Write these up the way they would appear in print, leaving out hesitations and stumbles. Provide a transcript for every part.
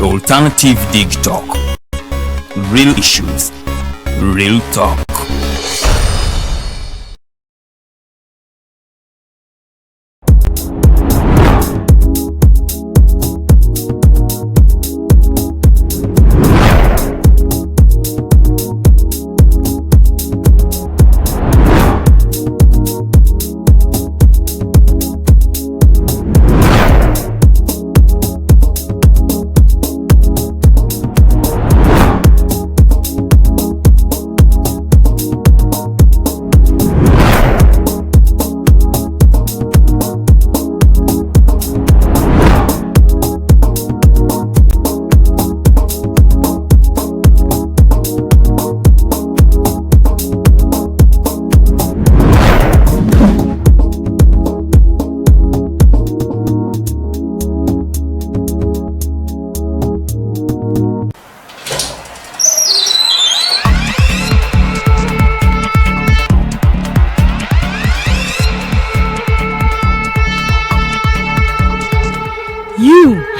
The Alternative Dig Talk. Real issues, real talk.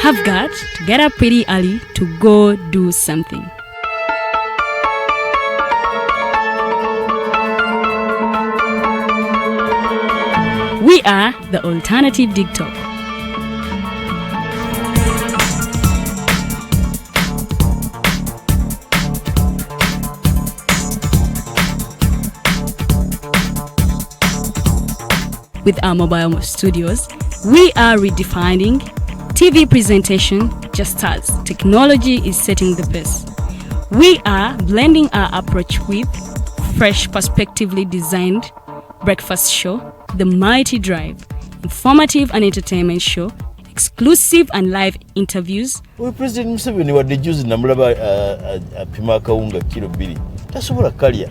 Have got to get up pretty early to go do something. We are the Alternative Dig Talk. With our mobile studios, we are redefining TV presentation just as technology is setting the pace. We are blending our approach with fresh, perspectively designed breakfast show, The Mighty Drive, informative and entertainment show, exclusive and live interviews. We President Museveni wadde juzi namulaba apima akawunga kilo 2 tasobola kalya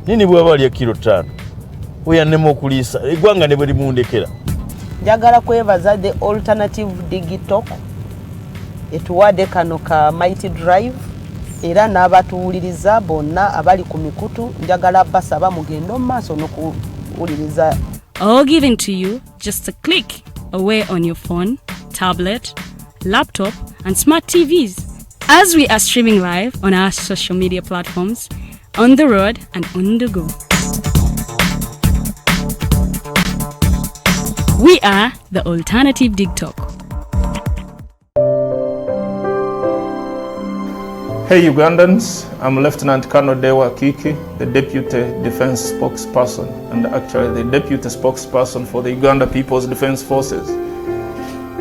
nini bwaba alya kilo 5 oyanema okuliisa eggwanga ne bwe limundekera. Njagala kwebaza the Alternative Dig Talk etuwadde kano ka Mighty Drive era n'abatuwuliriza bonna abali ku mikutu njagala basaba mugendo maaso n'okuwuliriza. All given to you just a click away on your phone, tablet, laptop and smart TVs as we are streaming live on our social media platforms, on the road and on the go. We are the Alternative Dig Talk. Hey Ugandans, I'm Lieutenant Colonel Dewa Kiki, the Deputy Defense Spokesperson and actually the Deputy Spokesperson for the Uganda People's Defense Forces.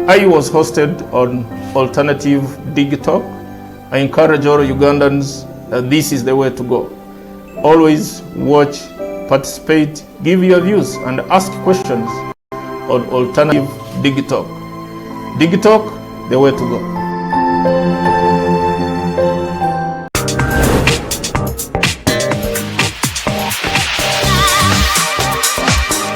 I was hosted on Alternative Dig Talk. I encourage all Ugandans that this is the way to go. Always watch, participate, give your views and ask questions on Alternative Dig Talk. Dig Talk, the way to go.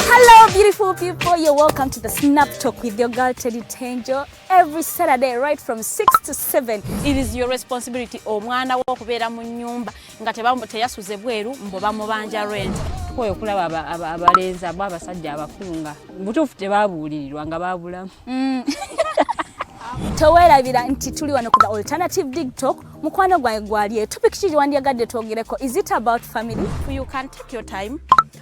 Hello beautiful people, you're welcome to the Snap Talk with your girl Teddy Tenjo every Saturday right from 6 to 7. It is your responsibility omwana wo kubeera mu nyumba nga teyasuze bweru mbo bamubanja rent. Koyo kulaba abalenzi abasajja abakunga butuufu tebabuulirirwa nga babulamu. Towerabira nti tuli wano ku the Alternative Dig Talk. Mukwano gwange gwali topic ki wandiyagadde twogereko. Is it about family? You can take your time,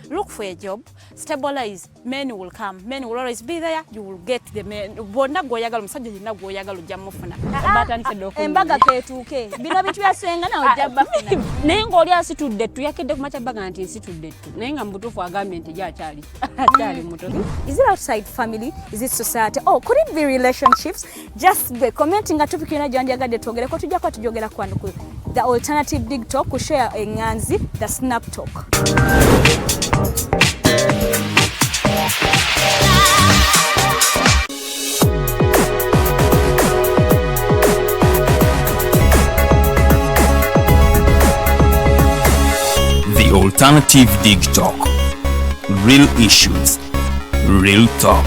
look for a job, stabilize, men will come, men will always be there, you will get the men. Bonna goyagala musajja yenna goyagala ojja mufuna. Embaga ketuuke. Bino bitu byasenga na ojja bafuna. Naye ng'oli asitudde ttu yakedde ku makyabbaga nti nsitudde ttu. Naye nga mubutuufu agambye nti gy'akyali muto. Is it outside family? Is it society? Oh, could it be relationships? Just be commenting a topic yona gyandiyagadde twogereko tujjako tujogera kwano ku the Alternative Dig Talk ku share enganzi the Snap Talk. The Alternative Dig Talk. Real issues, real talk.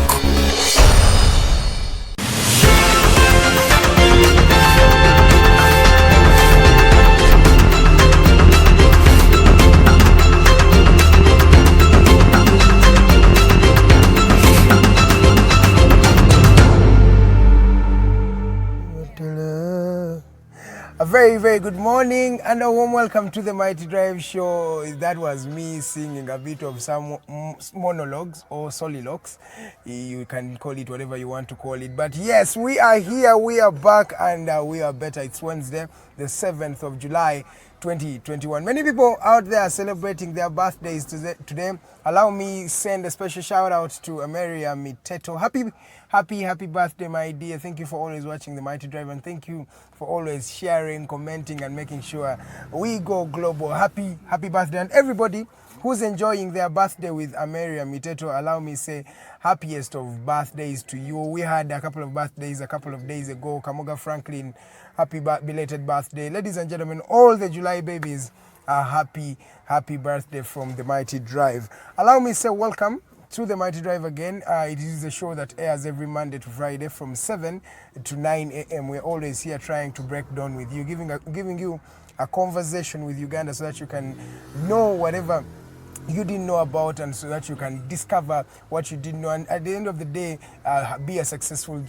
A very, very good morning and a warm welcome to the Mighty Drive Show. That was me singing a bit of some monologues or soliloquies. You can call it whatever you want to call it. But yes, we are here, we are back, and we are better. It's Wednesday, the 7th of July, 2021. Many people out there are celebrating their birthdays today. Allow me send a special shout out to Ameria Miteto. Happy birthday, my dear. Thank you for always watching the Mighty Drive, and thank you for always sharing, commenting, and making sure we go global. Happy birthday. And everybody who's enjoying their birthday with Ameria Miteto, allow me say happiest of birthdays to you. We had a couple of birthdays a couple of days ago. Kamoga Franklin, happy belated birthday. Ladies and gentlemen, all the July babies, a happy birthday from the Mighty Drive. Allow me say welcome to the Mighty Drive again. It is a show that airs every Monday to Friday from 7 to 9 a.m. We're always here trying to break down with you, giving you a conversation with Uganda so that you can know whatever you didn't know about, and so that you can discover what you didn't know, and at the end of the day be a successful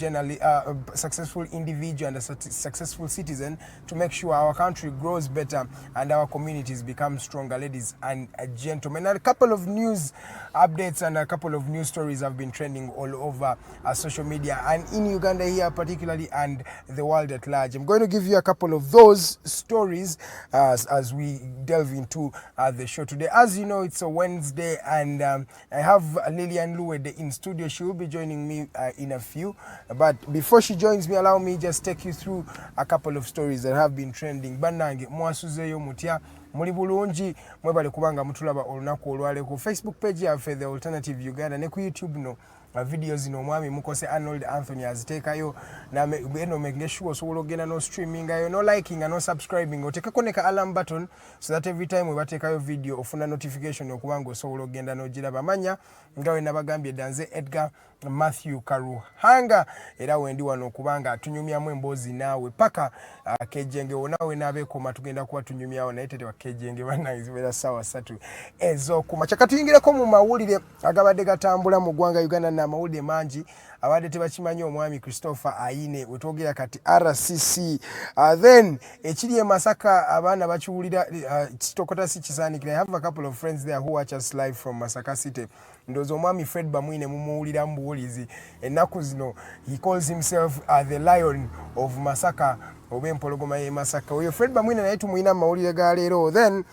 successful individual and a successful citizen to make sure our country grows better and our communities become stronger. Ladies and gentlemen, and a couple of news updates and a couple of news stories have been trending all over social media and in Uganda here particularly, and the world at large. I'm going to give you a couple of those stories as we delve into the show today. As you know, it's a Wednesday, and I have Lilian Luwedde in studio. She will be joining me in a few, but before she joins me, allow me just take you through a couple of stories that have been trending. Bannange mwasuzeyo mutya, muli bulungi, mwebale kubanga mutulaba olunaku olwaleero ku Facebook page yaffe The Alternative Uganda ne ku YouTube no videos ino mwami mukose Arnold Anthony aziteekayo eno make sure osobola ogenda no streaming ayo no liking and no subscribing, otekako ne ka alarm button so that every time we bateekayo video ofuna notification okubanga osobola ogenda n'ogiraba. Manya nga we nabagambye danze Edgar Mathew Karuhanga, era wendi wano okubanga atunyumyamu emboozi naawe paka kejenge wonawe n'abeekoma tugenda kuba tunyumyawo naye tete wa kejenge bannange zibeera ssaawa 3 ez'okumakya. Katuyingireko mu mawulire agabadde gatambula mu ggwanga Uganda, n'amawulire mangi abadde tebakimanyi omwami Christopher Aine wetwogera kati RCC. Then ekiri e Masaka abaana bakiwulira kitokota si kisaanikira. I have a couple of friends there who watch us live from Masaka City. Ndozo omwami Fred Bamwine mumuwulira mu buwulizi ennaku zino. He calls himself the Lion of Masaka, oba empologoma ye Masaka. Oyo Fred Bamwine naye tumuyina mu mawulire ga leero. Then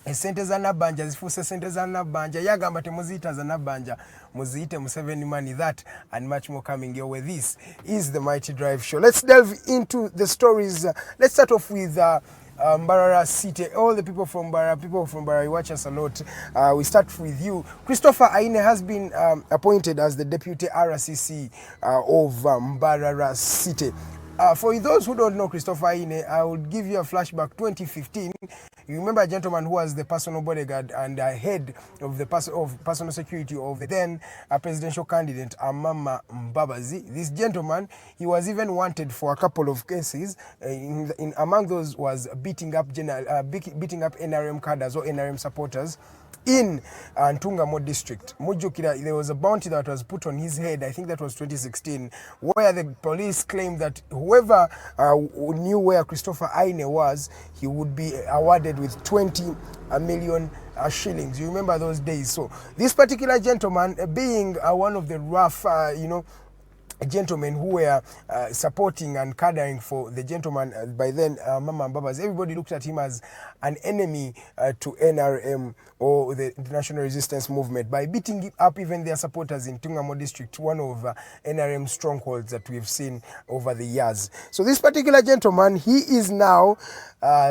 esente za nabbanja zifuuse sente za nabbanja. Yagamba temuziyita za nabbanja, muziyite mu 7 money. That and much more coming your way. This is the Mighty Drive Show. Let's delve into the stories. Let's start off with Mbarara City. All the people from Mbarara, you watch us a lot. We start with you. Christopher Aine has been appointed as the deputy RCC of Mbarara City. For those who don't know Christopher Aine, I will give you a flashback. 2015, you remember a gentleman who was the personal bodyguard and head of the personal security of the then presidential candidate Amama Mbabazi. This gentleman, he was even wanted for a couple of cases. Among those was beating up NRM cadres or NRM supporters in Ntungamo district. Mujukira, there was a bounty that was put on his head, I think that was 2016, where the police claimed that whoever knew where Christopher Aine was, he would be awarded with 20 million shillings. You remember those days. So this particular gentleman, being one of the rough, gentlemen who were supporting and cadring for the gentleman by then, Mama Mbabas, everybody looked at him as an enemy to NRM or the National Resistance Movement by beating up even their supporters in Ntungamo district, one of NRM strongholds that we've seen over the years. So this particular gentleman, he is now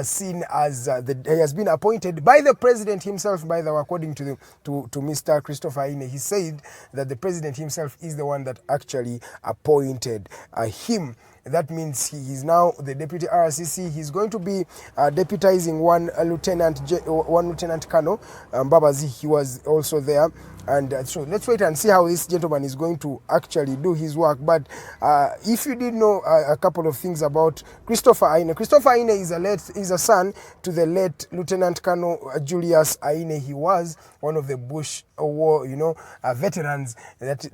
seen as he has been appointed by the president himself. By the way, according to Mr. Christopher Aine, he said that the president himself is the one that actually appointed him. That means he is now the deputy RCC. He's going to be deputizing one lieutenant colonel, Mbabazi. He was also there. And so let's wait and see how this gentleman is going to actually do his work. But if you did know a couple of things about Christopher Aine is a son to the late Lieutenant Colonel Julius Aine. He was one of the Bush War, veterans that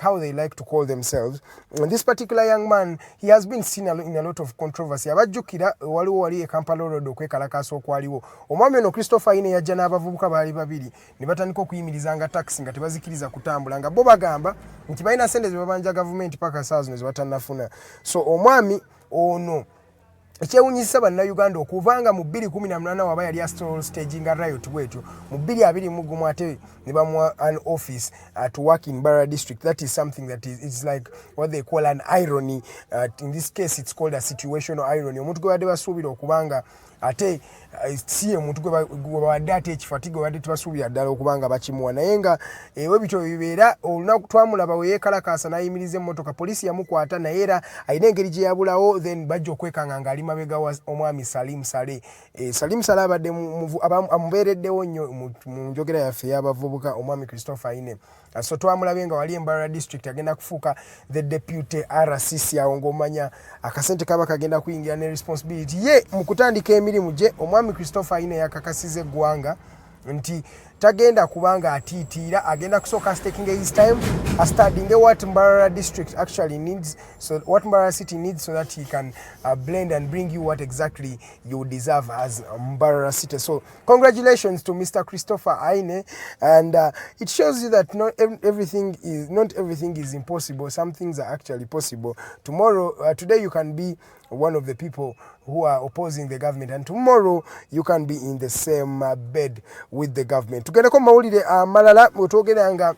how they like to call themselves. And this particular particular young man, he has been seen in a lot of controversy. Abajjukira wali e Kampala Road okwekalakaasa okwaliwo. Omwami ono Christopher Aine yajja n'abavubuka baali babiri ne batandika okuyimirizanga taxi nga tebazikiriza kutambula nga bo bagamba nti balina ssente ze babanja gavumenti paka saa zino ze batannafuna. So omwami ono ekyewunyisa bannayuganda okuvanga mu 2018 waba yali astral staging a riot bwetyo mu 2021 ate ne bamuwa an office to work in Barra district. That is something that is like what they call an irony. In this case it's called a situational irony. Omuntu gwe badde basuubira okubanga ate si omuntu gwe badde ate ekifatigo badde tebasuubira ddala okubanga bakimuwa naye nga ewe bityo bibeera olunaku twamulaba we yeekalakaasa n'ayimiriza emmotoka poliisi yamukwata naye era alina engeri gye yabulawo then bajja okwekanga ng'ali mabega wa omwami Salim Saleh. Salim Saleh abadde amubeereddewo nnyo mu njogera yaffe y'abavubuka omwami Christopher Aine. So twamulabe nga wali Embarra district agenda kufuuka the deputy RCC awo ng'omanya akasente kaba kagenda kuyingira ne responsibility ye mu kutandika emirimu gye. Omwami Christopher Aine yakakasiza eggwanga nti tagenda kubanga atiitira agenda kusooka taking his time studying what Mbarara district actually needs, so what Mbarara city needs, so that he can blend and bring you what exactly you deserve as Mbarara city. So congratulations to Mr. Christopher Aine, and it shows you that not everything is impossible. Some things are actually possible. Today you can be one of the people who are opposing the government, and tomorrow you can be in the same bed with the government. Tugendeko mawulire amalala mutwogeranga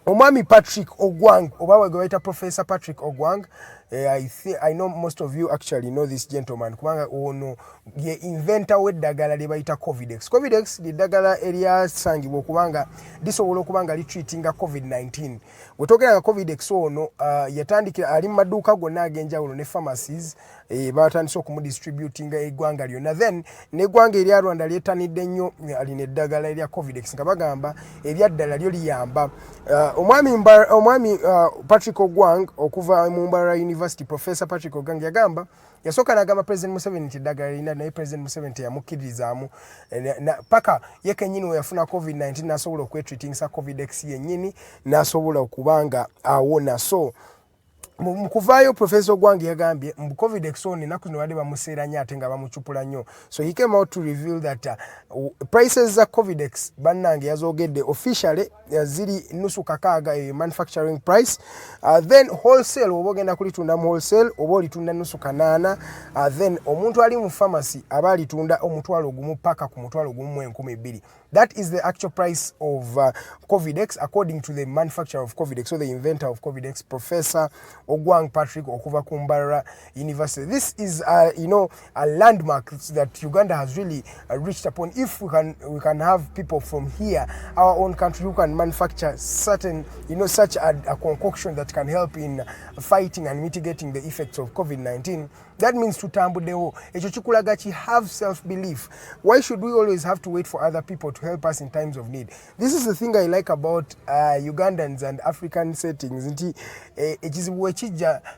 omwami Patrick Ogwang oba wegwaita Professor Patrick Ogwang. I know most of you actually know this gentleman kubanga ono ye inventor w'eddagala lye bayita Covidex. Covidex ly'eddagala eryasangibwa okubanga lisobola okubanga litreatinga COVID-19. Wetwogeranga Covidex ono yatandikira ali mu maduuka gonna ag'enjawulo ne pharmacies batandise okumudistributinga eggwanga lyonna, then n'eggwanga erya Rwanda lyetanidde nnyo alina eddagala erya Covidex nga bagamba eryaddala lyo liyamba. Omwami Patrick Ogwang okuva mu Mbarara University, Professor Patrick Ogwang yagamba yasooka n'agamba President Museveni nti eddagala lirina, naye President Museveni teyamukkiririzaamu paka ye kennyini we yafuna COVID-19 n'asobola okwetreatingisa Covidex yennyini n'asobola okubanga awona. So mukuvaayo Professor Ogwang yagambye mu Covidex ono ennaku zino badde bamuseera nnyo ate nga bamucupula nnyo. So he came out to reveal that prices za Covidex bannange yazoogedde officially ziri nusu kakaaga manufacturing price, then wholesale oba ogenda kulitunda mu wholesale oba olitunda nusu kanaana, then omuntu ali mu pharmacy aba alitunda omutwalo gumu paka ku mutwalo gumu mu 12,000. That is the actual price of Covidex according to the manufacturer of Covidex, so the inventor of Covidex, Professor Ogwang Patrick okuva ku Mbarara University. This is a landmark that Uganda has really reached upon. If we can have people from here, our own country, who can manufacture certain, such a concoction that can help in fighting and mitigating the effects of COVID-19, that means tutambuddewo. Ekyo kikulaga ki have self-belief. Why should we always have to wait for other people to help us in times of need? This is the thing I like about Ugandans and African settings.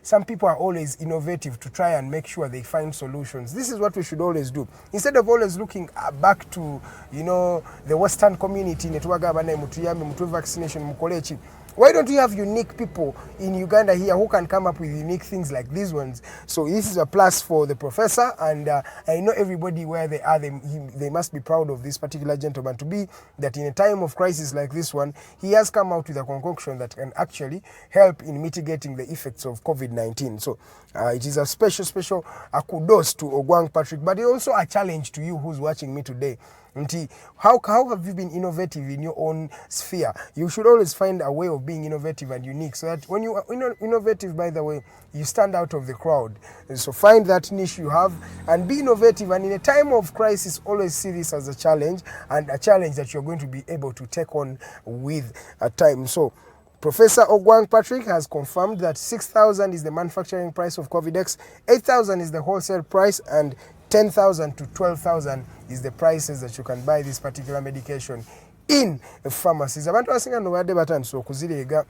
Some people are always innovative to try and make sure they find solutions. This is what we should always do. Instead of always looking back to, the Western community, vaccination, mukolechi. Why don't we have unique people in Uganda here who can come up with unique things like these ones? So this is a plus for the professor, and I know everybody where they are, they must be proud of this particular gentleman to be that in a time of crisis like this one, he has come out with a concoction that can actually help in mitigating the effects of COVID-19. So it is a special kudos to Ogwang Patrick, but also a challenge to you who's watching me today. How have you been innovative in your own sphere? You should always find a way of being innovative and unique, so that when you are innovative, by the way, you stand out of the crowd. So find that niche you have and be innovative, and in a time of crisis, always see this as a challenge, and a challenge that you're going to be able to take on with time. So Professor Ogwang Patrick has confirmed that 6,000 is the manufacturing price of Covidex, 8,000 is the wholesale price, and 10,000 to 12,000 is the prices that you can buy this particular medication in the pharmacies. Abantu abasinga no badde batandise okuzireega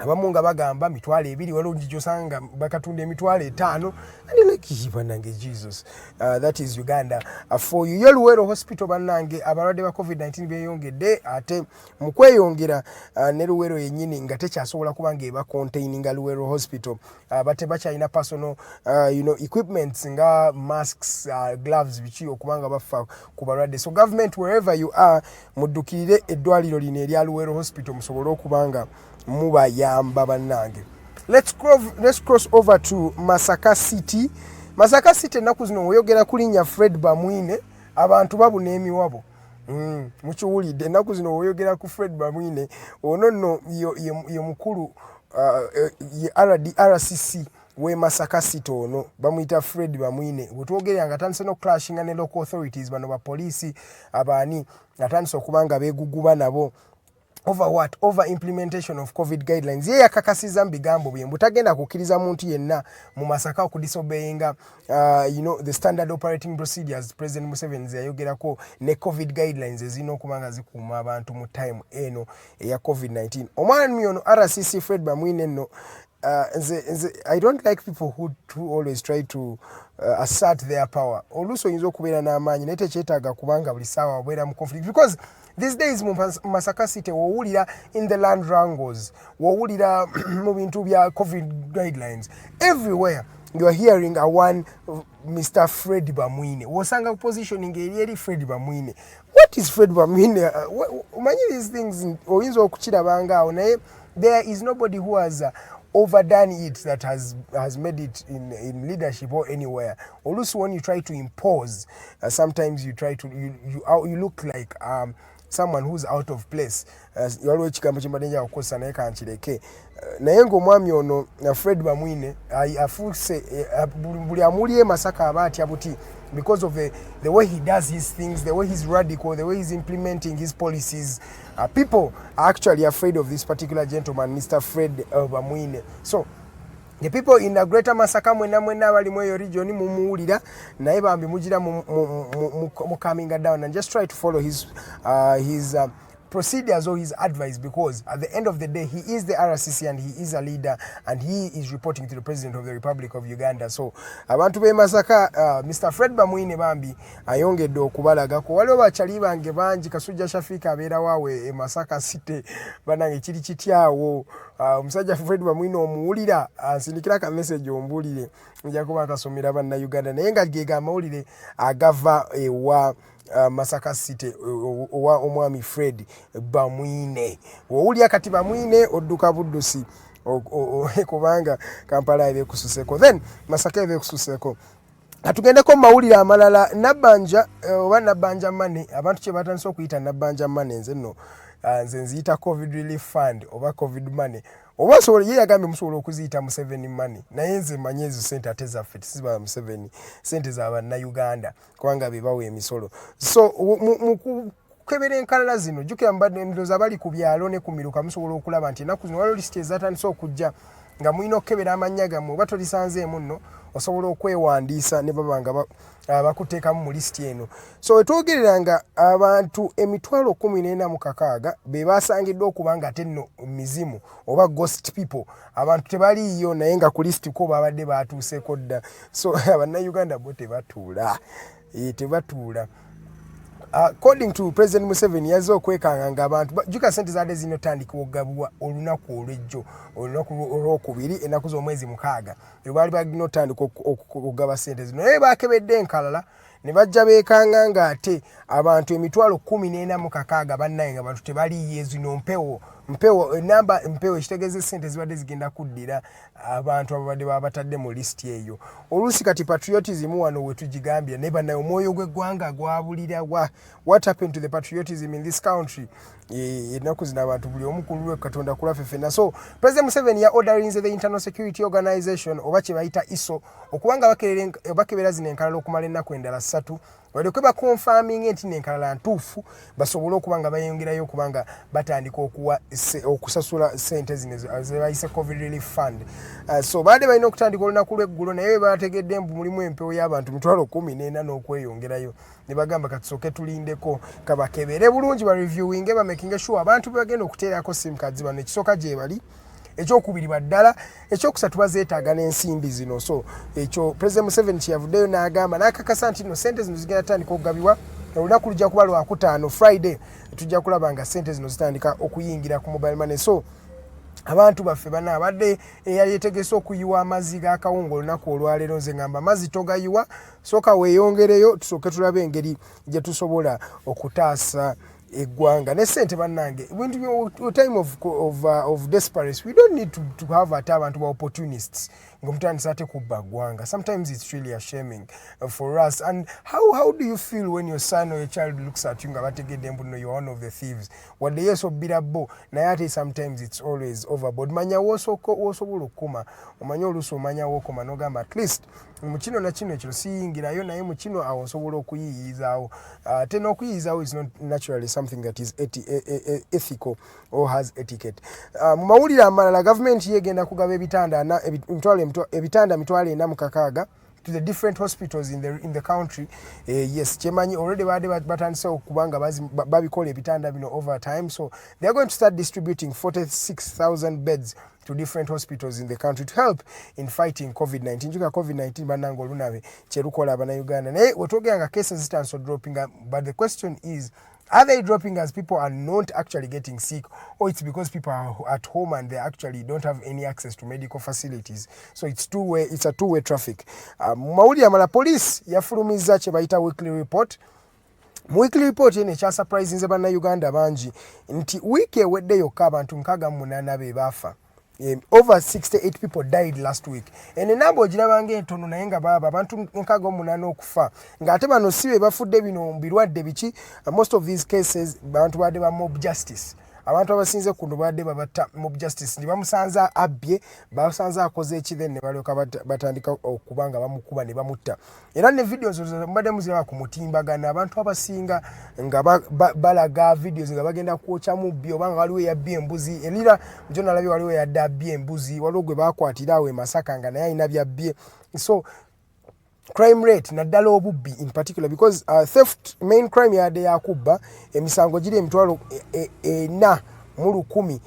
abamu nga bagamba mitwalo 2 waliwo gyosanga bakatunda emitwalo 5 and like banange Jesus that is Uganda for you Luwedde hospital banange abalwadde ba COVID-19 beyongedde ate mu kweyongera ne Luwedde yennyini nga tekyasobola kubanga eba containing Luwedde hospital bate bakyalina personal equipments nga masks gloves bichi okubanga bafa ku balwadde so government wherever you are muddukirire eddwaliro lino erya Luwedde hospital musobole okubanga muba yamba bannange. Let's cross over to Masaka City. Masaka City ennaku zino oyogera kulinnya Fred Bamwine abantu babuna emiwabo mukiwulidde ennaku zino oyogera ku Fred Bamwine ono nno ye mukulu RCC we Masaka City ono bamuyita Fred Bamwine bwetwogerera nga atandise n'okuclashinga ne local authorities bano bapoliisi abaani atandise okubanga beeguguba nabo over implementation of COVID guidelines. Ye yakakasiza mbigambo bye mbutagenda kukkiriza muntu yenna mu Masaka okudisobeyinga the standard operating procedures President Museveni yayogerako ne COVID guidelines ezino okubanga zikuuma abantu mu time eno eya COVID-19. Omwami ono RCC Fred Bamwine no I don't like people who always try to assert their power. Oluusi oyinza okubeera n'amaanyi naye tekyetaaga kubanga buli ssaawa wabeera mu conflict because these days mu Masaka City wowulira in the land wrangles wowulira mu bintu bya COVID guidelines everywhere you are hearing a one Mr. Fred Bamwine wosanga positioning eri Fred Bamwine. What is Fred Bamwine? Many of these things oyinza okukirabanga awo naye there is nobody who has overdone it that has made it in leadership or anywhere. Also, when you try to impose, sometimes you try to you look like someone who's out of place. You always chikambo chimadenja okosa naye kanchireke. Naye ng'omwami ono Fred Bamwine afuse buli amuliye Masaka abati abuti because of the way he does his things, the way he's radical, the way he's implementing his policies. People are actually afraid of this particular gentleman, Mr. Fred Bamwine. So, the people in the greater Masaka mwena bali mweyo region mumuwulira naye bambi mujira mu coming down and just try to follow his procedures or his advice because at the end of the day he is the RCC and he is a leader and he is reporting to the President of the Republic of Uganda. So abantu be Masaka Mr. Fred Bamwine bambi ayongedde okubalagako waliwo bakyali bange bangi Kasujja Shafika abeera waawe e Masaka City banange kiri kityawo omusajja Fred Bamwine omuwulira ansindikira ka message ombulire nja kuba akasomera banna Uganda naye nga gega amawulire agava ewa Masaka City owa omwami Fred Bamwine wowulya kati Bamwine odduka buddusi kubanga Kampala ebekususeko then Masaka ebekususeko atugendeko mawulire amalala Nabbanja oba Nabbanja money abantu kye batandise okuyita Nabbanja money nze nno nze nziyita COVID relief fund oba COVID money oba sobola ye yagambye musobola okuziyita Museveni money naye nze manye ezo sente ate zaffe tisiba Museveni sente z'Abannayuganda kubanga be bawa emisolo so kebera enkalala zino jjukira mbadde ndowooza bali ku byalo ne ku miruka musobola okulaba nti ennaku zino waliwo lisiti ezatandise okujja nga mulina okukebera amannya gammwe oba tolisanzeemu nno osobola okwewandiisa ne baba nga bakuteekamu mu lisiti eno so wetwogereranga abantu emitwalo 14,600 be basangiddwa okuba nga ate nno mizimu oba ghost people abantu tebaliiyo naye nga ku lisiti ko babadde batuuseeko dda so Abannayuganda bo tebatuula according to President Museveni yazze okwekanga nga abantu juka sente zaade zinotandika okugabwa olunaku olwejjo olunaku olwokubiri ennaku z'omwezi 6 baali baginotandika okugaba sente zino naye bakebedde enkalala ne bajja beekanga nga ate abantu emitwalo 14,600 bannaye nga abantu tebaliiyo zino mpewo enamba mpewo ekitegeeza sente zibadde zigenda kuddira abantu ababadde babatadde mu lisiti eyo oluusi kati patriotism wano wetugigambye ne bannaye omwoyo gw'eggwanga gwabulira what happened to the patriotism in this country ennaku zino abantu buli omu ku lulwe Katonda kulaffe ffenna so President Museveni ya orderinze the Internal Security Organization oba kye bayita ISO okubanga bakebera zino enkalala okumala ennaku endala 3 walyoke bakonfirming nti nenkalala ntuufu basobole okubanga bayongerayo okubanga batandika okusasula sente zino zebayise COVID relief fund so baade balina okutandika olunaku lw'eggulo naye bategedde mbu mulimu empewo y'abantu 14,000 n'okweyongerayo ne bagamba katusooke tulindeko kabakebere bulungi ba reviewing bamaking sure abantu bagenda okuteerako sim cards bano ekisooka gye bali ekyokubiri baddala ekyokusatu bazeetaaga n'ensimbi zino so ekyo President Museveni kyeyavuddeyo n'agamba n'akakasa nti no sente zino zigenda tandika okugabibwa olunaku lujja kuba lwakutaano Friday tujja kulaba nga sente zino zitandika okuyingira ku mobile money so abantu baffe bana abadde yali yetegese okuyiwa amazzi g'akawunga olunaku olwaleero nze ngamba amazzi togayiwa sooka weeyongereyo tusooke tulabe engeri gye tusobola okutaasa eggwanga ne sente bannange time of desperation we don't need to have ate abantu ba opportunists ngomutandisa ate kubba ggwanga sometimes it's really shaming for us and how do you feel when your son or your child looks at you nga bategedde mbu no you're one of the thieves wadde yeso bbira bo naye ate sometimes it's always overboard manya wosobola okukoma omanya oluusi omanya wookoma n'ogamba at least mu kino na kino ekyo siyingirayo naye mu kino awo osobola okuyiiyizaawo ate n'okuyiyizaawo is not naturally something that is ethical or has etiquette mu mawulire amalala gavumenti yegenda kugaba ebitanda mitwalo 46 to the different hospitals in the country yes chemanyi already bade batandise okubanga babikola ebitanda bino over time so they are going to start distributing 46,000 beds to different hospitals in the country to help in fighting COVID-19 njuka COVID-19 banango lunabe cherukola abana Uganda naye wetoganga cases stanso dropping but the question is are they dropping as people are not actually getting sick or it's because people are at home and they actually don't have any access to medical facilities so it's a two-way traffic mawuli amala police yafulumiza kye bayita weekly report weekly report ene kya surprise nze bana Uganda bangi nti week ewedde yokka abantu 68 be bafa over 68 people died last week and enamba ogirabange entono naye nga baba abantu 68 okufa ng'ate bano sibe bafudde bino birwadde biki most of these cases bantu badde ba mob justice abantu abasinze kuno badde babata mob justice ndi bamusanza abbye bamusanza akoze ekithe ne balyoka batandika okubanga bamukuba ne bamutta era ne videos mbadde muziraba ku mutimbagana abantu abasinga nga balaga videos nga bagenda kwokya mubbi obanga waliwo yabbye embuzi elira jona labi waliwo yadda abbye embuzi waliwo gwe bakwatira awe Masaka nga naye alina byabbye so crime rate naddala obubbi in particular because theft main crime yadde yakubba emisango giri emitwalo 410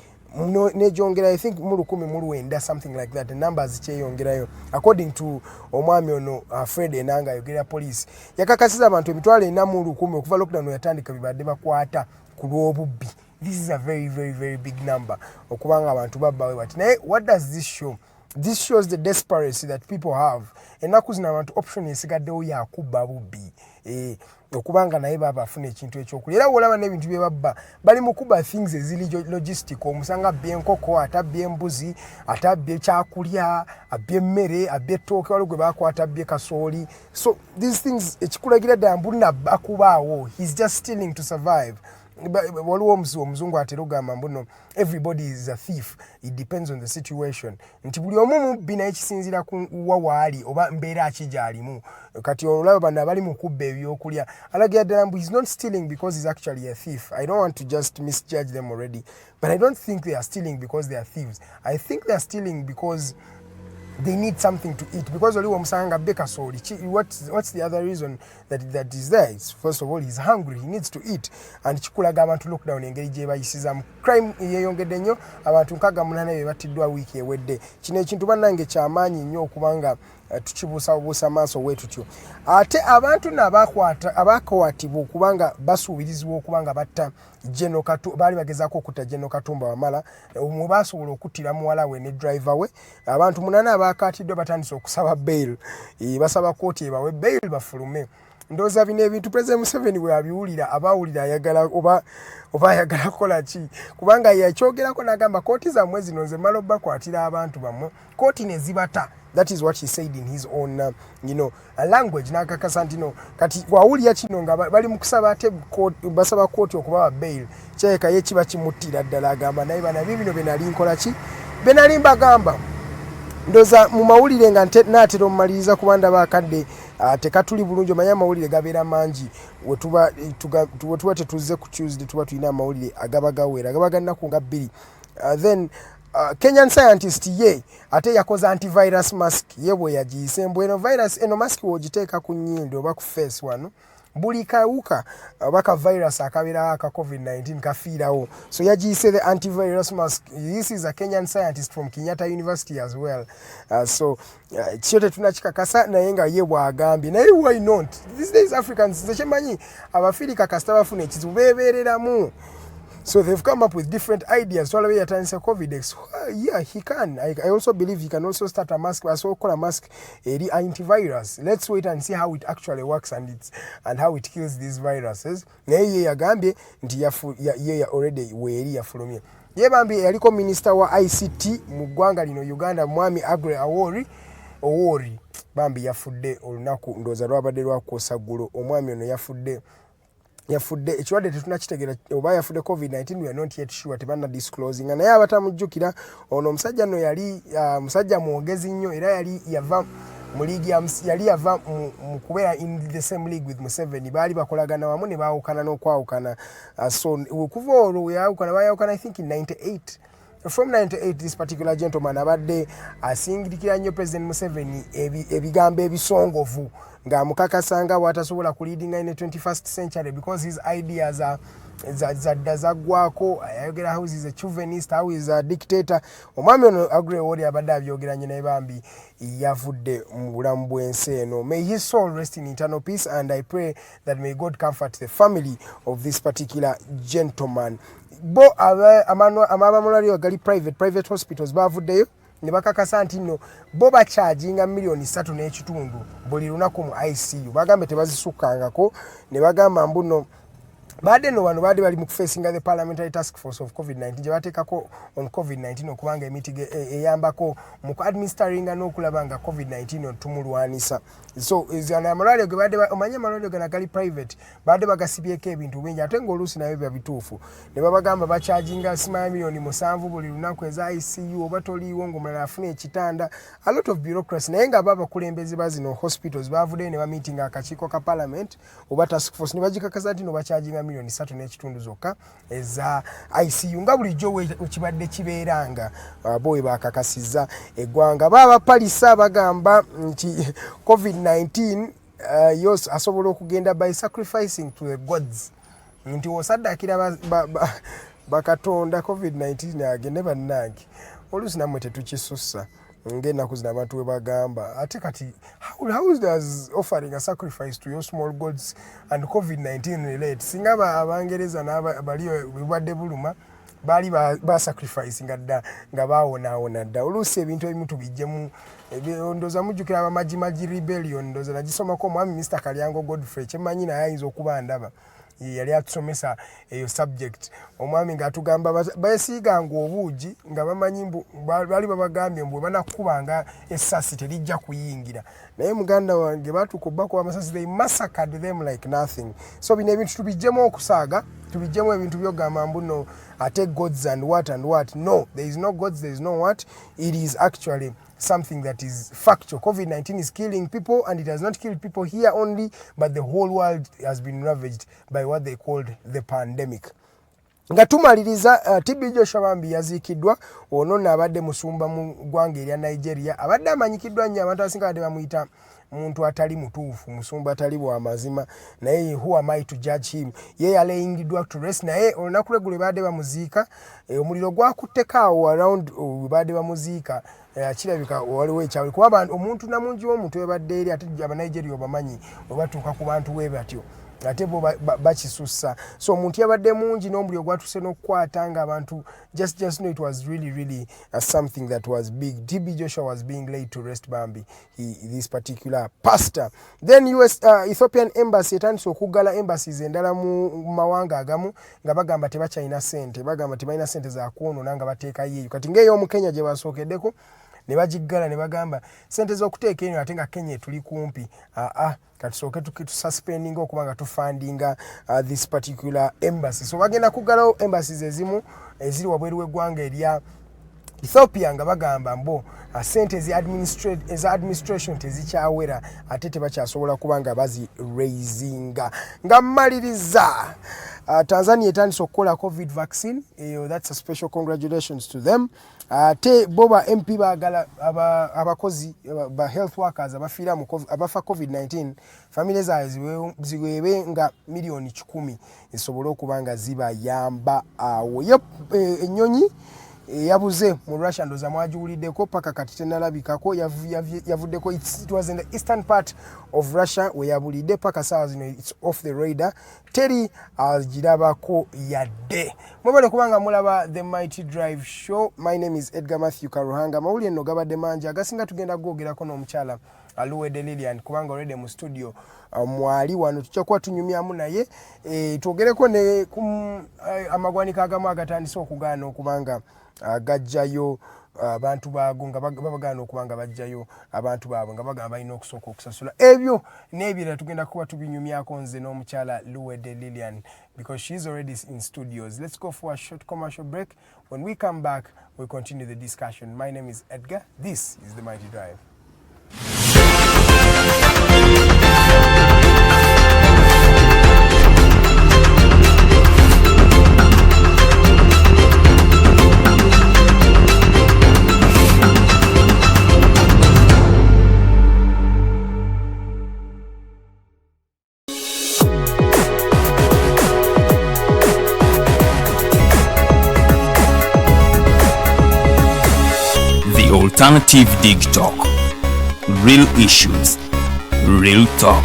nejongera I think 10 something like that the numbers kyeyongerayo according to omwami ono Fred Enanga yogera police yakakasiza abantu emitwalo 410 okuva lockdown yatandika bibadde bakwata ku lw'obubbi this is a very very very big number okubanga abantu babbawe bati naye what does this show? This shows the desperation that people have. Enaku zino abantu option esigaddewo yakubba bubbi okubanga naye baba afuna ekintu ekyokulya era wolaba n'ebintu bye babba bali mu kuba things ezili logistic omusanga abbye enkoko atabbye embuzi atabbye kyakulya abbye emmere abbye ettooke waliwo gwe bakwata abbye kasooli so these things ekikulagira ddala mbulina bakubaawo he's just stealing to survive waliwo omuzungu atera ogamba mbuno everybody is a thief it depends on the situation nti buli omu mubbi naye kisinzira ku wawaali oba mbeera akigyalimu kati olaba bano abali mu kubba ebyokulya alagira ddala mbu he's not stealing because he's actually a thief I don't want to just misjudge them already but I don't think they are stealing because they are thieves I think they are stealing because they need something to eat because oliwo musanga beka soli what's the other reason that is there it's first of all he's hungry he needs to eat and chikulaga abantu lockdown engeri gye bayisiza crime yeyongedde nnyo abantu 68 be batiddwa wiiki ewedde kino ekintu bannange kyamaanyi nnyo okubanga tukibuusabuusa maaso weetutyo ate abantu abakwatibwa okubanga basuubirizibwa okubanga batta baali bagezaako okutta General Katumba Wamala mwe basobola okuttira muwala we ne driver we abantu 8 abaakaatiddwa batandise okusaba bail basaba kooti ebawe bail bafulume ndowooza bino ebintu President Museveni bwe abiwulira abaawulira ayagala oba ayagala kukola ki kubanga yakyogerako n'agamba kooti zammwe zino nze mmala obbakwatira abantu bammwe kooti ne zibata that is what he said in his own language n'akakasa nti no kati wawulira kino nga bali mu kusaba ate basaba kooti okubawa bail kyeka ye kiba kimuttira ddala agamba naye bana bino benali nkola ki benali mbagamba ndoza mu mawulire nga naatera omumaliriza kuba ndaba akadde tekatuli bulungi omanya amawulire gabeera mangi wetuba tetuzze ku Tuesday tuba tulina amawulire agaba gawera agaba gannaku nga 2 then Kenyan scientist ye ate yakoze antivirus mask ye bwe yagiyise mbweno virus eno mask wogiteeka ku nnyindo oba ku face wano buli kawuka baka virus akabira aka COVID-19 kafiirawo. So yagiyise the antivirus mask. This is a Kenyan scientist from Kenyatta University as well. So kyo tetunakikakasa naye nga ye bwagambye naye why not? These days Africans zekimanyi abafirika kasita bafuna ekizibu beebeereramu. So they've come up with different ideas. So already atandise COVID. Yeah, he can. I also believe he can also start a mask, also call a mask a antivirus. Let's wait and see how it actually works and how it kills these viruses. Naye yagambe nti ya already weeri yafulumye. Ye bambi yaliko minister wa ICT mu ggwanga lino Uganda mwami Edgar Owori bambi yafudde olunaku ndoza lwabadde lwakosa ggulo omwami ono yafudde ekirwadde tetunakitegeera oba yafudde COVID-19 we are not yet sure tebanna disclosing naye abatamujjukira ono omusajja no yali musajja mwogezi nnyo era yali yava mu league yali yava mu kubeera in the same league with Museveni baali bakolagana wamu ne baawukana n'okwawukana so okuva olwo baawukana I think in 98. From 98 this particular gentleman abadde asingirikira nnyo President Museveni ebigambo ebisongovu ng'amukakasanga bw'atasobola kuleadinga in the 21st century because his ideas are zaggwako ayogera how is a chauvinist, how is a dictator. Omwami ono Edgar Owori abadde abyogeranye naye bambi yavudde mu bulamu bw'ensi eno. May his soul rest in eternal peace and I pray that may God comfort the family of this particular gentleman. Bo amabamulaliyo gali private hospitals bavuddeyo ne bakakasa nti nno bo bacharginga million 3.5 buli lunaku mu ICU bagambe tebazisukkangako ne bagamba mbuno baade no wano baade bali mu kufacinga the parliamentary task force of COVID-19 gye bateekako on COVID-19 okubanga emitige eyambako mu administeringa n'okulabanga COVID-19 tumulwanisa. So izana amalwaliro ge baade omanye amalwaliro gana gali private baade bagasibyeko ebintu bingi ate ng'oluusi nayo bya bituufu ne babagamba bacharginga simaya milioni 7 buli lunaku eza ICU oba toliiwo ng'omulala afuna ekitanda a lot of bureaucracy naye nga babakulembeze bazino hospitals bavuddeyo ne bamitinga akakiiko ka parliament oba task force ne bagikakasa nti no bacharginga milioni 3.5 zokka eza ICU nga bulijjo wekibadde kibeeranga boye bakakasiza eggwanga baba palisa bagamba nti COVID-19 yos asobola okugenda by sacrificing to the gods nti wosaddakira bakatonda COVID-19 agende bannange oluusi nammwe tetukisussa ng'ennaku zino abantu we bagamba ate kati how does offering a sacrifice to your small gods and COVID-19 relate? Singa abangereza n'abali bubadde buluma baali basacrificing dda nga baawonaawona dda oluusi ebintu ebimu tubijjemu ndooza mujjukira abamajimaji rebellion ndooza nagisomako omwami Mr. Kalyango Godfrey kyemmanyi naye ayinza okuba ndaba yali atusomesa eyo subject omwami ng'atugamba beesiiganga obuugi nga bamanyi baali babagambye mbu banakubanga essasi terijja kuyingira naye muganda wange batukubako amasasi they massacred them like nothing. So bino ebintu tubijjemu okusaaga tubijjemu ebintu byogamba mbuno ate gods and what no, there is no gods, there is no what, it is actually something that is factual. COVID-19 is killing people and it has not killed people here only but the whole world has been ravaged by what they called the pandemic. Nga tumaliriza TB Joshua bambi yaziikiddwa ono n'abadde musumba mu ggwanga erya Nigeria abadde amanyikiddwa nnyo abantu abasinga badde bamuyita muntu atali mutuufu musumba atali bwa mazima naye who am I to judge him ye yalayingiddwa to rest naye olunaku lweggulo baadde bamuziika omuliro gwakutteko around baadde bamuziika kirabika waliwo ekyawe kuba omuntu namungi w'omuntu webadde eri ate abanigeria obamanyi obatuuka ku bantu bwe batyo ate bo bakisussa so omuntu yabadde mungi n'omuliro gwatuse n'okukwata nga abantu just know it was really something that was big. TB Joshua was being laid to rest bambi this particular pastor. Then Ethiopian embassy etandise okuggala embassies endala mu mawanga agamu nga bagamba tebakyalina ssente bagamba tebalina ssente za kwonoona nga bateekayo eyo kati ng'ey'omu Kenya gye basookeddeko ne bagiggala ne bagamba ssente z'okuteeka eno ate nga Kenya tuli kumpi katusooke tususpendinga okuba nga tufandinga this particular embassy. So bagenda kuggalawo embassies ezimu eziri wabweru w'eggwanga erya Ethiopia nga bagamba mbo sente eza administration tezikyawera ate tebakyasobola kubanga bazi raisinga nga mmaliriza Tanzania etandise okukola COVID vaccine. That's a special congratulations to them. Te boba MP bagala abakozi ba health workers abafiira mu abafa COVID-19 family zaabwe ziwebe nga milioni 10 esobola okubanga ziba yamba awo. Ennyonyi yabuze mu Russia ndoza mwajuuliddeko paka kati tenalabikako yavuddeko. It was in the eastern part of Russia where yabulidde paka sawa zino it's off the radar. Teri girabako yadde. Mwebale kubanga mulaba The Mighty Drive Show. My name is Edgar Mathew Karuhanga. Mawuli eno gabadde mangi agasinga tugenda gwogerako n'omukyala Luwedde Lilian kubanga already mu studio mwali wano tuchakuwa tunyumyamu naye twogereko ne amagwanika agamu agatandise okugaana okubanga gajjayo abantu bago nga babagana okubanga bajjayo abantu baabwe nga bagamba balina okusooka okusasula ebyo n'ebirala tugenda kuba tubinyumyako nze n'omukyala Luwedde Lilian because she's already in studios. Let's go for a short commercial break. When we come back, we'll continue the discussion. My name is Edgar. This is The Mighty Drive. Alternative Dig Talk. Real issues, real talk.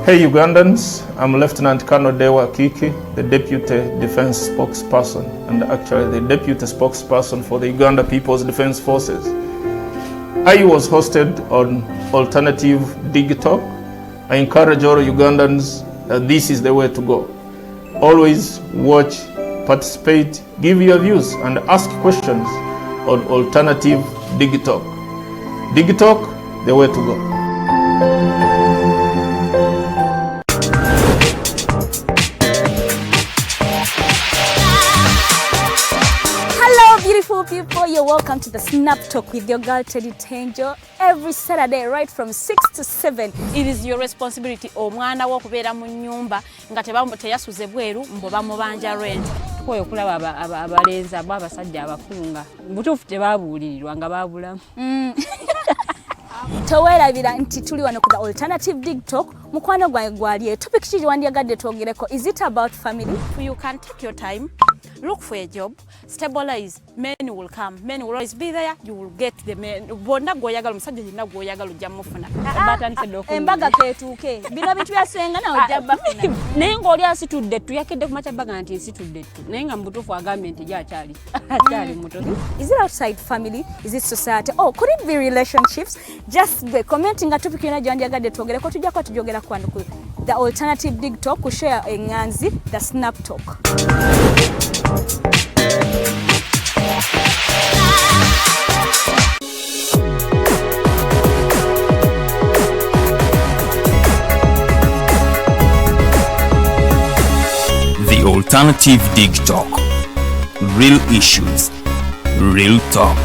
Hey Ugandans, I'm Lieutenant Colonel Dewa Kiki, the Deputy Defense Spokesperson and actually the Deputy Spokesperson for the Uganda People's Defense Forces. I was hosted on Alternative Dig Talk. I encourage all Ugandans that this is the way to go. Always watch, participate, give your views and ask questions on Alternative Dig Talk. Dig Talk, the way to go. Beautiful people, you're welcome to the Snap Talk with your girl Teddy Tenjo every Saturday right from 6 to 7. It is your responsibility omwana wo kubeera mu nyumba nga teyasuze bweru mbo bamubanja rent. Tukoye okulaba abalenzi abasajja abakunga butuufu tebabuulirirwa nga babulamu. Towerabira nti tuli wano ku the Alternative Dig Talk. Mukwano gwange gwali topic kiji wandiyagadde twogereko. Is it about family? You can take your time. Look for a job, stabilize, men will come, men will always be there, you will get the men. Bonna goyagala musajja yina goyagala ojja mufuna. Embaga ketuuke. Bino bitu byasenga na ojja bafuna. Naye ng'oli asitudde tu yakedde ku macha baga nti nsitudde tu. Naye nga mutuufu agambye nti gy'akyali. Akyali muto. Is it outside family? Is it society? Oh, could it be relationships? Just be commenting a topic yina gyandiyagadde twogereko tujjako tujogera kwano ku the Alternative Dig Talk ku share enganzi the Snap Talk. The Alternative Dig Talk. Real issues, real talk.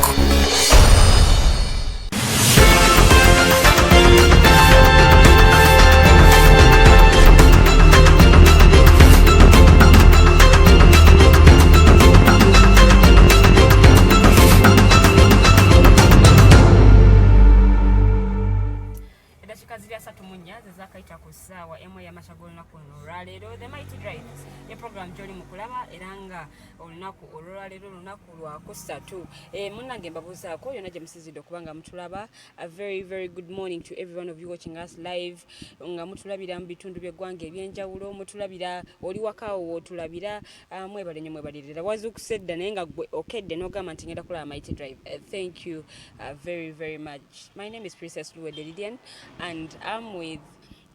zakaita ku ssaawa emu ey'amakya g'olunaku luno olwaleero the mighty drives ye program gy'oli mu kulaba era nga olunaku olwaleero olunaku lwa kusatu munnange mbabuuzaako yonna gye musizidde okuba nga mutulaba. A very very good morning to every one of you watching us live nga mutulabira mu bitundu by'eggwanga eby'enjawulo mutulabira oli wakaawo wootulabira mwebale nnyo mwebalirira wazuukuse edda naye nga gwe okedde n'ogamba nti ngenda kulaba mighty drive. Thank you very very much. My name is Princess Luwedde Lilian and I'm with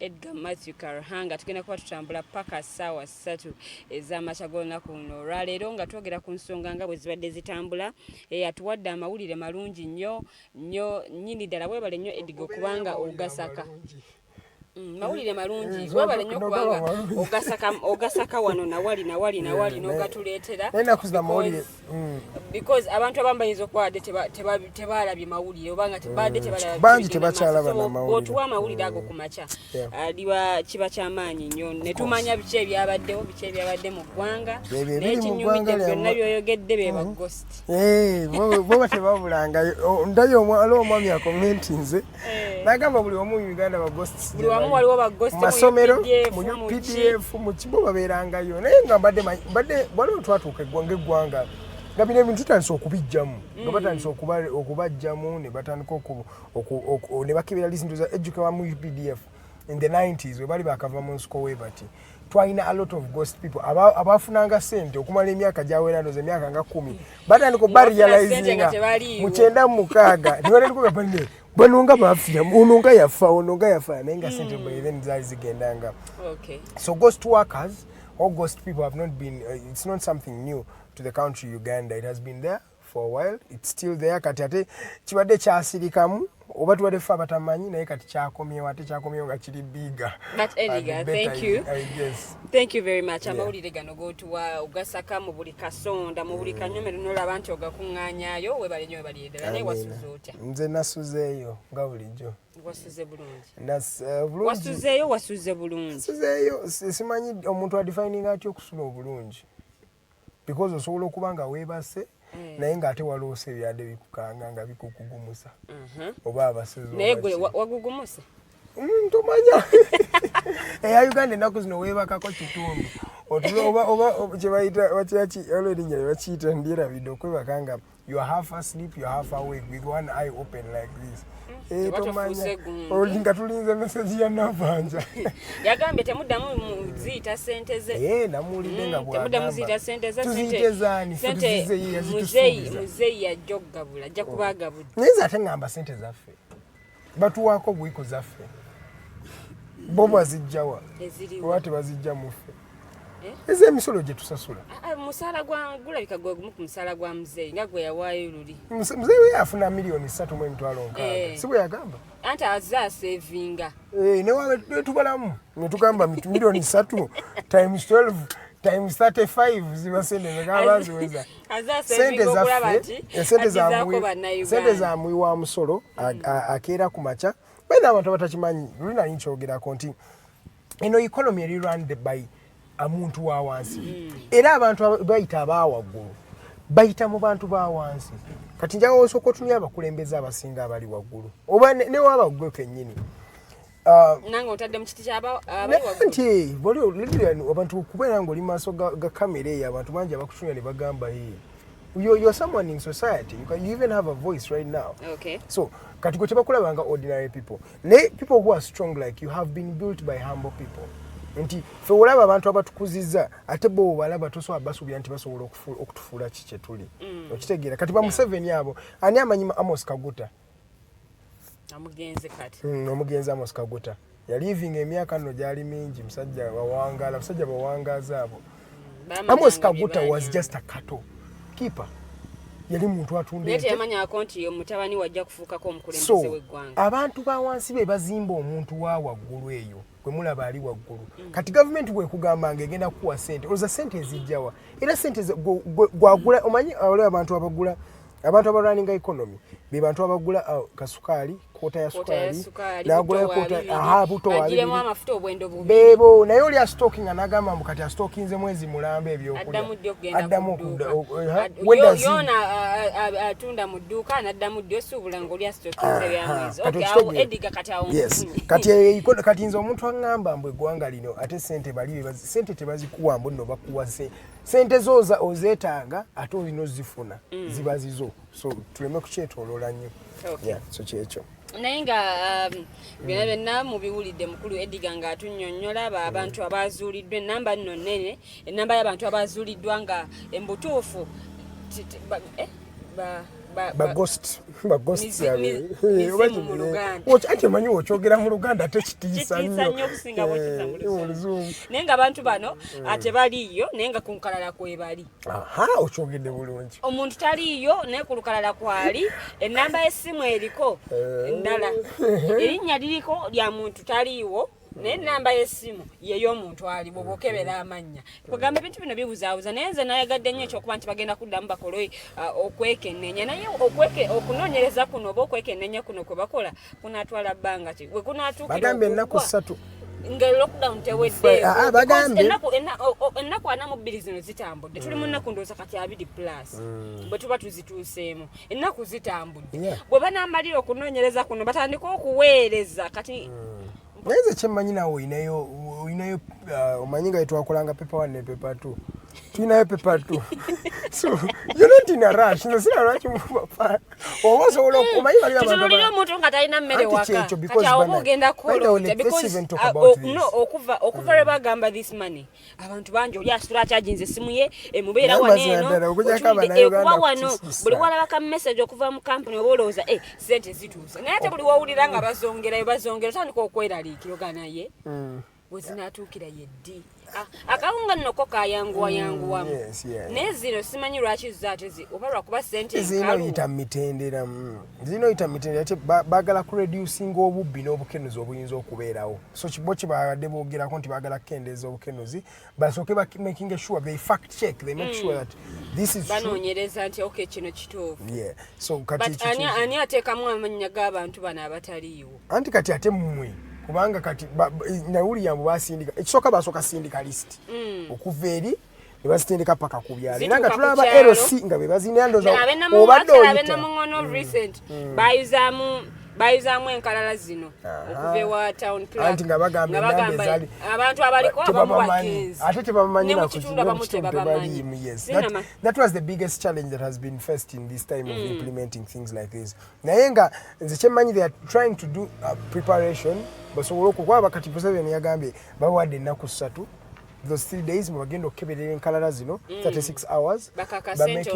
Edgar, Mathew, Karuhanga. Tugenda kuba tutambula paka ssaawa 3 ez'amakya g'olunaku luno olwaleero nga twogera ku nsonga nga bwe zibadde zitambula. Atuwadde amawulire malungi nnyo nnyini ddala webale nnyo Edgar okubanga ogasaka mawulire malungi webale nnyo kubanga ogasaka wano nawali n'ogatuleetera because abantu abamu bayinza okubadde tebalabye mawulire obanga badde tebalabye amawulire ago ku makya kiba kyamaanyi nnyo ne tumanya biki ebyabadde mu ggwanga n'ekinyumidde byonna byoyogedde be baghost boba tebabulanga ndayo omwami akomenti nze nagamba buli omu Uganda baghost waliwo baghost masomero mu PDF mu kibo babeerangayo naye nga badde waliwo twatuuka eggwanga nga bino ebintu tutandise okubijjamu nga batandise okubajjamu ne batandika ne bakebera lizinto za educawa mu PDF in the 90s we bali bakava mu nsiko we bati twalina a lot of ghost people abafunanga sente okumala emyaka gyawera ndoze emyaka nga 10 batandika okubarealizinga mu 96 nibatandika okugamba banonga bafya ononga yafa naye nga sente then zaali zigendanga. So ghost workers or ghost people have not been it's not something new to the country Uganda. It has been there for a while. It's still there. Kati ate kibadde kyasirikamu oba tubadde ffe abatamanyi naye kati kyakomyewo nga kiri bigger. But Edgar, thank you very much. Amawulire gano gootuwa ogasaka mu buli kasonda mu buli kanyomero n'olaba nti ogakuŋŋaanyaayo webale nnyo webalire ddala naye wasuze otya? Nze nasuzeeyo nga bulijjo. Wasuze bulungi. Wasuze bulungi. Simanyi omuntu adefininga atya okusula obulungi because osobola okuba nga weebase naye ng'ate waloose ebyadde bikukanga nga bikukugumusa oba abasezi naye gwe wagugumuse tomanya eya Uganda ennaku zino weebakako kitundu oba kyebayita erinnya bakiyita ndyerabidde okwebaka nga you are half asleep, you are half awake with one eye open like this. Tomanya olinga tulinze message ya Navanja yagambye temuddamu muziyita sente ze namuwulidde nga bwagamba temuddamu ziyita sente ze muzeeyi yajja okugabula ajja kubagabudde naye ze ate ngamba sente zaffe batuwaako bwiko zaffe bo bazijjawa oba tebazijja muffe ez'emisolo gye tusasula musaala gulabika gwe gumu ku musaala gwa muzeeyi nga gwe yawaayo luli muzeeyi we yafuna $3,600,000 si bwe yagamba anti azaasevinga netubalamu netugamba $3,000,000 times 12 times 35 ziba sente zegaba ziweza sente zamuyiwa musolo akeera ku makya baina abantu abatakimanyi lulina nkyogerako nti eno economy eri run by amuntu wa wansi era abantu bayita abawaggulu bayita mu bantu ba wansi kati njawo osoko tunya abakulembeze abasinga abali waggulu oba ne wabagwe kennyini nango otadde mu kiti ky'abali waggulu Lilian abantu kubeera ng'oli maaso ga kamera eyo abantu bangi abakutunya ne bagamba you're someone in society. You even have a voice right now. Okay. So, kati tebakulabanga ordinary people. Ne people who are strong like you have been built by humble people. Nti fe olaba abantu abatukuziza ate bo balaba toso abasubira nti basobola okutufuula kike tuli. Okitegeera kati ba Museveni abo ani amanyi Amos Kaguta. Amugenze kati. Omugenzi Amos Kaguta. Ya living emyaka nno gyali mingi musajja bawangala musajja bawangaza abo. Amos Kaguta was just a cattle keeper. Yali muntu atunda ente yamanya akonti yo mutabani wajja kufuukako omukulembeze w'eggwanga. Abantu ba wansi be bazimba omuntu wa waggulu eyo gwe mulaba ali waggulu. Kati government bwe kugamba ngegenda kuwa sente oza sente ezijjawa era sente gwagula omanyi ole abantu abagula abantu abalwaninga economy be bantu abagula kasukaali kota ya sukali n'agula kota buto wali agiremu amafuta obwendo bubi bebo naye oli stocking anagamba mukati ya stockinze mwezi mulamba ebyokulya addamu yona atunda mu dduuka anaddamu ddyo suubula ng'olya stockinze byamwezi awo Edgar kati awo kati nze omuntu aŋŋamba mbwe eggwanga lino ate sente tebazikuwa mbu nno bakuwa sente zooza ozeetaaga ate olina ozifuna ziba zizo so tuleme kukyetooloola nnyo so kyekyo naye nga byonna mubiwulidde mukulu Edgar ng'atunnyonnyola abantu abazuuliddwa ennamba nno nnene ennamba y'abantu abazuuliddwa nga embutuufu ate manyi okyogera mu Luganda tekitiisa nnyo okusinga bwekiza mu Luzungu naye nga abantu bano ate baliiyo naye nga ku nkalala kwebali okyogedde bulungi omuntu taliiyo naye ku lukalala kwali ennamba y'essimu eriko ndala erinnya liriko lya muntu taliiwo naye ennamba y'essimu y'ey'omuntu ali bwe bwokebera amannya kugamba ebintu bino bibuzaawuza naye nze nayagadde nnyo ekyokuba nti bagenda kuddamu bakole okwekennenya naye okunoonyereza kuno oba okwekennenya kuno kwe bakola kunaatwala bbanga ki bwe kunaatuukira ennaku 3 nga lockdown tewedde ennaku 42 zino zitambudde tuli mu nnaku ndowooza kati 2+ bwe tuba tuzituuseemu ennaku zitambudde bwe banaamalira okunoonyereza kuno batandika okuweereza kati naye nze kyemmanyi nawe oyinayo omanyi nga yetwakolanga paper 1 ne paper 2 tulinayo paper 2 so you're not in a rush no sina lwaki mupapa oba osobola okumanyi bali abantu omuntu nga talina mmere waka kati awo ogenda kukolota because okuva lwe bagamba this money abantu bangi oli asitula akyajinza essimu ye emubeera waneeno ekuba wano buli walabaka message okuva mu kampuni oba olowooza sente zituuse naye ate buli wawulira nga bazongerayo otandika okweraliikira oganaye bwe zinaatuukira yeddi akawunga nno ko kayanguwayanguwamu naye zino simanyi lwaki zaate oba lwakuba sente zinoyita mitendera ate baagala kureducinga obubbi n'obukenuzi obuyinza okubeerawo so kibo kibadde boogerako nti baagala kukendeeza obukenuzi basooke making sure they fact check they make sure that this is banoonyereza nti okay kino kituufu so kati ani ateekamu amannya g'abantu bano abataliiwo anti kati ate mmwe kubanga kati nawuli yambu basindika ekisooka basooka syndikalist okuva eri ne basitendeka paka ku byalo era nga tulaba LC nga be bazina ndoza obadde oyita namungono recent bayuzaamu enkalala zino okuva ewa town clerk anti nga bagamba abantu abaliko abamu bagenzi ate tebamanyi na kukitundu abamu tebamanyi. Yes, that was the biggest challenge that has been faced in this time of implementing things like this. Naye nga nze kyemmanyi they are trying to do preparation basobola okukwaba bakati Museveni yagambye bawadde ennaku 3 those 3 days bagenda okukeberera enkalala zino 36 hours bakakasente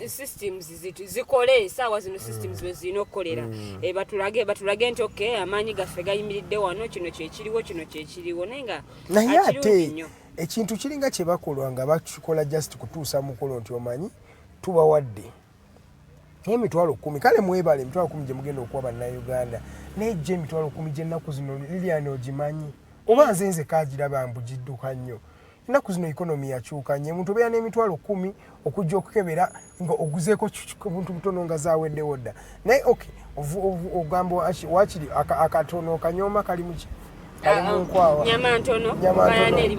systems zikole saawa zino systems bwe zirina okukolera batulage nti okay amaanyi gaffe gayimiridde wano kino kyekiriwo naye ate ekintu kiringa kye bakolwa nga bakikola just kutuusa mukolo nti omanyi tubawadde emitwalo 10 kale mwebale emitwalo 10 gye mugenda okuwa bannayuganda naye gye emitwalo 10 gy'ennaku zino Lilian ogimanyi oba nze kaagiraba mbugidduka nnyo ennaku zino ikonomi yakyuka nnyo omuntu obeera n'emitwalo 10 okujja okukebera nga oguzeeko obuntu butono nga zaaweddewo dda naye okay ogamba wakiri akatono kanyooma kali muki nyama ntono eri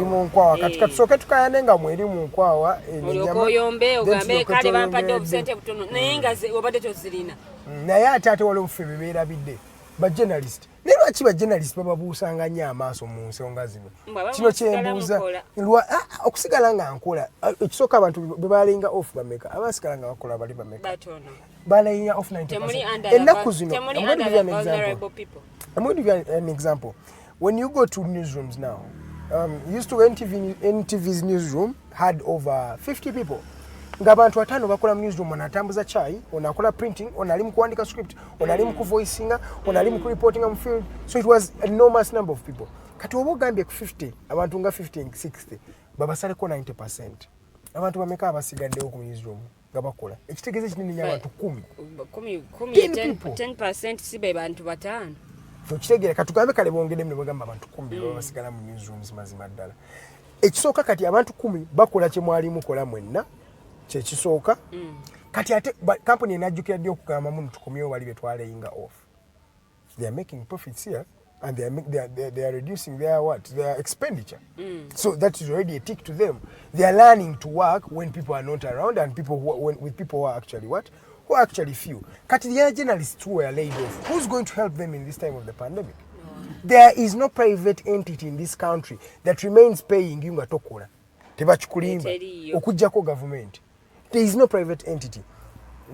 mu nkwawa kati katusooke tukayane nga mweri mu nkwawa olyokoyombe ogambe kale bampadde obusente butono naye nga obadde tozirina naye ate waliwo ffe bebeerabidde bajournalist naye lwaki bajournalist bababuusanga nnyo amaaso mu nsonga zino kino kyembuuza okusigala nga nkola ekisooka abantu bebalinga off bameka abasigala nga bakola bali bameka balayinga off 90%. Ennaku zino I'm going to give you an example. When you go to newsrooms now, used to NTV's newsroom had over 50 people. Ngabantu watano bakola newsroom wanatambuza chai, wanakola printing, wanali mu kuandika script, wanali mu kuvoicinga, wanali mu reporting on field. So it was an enormous number of people. Kati obo gambye ku 50, abantu nga 50 and 60, babasaleko 90%. Abantu bameka abasigaddewo ku newsroom nga bakola. Ekitegeeza kinene nnyo abantu 10% sibe bantu batano. Tokitegere katugambe kale bongedde mwe bagamba abantu 10 basigala mu newsrooms mazima ddala. Ekisooka kati abantu 10 bakola kye mwali mukola mwenna kye kisooka. kati ate company enajjukira ddyo okugamba muno tukomyewo bali betwalayinga off. They are making profits here and they are reducing their expenditure. So that is already a tick to them. They are learning to work when people are not around and with people who are actually who are actually few. Kati the journalists who were laid off, who's going to help them in this time of the pandemic? There is no private entity in this country that remains paying you ngatokola. Tebachukulimba okujjako government. There is no private entity.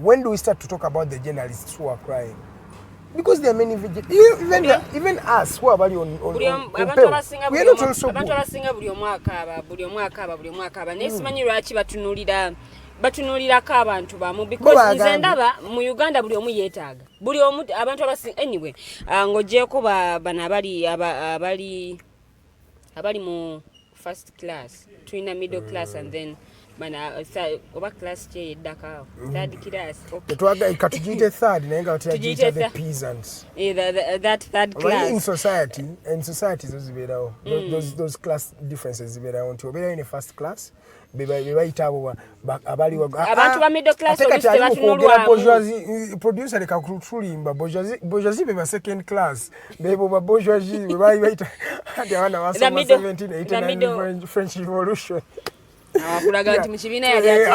When do we start to talk about the journalists who are crying? Because there are many even us who are very on we are not also good. Abantu abasinga buli omwaka nesimanyi lwaki batunulirako abantu bamu because nze ndaba mu Uganda buli omu yeetaaga buli omu abantu abasinga anyway ng'ogyeko bano abali mu first class tulina middle class and then oba class kye yeddako third class okay katujite third naye nga tujite the peasants that third class in society zo zibeerawo those class differences zibeerawo nti obeera in first class bebayita abo abali abantu ba middle class oliste batunulwa producer leka kutulimba bourgeoisie beba second class bebo ba bourgeoisie bebayita hadi abana wasoma 1789 French Revolution awakulaga nti mu kibiina yali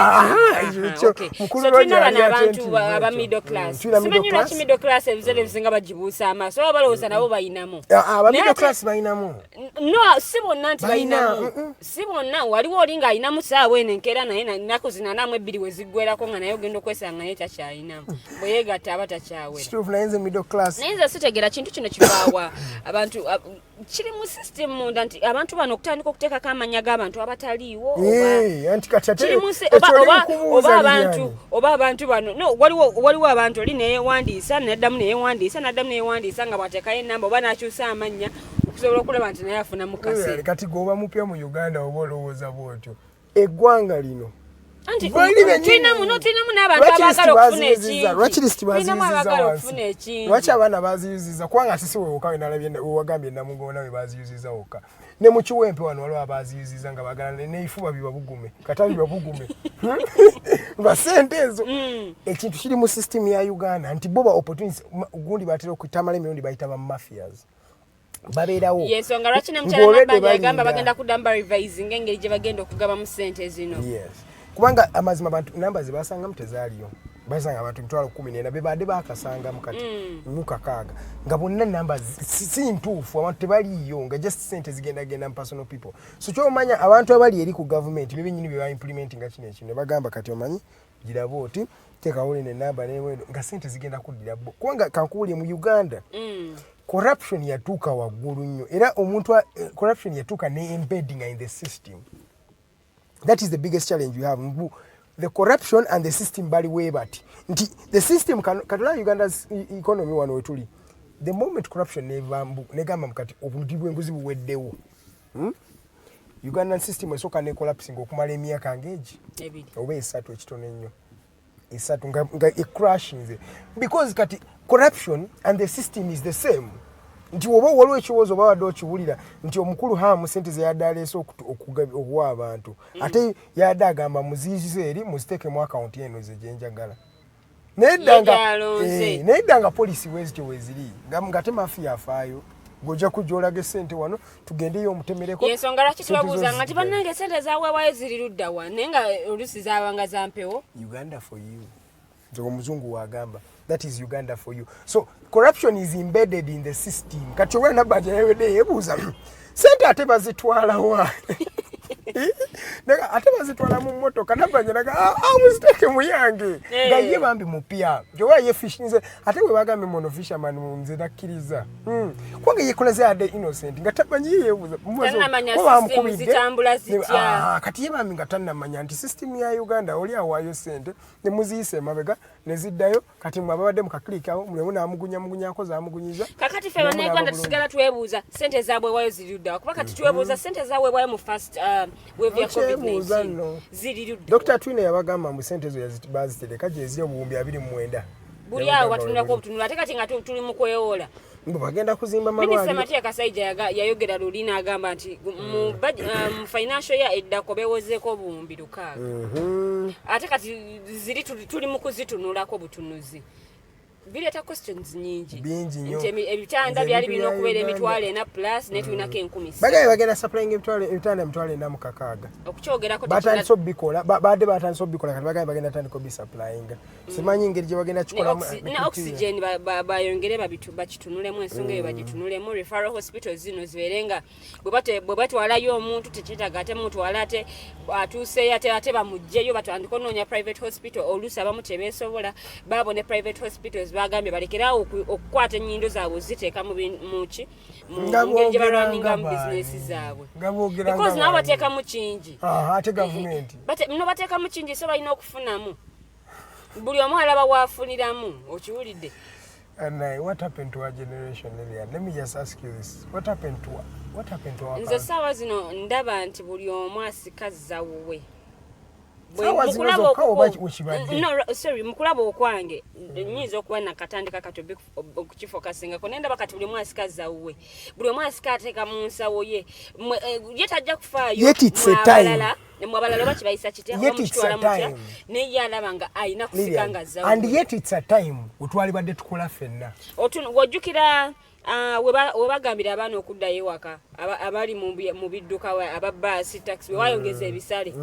mukulu lwajja abantu aba middle class simanyi lwaki middle class ebiseera ebisinga bagibuusa amaaso oba balowooza nabo bayinamu aba middle class bayinamu no si bonna nti bayinamu si bonna waliwo olinga ayinamu saawa eno enkeera naye nnaku zina namu ebbiri we ziggwerako nga naye ogenda okwesanga naye takyayinamu bwe yeegatta aba takyawera kituufu naye nze middle class naye nze sitegera kintu kino kivaawa abantu kiri mu system munda nti abantu bano okutandika okuteekako amannya g'abantu abataliiwo oba abantu bano no waliwo abantu oli neyewandiisa naddamu neyewandiisa nga bwateekayo enamba oba n'akyusa amannya okusobola okulaba nti naye afuna mukase kati g'oba mupya mu Uganda oba olowooza bw'otyo eggwanga lino tulinamu n'abantu abagala okufuna ekingi lwaki abaana baziyuziza kubanga sisi wewoka wewagambye namugoona we baziyuziza wokka ne mu kiwempe wano waliwo abaziyuziza nga bagala neifuba bibabugume katabi babugume lwa sente ezo ekintu kiri mu system ya Uganda nti boba opportunities gundi batera okutamala emirundi bayita ba mafias babeerawo yensonga lwaki ne mukyala nabanja agamba bagenda kudamba revising engeri gye bagenda okugaba mu sente zino kubanga amazima abantu namba zibasangamu tezaaliyo basanga abantu 10,000 bebadde bakasanga mukati mukakaaga nga bonna namba si ntuufu abantu tebaliyo nga just sente zigenda personal people so kyomanya abantu abali eri ku government bebenyini beba implementing kino bagamba kati omanyi girabo oti tekawo ne namba newedo nga sente zigenda kuddira bo kubanga kankuli mu Uganda corruption yatuuka waggulu nnyo era omuntu corruption yatuuka ne embedding in the system. That is the biggest challenge we have. The corruption and the system bali webati. The system katula Uganda's economy wano wetuli. The moment corruption negamba mkati obulungi bw'enguzi buweddewo. Ugandan system esoka ne collapsing okumala emyaka ngeji. Oba esatu ekitono ennyo. Esatu nga crashing because kati corruption and the system is the same. Nti oba waliwo ekiwozo oba wadde okiwulira nti omukulu hamu sente ze yadde aleese okuwa abantu ate yadde agamba muziize eri muziteeke mu akawunti eno ze gyenjagala naye ddanga polisi wezityo weziri ngate mafiya afaayo gojja kujja olaga essente wano tugendeyo omutemereko yensonga lwaki tubabuuzanga nti bannange essente zaweewayo ziri ludda wa naye nga oluusi zaabanga za mpewo. Uganda for you nze omuzungu wagamba. That is Uganda for you. So corruption is embedded in the system. Kati owa nabanja yewede yebuuza sente ate bazitwala wa ate bazitwala mu mmotoka nabanja naga muziteeke mu yange nga ye bambi mupya jowa ye fish nze ate we bagambe mono fisherman nze nakkiriza kubanga yekoleze ade innocent nga tamanyi yebuuza kati ye bambi nga tannamanya nti system ya Uganda oli awaayo sente ne muziyise emabega ne ziddayo kati mwabadde mukaklikikawo mulemu n'amugunyako zaamugunyiza kakati ffe bannayuganda tusigala twebuuza sente zaabwewayo ziriddawa kuba kati twebuuza sente zaabwewayo mu first wave ya COVID-19 ziriddawa. Dr. Twine yabagamba mu sente ezo bazitereka gye ziri obuwumbi 29 buli awo batunulako obutunula ate kati nga tuli mu kwewoola bagenda kuzimba malwaliro. Minisita Mathew Kasaija yayogera lulina agamba nti mu financial year eddako bewozeeko buwumbi 6. Ate kati ziri tuli mu kuzitunulako butunuzi. Bireeta questions nyingi. Bingi nnyo. Ebitanda byali birina okubeera emitwalo 4 plus ne tulinako 10,000. Bagenda supplying ebitanda emitwalo 4 mu kakaaga. Okukyogerako batandise obikola badde batandise obikola kati bagenda tandika supplying. Simanyi ngeri gye bagenda kikola ne oxygen bayongere bakitunulemu ensonga eyo bagitunulemu. Referral hospitals zino zibeerenga bwe batwalayo omuntu tekyetaaga ate mutwala ate atuuseyo ate bamugjeyo batandika onoonya private hospital oluusi abamu tebeesobola baabo ne private hospitals bagambye balekerawo okukwata ennyindo zaabwe ziteeka mu ngeri gye balwaningamu bizinesi zaabwe because nabo bateekamu kingi ate gavumenti no bateekamu kingi so balina okufunamu buli omu alaba waafuniramu okiwulidde. And what happened to our generation, Lilian? Let me just ask you this. What happened to our nze saawa zino ndaba nti buli omu asikaza wuwe. Mukulaba okwange nnyinza okuba nakatandika katobe okukifokasinga konenda bakati buli omwasi kazawuwe buli omwasi kateeka mu nsawo ye tajja kufaayo abalala bakibayisa kityaamukitwala mutya naye ye alaba nga ayina kusikanga zawuwe. And yet it's a time wetwalibadde tukola ffenna wojjukira we bagambira abaana okuddayo ewaka abali mu bidduka ababaasi taxi wayongeza ebisale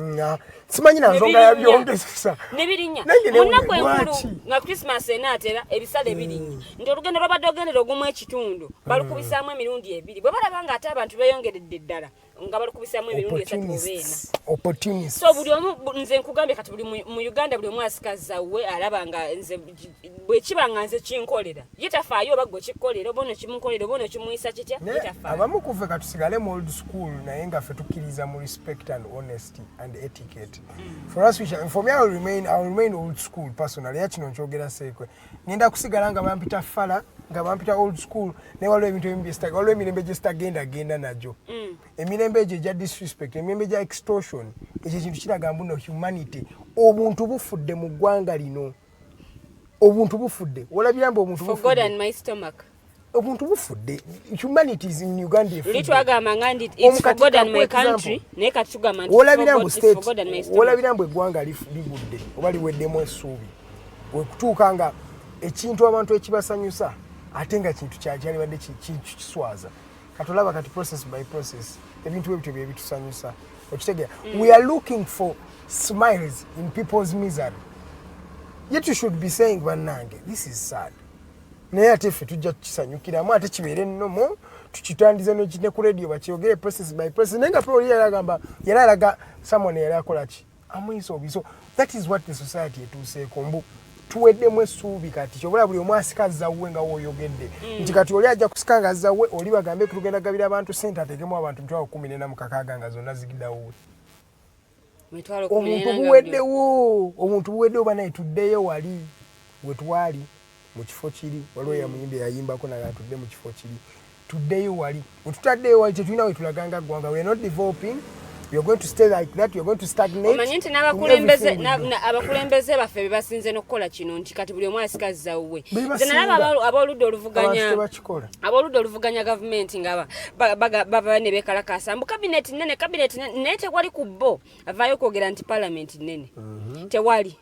simanyi na nsonga yabyongezesa nebirinnya munaku enkulu nga Christmas enaatera ebisale birinnya nti olugendo lwabadde ogendera ogumu ekitundu balukubisaamu emirundi 2 bwe balaba nga ate abantu beeyongeredde ddala nga balukubisaamu emirundi 3 so buli omu nze nkugambye kati buli mu Uganda buli omu asikaza we alaba nga nze bwekiba nga nze kinkolera ye tafaayo oba gwe kikkolera oba ono kimukolera oba ono kimuyisa kitya ye tafaayo. Abamu kuve katusigale mu old school naye nga ffe tukkiriza mu respect and honesty and etiquette. For me I will remain old school personally. Yakino nkyogera seekwe ngenda kusigala nga bampita fala nga bampita old school ne waliwo ebintu ebimu byesitaga waliwo emirembe gye sitagenda nagyo emirembe egyo egya disrespect emirembe egya extortion ekyo kintu kiraga mbuno humanity obuntu bufudde mu ggwanga lino obuntu bufudde olabira mbu obuntu bufudde for God and my stomach obuntu bufudde humanities in Uganda litwagamba nga ndi it's for God and my country naye kati tugamba nti for God and my stomach olabira mbu eggwanga libudde oba liweddemu essuubi wekutuuka nga ekintu abantu ekibasanyusa ate nga kintu kyalibadde kintu kiswaza katolaba kati process by process ebintu ebyo bye bitusanyusa okitegera we are looking for smiles in people's misery yet you should be saying bannange this is sad naye ate ffe tujja tukisanyukiramu ate kibeere nnomo tukitandize ne ku radio bakyogere process by process naye nga probably yali alaga someone yali akola ki amwisobi so that is what the society etuuseeko mbu tuweddemu essuubi kati kyobula buli omu asikaza wuwe nga woyogedde nti kati oli ajja kusikanga azza wuwe oli bagambe tugenda gabira abantu sente ateekemu abantu 14 mu kakaaga nga zonna zigidda wuwe omuntu buweddewo banaye tuddeyo wali we twali mu kifo kiri waliwo yamuyimbe yayimbako naye atudde mu kifo kiri tuddeyo wali wetutaddeyo wali tetulina we tulaganga ggwanga we are not developing. You're going to stay like that, you're going to stagnate. Omanyi nti abakulembeze baffe bebasinze n'okukola kino nti kati buli omu asikaza wuwe. Nze nalaba ab'oludda oluvuganya gavumenti nga baba ne beekalakaasa mbu kabineti nnene naye tewali ku bo avaayo okwogera nti paalamenti nnene tewali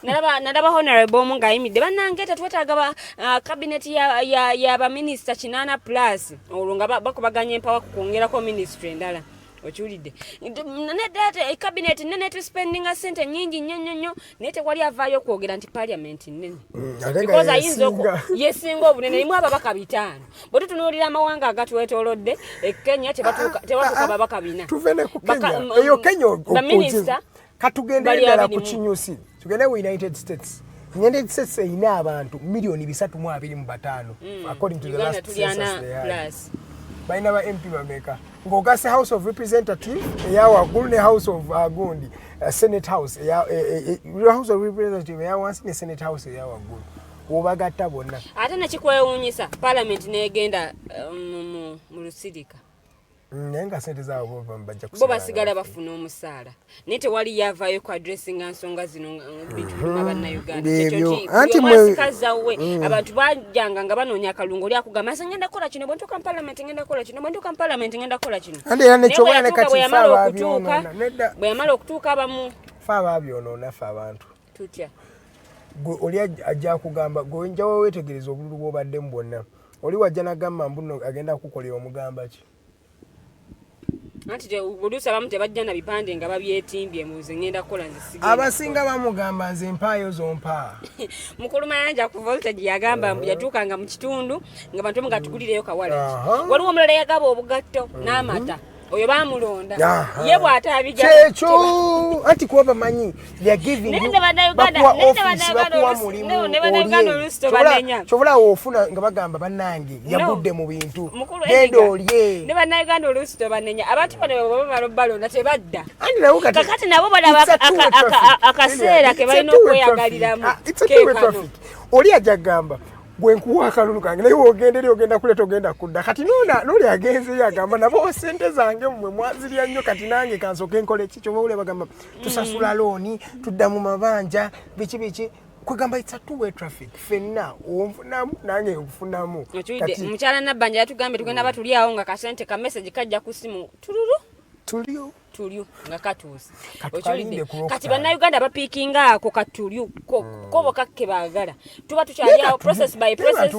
nalaba honorable omu ng'ayimidde bannange tetwetaaga kabineti y'abaminisita 8 plus olwo nga bakubaganya empawa kukwongerako ministry endala okiwulidde nedda kabineti nnene tuspendinga sente nnyingi nnyo naye tewali avaayo okwogera nti paliamenti nnene because ayinza yesinga obunene limu ababaka 5 bwe tutunuulira amawanga agatwetoolodde Kenya tebatuuka babaka 4 eyo Kenya baminisita katugende endala ku kinyusi tugende mu United States erina abantu milioni 325 according to the last census they had. Baina ba MP bameka ngogase House of Representative eyawaggulu ne House of Gundi Senate House House of Representative eyawansi ne Senate House eyawaggulu obagatta bonna ate nekikwewuunyisa Parliament negenda mu lusirika Nenga sente zaabo bajja bo basigala bafuna omusaala naye tewali yavaayo ku addressinga nsonga zino bintu biruma bannayuganda anti mwesikazawe abantu bajjanga nga banoonya akalungu oli akugamba nze ngenda kukola kino bwe ntuuka mu palamenti ngenda kukola kino bwe ntuuka mu palamenti ngenda kukola kino andi era nekyobola ne kati bwe yamala okutuuka abamu fa babyonoona fe abantu tutya oli ajja kugamba gwe njawo weetegereza obululu bw'obaddemu bwonna oli wajja nagamba mbuno agenda kukolera omugamba ki anti oluusi abamu tebajja na bipande nga babyetimbye muze ngenda kukola nzisigenda abasinga bamugamba nze empaayo zompa mukulu mayanja ku voltage yagamba mbu yatuukanga mu kitundu nga bantu nga tugulireyo kawala waliwo omulala yagaba obugatto n'amata oyo bamulonda ye bw'atabiga kyekyo anti kuba bamanyi kyobola ofuna nga bagamba bannange yagudde mu bintu genda olye ne bannayuganda oluusi tobanenya abantu bano baba balonda tebadda kakati kakati nabo balaba akaseera ke balina okweyagaliramu keekano oli ajja kugamba gwe nkuwa akalulu kange naye wogenderi ogenda kuleta ogenda kudda kati noli agenzeyo agamba nabo sente zange mmwe mwazirya nnyo kati nange kansoke nkole ki kyobawule bagamba tusasula looni tudda mu mabanja biki kwegamba it's a two-way traffic fenna onfunamu nange nfunamu mukyala nabbanja yatugambye tugenda batulyawo nga kasente ka message kajja ku simu tulyo nga katuuse kati bannayuganda bapiikinga ako katulyo kobo kakke baagala tuba tukyalyawo process by process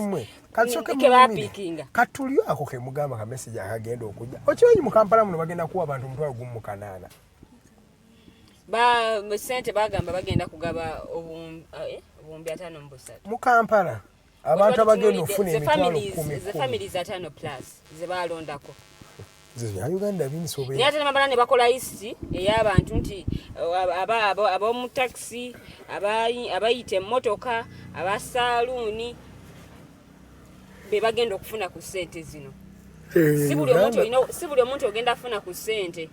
ke bapiikinga katulyo ako ke mugamba ka message akagenda okujja okimanyi mu Kampala muno bagenda kuwa abantu omutwalo gumu mu kanaana sente bagamba bagenda kugaba obuwumbi 5 mu busatu mu Kampala abantu abagenda ofuna emitwalo 10 families 5 plus ze balondako Uganda binisobe nyata namabala ne bakola list ey'abantu nti ab'omu taxi abayita emmotoka abasaluuni be bagenda okufuna ku ssente zino si buli omuntu ogenda afuna ku ssente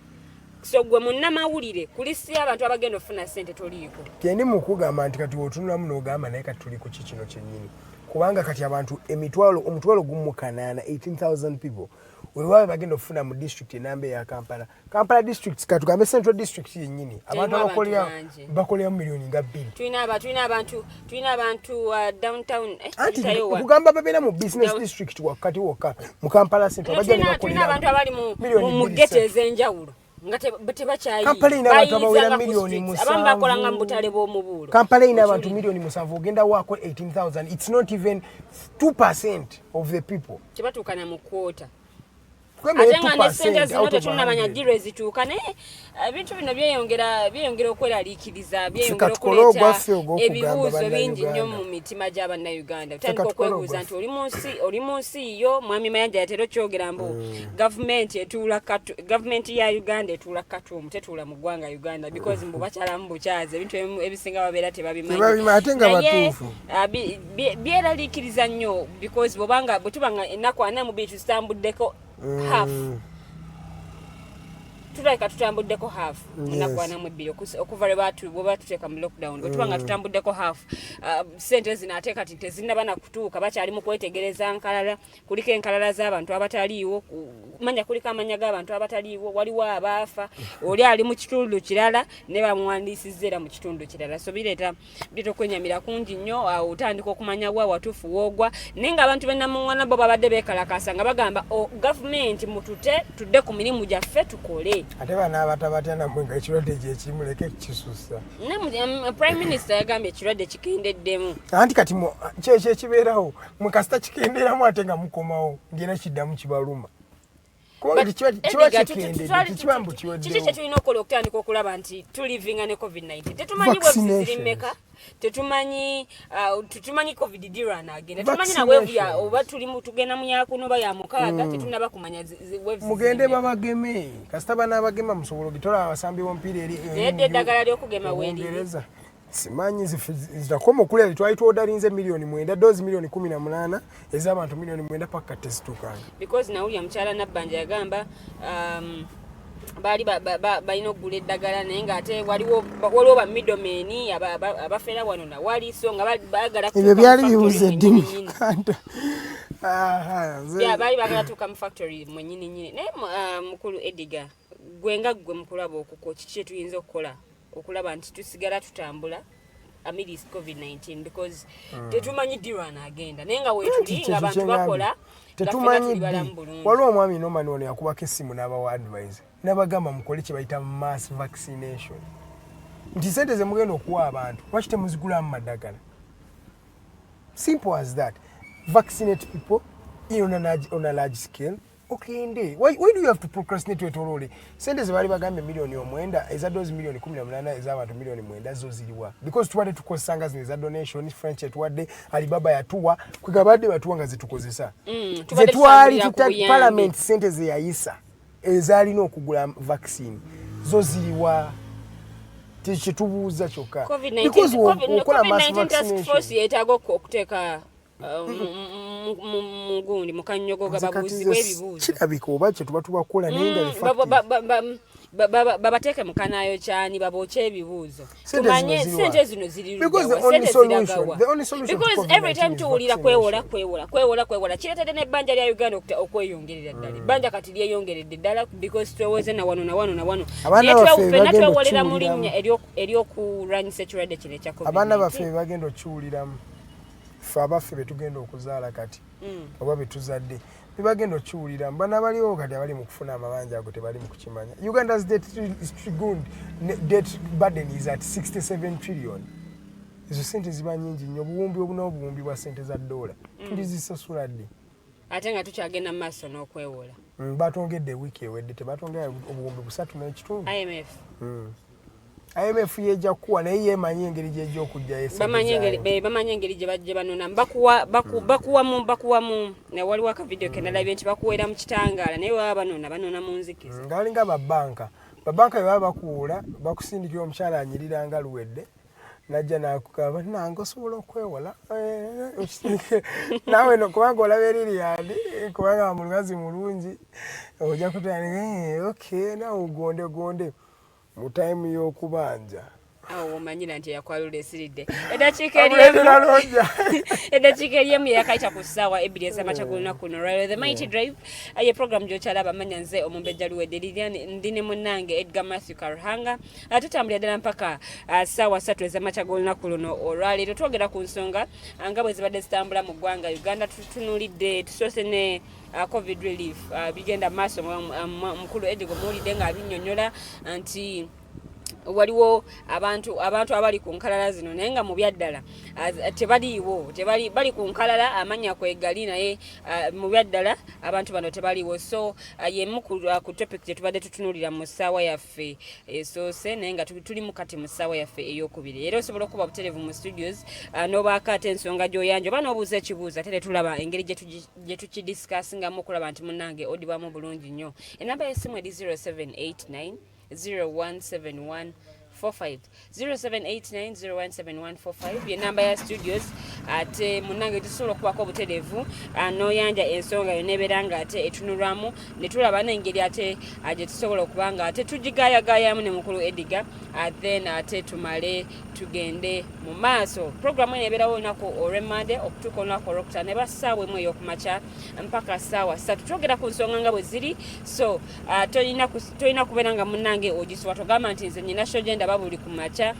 so gwe munnamawulire ku listi y'abantu abagenda okufuna ssente toliiko kendi mu kugamba nti kati otunulamu n'ogamba naye kati tuli ku kikino kyennyini kubanga kati abantu omutwalo gumu mu kanaana 18,000 people wewawe bagenda okufuna mu district enamba ya Kampala district katugambe central district yennyini abantu bakolera mu milioni nga 2 tulina abantu downtown kugamba babeera mu business district wakati wokka mu Kampala central bajja ne bakolera abantu abali mu gete ez'enjawulo nga tebakyayi Kampala ina abantu abawera milioni 7 abamu bakolanga mu butale bw'omubuulo Kampala ina abantu milioni 7 ogenda waako 18,000 it's not even 2% of the people kibatuukana mu kwota ate nga nesente zino tetunamanya diro ezituuka naye ebintu bino byeyongera okweraliikiriza byeyongera okuleeta ebibuuzo bingi nnyo mu mitima gy'abannayuganda tutandika okwebuuza nti oli mu nsi yo mwami mayanja yatera okyogera mbu gavumenti ya Uganda etuula katuumu tetuula mu ggwanga Uganda because mbu bakyalamu bukyazi ebintu ebisinga babeera tebabimanyi ate nga batuufu byeraliikiriza nnyo because bwe tuba nga ennaku 4 mu bitu zitambuddeko half tulabika tutambuddeko half munagwana mu bbiri okuva lwe batuteeka mu lockdown bwe tuba nga tutambuddeko half sente zino ate kati tezinnaba na kutuuka bakyali mu kwetegereza nkalala kuliko enkalala z'abantu abataliiwo manya kuliko amanya g'abantu abataliiwo waliwo abaafa oli ali mu kitundu kirala ne bamuwandiisizza era mu kitundu kirala so bireeta okwenyamira kungi nnyo awo otandika okumanya wa watuufu woogwa naye ng'abantu bennamuŋŋana bo babadde beekalakaasa nga bagamba gavumenti mutute tudde ku mirimu gyaffe tukole ate bana abatabatya namwe nga ekirwadde kyekimuleke kisusa prime minister yagambye ekirwadde kikendeddemu anti kati kyekyo ekibeerawo mukasita kikenderamu ate nga mukomawo ngera kiddamu kibaluma kiki kyetulina okukola okutandika okulaba nti tulivinga ne covid-19 tetumanyi bwebuzirimmeka tetumanyi covid dirana agenda tetumanyi naweevuya oba tugenda mu yakuno oba ya mukaaga tetunaba kumanya mugende babageme kasita banaabagema musobola ogitola abasambi b'omupiira eri eddagala ly'okugema weeringereza simanyi zitakoma okulera twali twodalinze milioni 9 dozi milioni 18 ez'abantu milioni 9 paka tezituukanga because nawulya mukyala nabbanja yagamba bali balina okugula eddagala naye ng'ate waliwo ba middlemen abafera wano na wali so nga bagala ebyo byali bibuze ddimu bali bagala tuuka mu factory mwennyini naye mukulu Edgar gwe nga gwe mukulaba okuko kiki kye tuyinza okukola okulaba nti tusigala tutambula amidst COVID-19 because tetumanyi dirwana agenda naye nga weetuli nga abantu bakola tetumanyi waliwo omwami nomani ono yakubako essimu n'abawa advise n'abagamba mukole kye bayita mass vaccination nti sente ze mugenda okuwa abantu lwaki temuzigulamu maddagala simple as that vaccinate people on a large scale okende why do you have to procrastinate wetolole sente ze bali bagambye milioni 9 eza dozi milioni 18 ez'abantu milioni 9 zo ziriwa because tuwadde tukozesanga zino eza donation French etuwadde Alibaba yatuwa kwegabadde batuwa nga zitukozesa zetwali parliament sente ze yayisa ezalina okugula vaccine zo ziriwa tekyitubuuza kyokka because okola mass vaccination yetaaga okuteeka mugundi mukanyogo gababuuzibwa ebibuuzo kirabika oba kye tuba tubakola naye nga babateeke mukanayo kyani babooke ebibuuzo tumanye sente zino because every time tuwulira kwewola kiretedde n'ebbanja lya Uganda okweyongerera ddala ebbanja kati lyeyongeredde ddala because tweweze na wano netwewolera mu linnya eryokulwanyisa ekirwadde kino ekya COVID-19 abaana baffe bagenda okiwuliramu ffe abaffe betugenda okuzaala kati oba betuzadde bebagenda okiwulira mbana baliwo kati abali mu kufuna amabanja ago tebali mu kukimanya Uganda's debt burden is at 67 trillion ezo sente ziba nyingi nnyo obuwumbi obuwumbi bwa sente za dola tulizisasula ddi ate nga tukyagenda mu maaso n'okwewola batongedde wiiki ewedde tebatongera obuwumbi 3.5 IMF yejja kuwa naye yemanyi engeri gyejja okujja bamanyi engeri gye bajja banona bakuwamu waliwo akavidiyo kenalabye nti bakuweera mu kitangaala naye baba banona mu nzikiza ngaalinga babanka bwe baba bakuwula bakusindikira omukyala anyirira nga Luwedde najja nakugamba nange osobola okwewola nawe kubanga olaba Lilian kubanga mulwazi mulungi ojja kutandika okay nawe ugonde mu time y'okubanja omanyira nti yakwalula esiridde eddakiika eryemu yakaita ku ssaawa 2 ez'amakya g'olunaku luno Railway the Mighty Drive ye program gy'okyalaba amanya nze Omumbejja Luwedde Lilian ndi ne munnange Edgar Mathew Karuhanga tutambulira ddala mpaka ssaawa 3 ez'amakya g'olunaku luno olwaleero twogera ku nsonga nga bwe zibadde zitambula mu ggwanga Uganda tutunuulidde tusoose ne COVID relief bigenda maaso mukulu Edgar muwulidde ng'abinnyonnyola nti waliwo abantu abali ku nkalala zino naye nga mu byaddala tebaliiwo bali ku nkalala amanya kwegali naye mu byaddala abantu bano tebaliiwo so yemu ku topic gye tubadde tutunuulira mu ssaawa yaffe esoose naye nga tuli mu kati mu ssaawa yaffe ey'okubiri era osobola okuba buterevu mu studios n'obaako ate ensonga gy'oyanja oba n'obuuza ekibuuzo ate tulaba engeri gye tukidisikasingamu okulaba nti munnange odibwamu bulungi nnyo enamba y'essimu eri 0789 017145 0789017145 ye namba ya studios ate munange tusobola okubaako obutereevu n'oyanja ensonga yo nebeera nga ate etunulwamu ne tulaba n'engeri ate gye tusobola okuba nga ate tugigaayagaayamu ne mukulu Edgar then ate tumale tugende mu maaso programu eno ebeerawo olunaku olw'Emmande okutuuka olunaku olwokutaano eba ssaawa emu ey'okumakya mpaka ssaawa 3 twogera ku nsonga nga bwe ziri so tolina kubeera nga munnange ogiswa togamba nti nze nyina shogenda babuli ku makya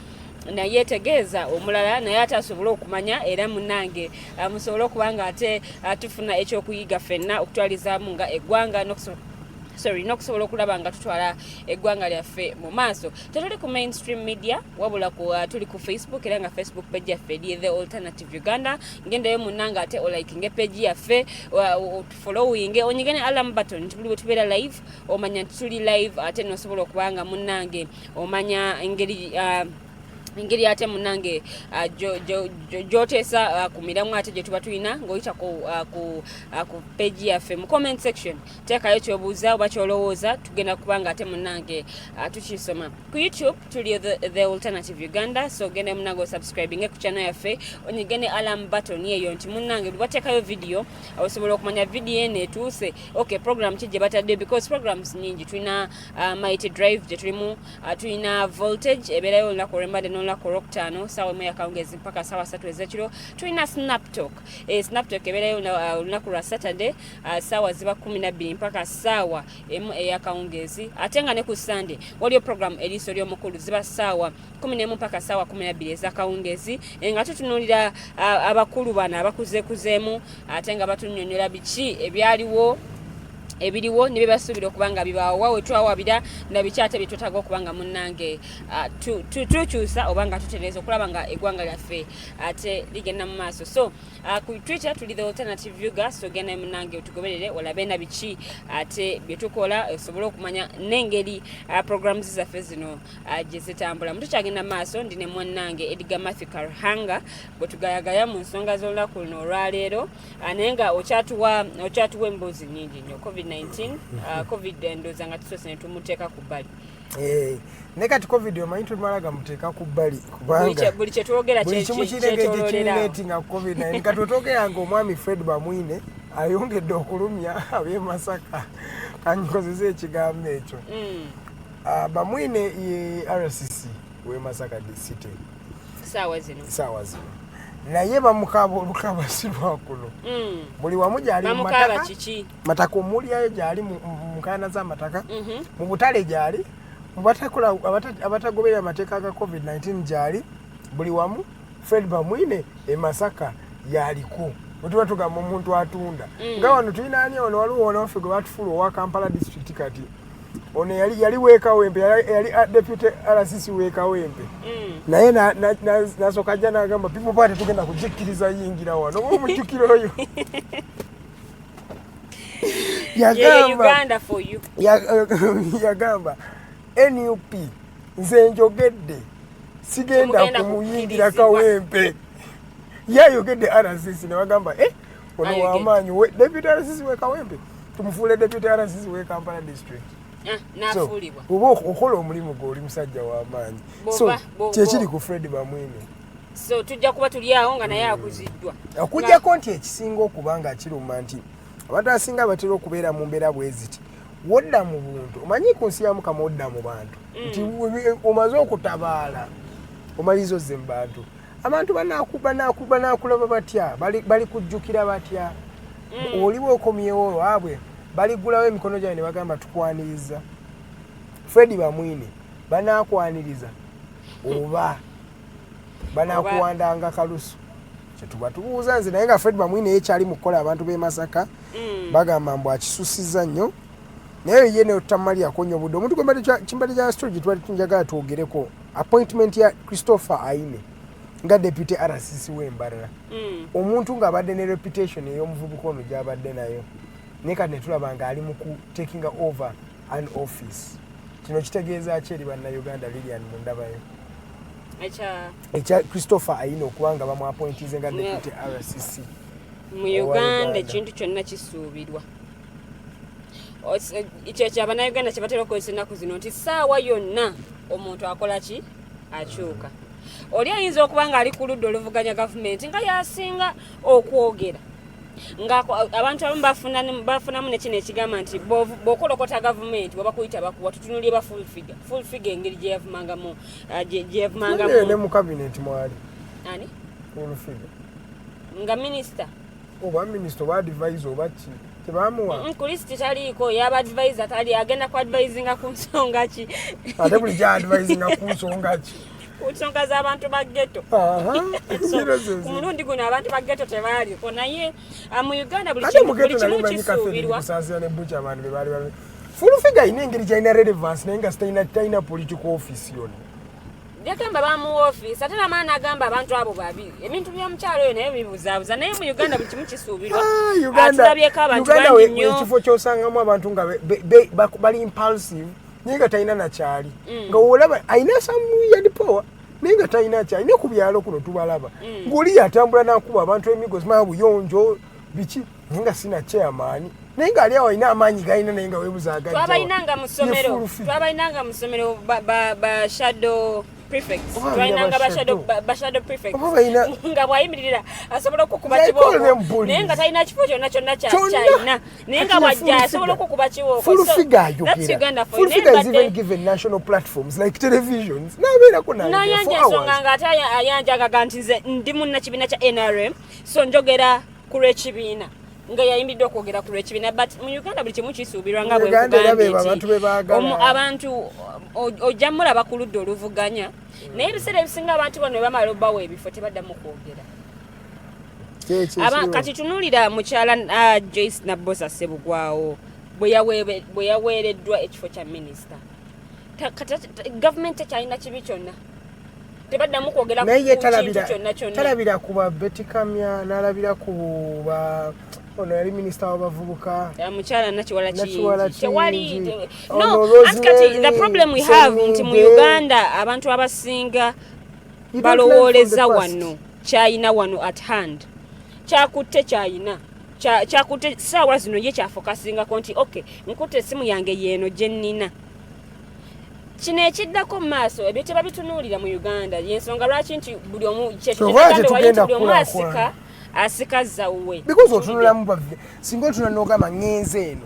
naye tegeeza omulala naye ate asobole okumanya era munnange musobole okuba nga ate tufuna ekyokuyiga ffenna okutwalizaamu nga eggwanga n'okusobola okulaba nga tutwala eggwanga lyaffe mu maaso tetuli ku mainstream media wabula tuli ku Facebook era nga Facebook page yaffe eri The Alternative Uganda ngendayo munnanga ate olaikinge page yaffe otufollowinge onyigene alarm button nti buli bwe tubeera live omanya nti tuli live ate nosobola okuba nga munnange omanya engeri engeri ate munange gyotesa ku miramu ate gye tuba tulina ng'oyita ku page yaffe mu comment section teekayo ky'obuuza oba ky'olowooza tugenda kubanga ate munange tukisoma ku YouTube tuli the Alternative Uganda so gende munange osubscribinge ku channel yaffe onyigene alarm button eyo nti munange bateekayo video osobola okumanya video eno etuuse okay program ki gye batadde because programs nyingi tulina Mighty Drive gye tulimu tulina Voltage ebeerayo olunaku olw'embadde n'olunaku olwokutaano saawa emu yakawungezi mpaka saawa 3 ez'ekiro tulina Snap Talk Snaptalk ebeerayo olunaku lwa Saturday saawa ziba 12 mpaka saawa emu eyakawungezi ate nga ne ku Sunday waliyo program eriiso ly'omukulu ziba saawa 11 mpaka saawa 12 ez'akawungezi nga tutunuulira abakulu bano abakuzeekuzeemu ate nga batunnyonnyola biki ebyaliwo ebiriwo ne bebasuubira okubanga bibaawo wawe twawabira na biki ate bye twetaaga okubanga munnange tukyusa oba nga tutereeza okulaba nga eggwanga lyaffe ate ligenda mu maaso so ku Twitter tuli the Alternative Uganda so genda munnange otugoberere olabe na biki ate bye tukola osobole okumanya n'engeri programs zaffe zino gye zitambula mutukyagenda mu maaso ndine munnange Edgar Mathew Karuhanga bwe tugayagaya mu nsonga z'olunaku luno olwaleero naye nga okyatuwa emboozi nnyingi nnyo COVID-19 COVID endoza nga tusose ne tumuteeka ku bbali ne kati COVID omanyi tumalaga muteeka ku bbali kubanga buli kye twogera kyekireletinga COVID-19 kati otwogeranga omwami Fred Bamwine ayongedde okulumya ab'e Masaka kankozesa ekigambo ekyo Bamwine ye RCC w'e Masaka City saawa zino naye bamukaba olukaba si lwakuno buli wamu gyali mu mataka omulyayo gyali mu nkaayana z'amataka mu butale gyali abatagoberera amateeka ga COVID-19 gyali buli wamu Fred Bamwine e Masaka yaliko otuba tugamba omuntu atunda nga wano tulina ani ono waliwo onawaffe gwe batufuula owa Kampala district kati ono yali Weekawempe yali deputy RCC Weekawempe naye nasooka ajja n'agamba people party tugenda kujikkiriza yingira wano oba omujjukiro oyo yagamba NUP nze njogedde sigenda kumuyingira Kawempe yayogedde RCC ne bagamba ono w'amaanyi deputy RCC Weekawempe tumufuule deputy RCC we Kampala district nafuulibwa oba okola omulimu gwe oli musajja w'amaanyi so kyekiri ku Fred Bamwine so tujja kuba tuli awo nga naye akuziddwa okujjako nti ekisinga okuba nga kiruma nti abantu asinga batera okubeera mu mbeera bwe ziti wodda mu buntu omanyi ku nsi ya Mukama odda mu bantu nti omaze okutabaala omaliza ozze mu bantu abantu banaakulaba batya bali kujjukira batya oliwo okomyewo olwabwe baligulawo emikono gyabwe ne bagamba tukwaniriza Fred Bamwine banakwaniriza oba banakuwandanga kalusu kyetuba tubuuza nze naye nga Fred Bamwine yekyali mu kukola abantu b'e Masaka bagamba mbu akisusizza nnyo naye ye neotamaliyako nnyo budde omuntu kimbali kya story gyetwali tunjagala twogereko appointment ya Christopher Aine nga deputy RCC w'Embarara omuntu ng'abadde ne reputation ey'omuvubuka ono gy'abadde nayo naye kati ne tulaba nga ali mu ku taking over an office kino kitegeeza ki eri bannayuganda Lilian mu ndabayo ekya Christopher Aine okuba nga bamwapointize nga deputy RCC mu Uganda ekintu kyonna kisuubirwa ekyo kyabannayuganda kye batera okukozesa ennaku zino nti saawa yonna omuntu akola ki akyuka oli ayinza okuba nga ali ku ludda oluvuganya gavumenti nga yasinga okwogera ng'abantu abamu bafunamu nekino ekigamba nti bw'okolokota gavumenti bwaba kuyita bakuwa tutunulye ba full figure engeri gye yavumangamu ne mu cabinet mwali ani full figure nga minisita oba minisita oba advisor oba ki tebamuwa ku listi taliiko yaba advisor tali agenda ku advisinga ku nsonga ki ate buli gya advisinga ku nsonga ki nsonga z'abantu ba ghetto ku mulundi guno abantu ba ghetto tebaaliko naye mu Uganda buli kimu kisuubirwa ne bucha abantu bebaali full figure ayina engeri gyalina relevance naye nga talina political office yonna yagamba bamu office ate namaani agamba abantu abo babi ebintu byomukyalo oyo naye bibuzaabuza naye mu Uganda buli kimu kisuubirwa atulabyeko abantu bangi nnyo ekifo kyosangamu abantu nga bali impulsive naye nga talina nakyali nga olaba ayina some weird power ninga talina kyalina ku byalo kuno tubalaba ng'oli yatambula n'akuba abantu emigozi maa buyonjo biki nga sina chairman naye ng'ali awo alina amaanyi galina naye nga weebuzaaga twabalinanga mu ssomero ba shadow prefects twalinanga ba shadow prefects nga bw'ayimirira asobola okukuba kibooko naye nga talina kifo kyonna kyalina naye nga bw'ajja asobola okukuba kibooko full figure ayogera full figure is even given national platforms like televisions n'abeerako nayanja ensonga nga ate ayanjagaga nti nze ndi munnakibiina kya NRM so njogera ku lw'ekibiina nga yayimbiddwa okwogera ku lw'ekibiina but mu Uganda buli kimu kisuubirwa nga bwe nkugambye abantu ojja mulaba ku ludda oluvuganya naye ebiseera ebisinga abantu bano bamala obbawo ebifo tebaddamu kwogera kati tunuulira mukyala Joyce Nabbosa Ssebugwawo bwe yaweereddwa ekifo kya minisita gavumenti tekyalina kibi kyonna tebaddamu kwogera ku kintu kyonna talabira ku ba Betty Kamya n'alabira ku ba ono yali minisita w'abavubuka mukyala Nakiwala Kiyingi tewali no kati the problem we have nti mu Uganda abantu abasinga balowooleza wano kyayina wano at hand kyakutte kyayina kyakutte saawa zino ye kyafokasingako nti okay nkutte essimu yange yeeno gye nnina kino ekiddako mu maaso ebyo tebabitunuulira mu Uganda yensonga lwaki nti buli omu buli omu asika zawwe because otunulamu bave singa otuna n'ogamba ngenze eno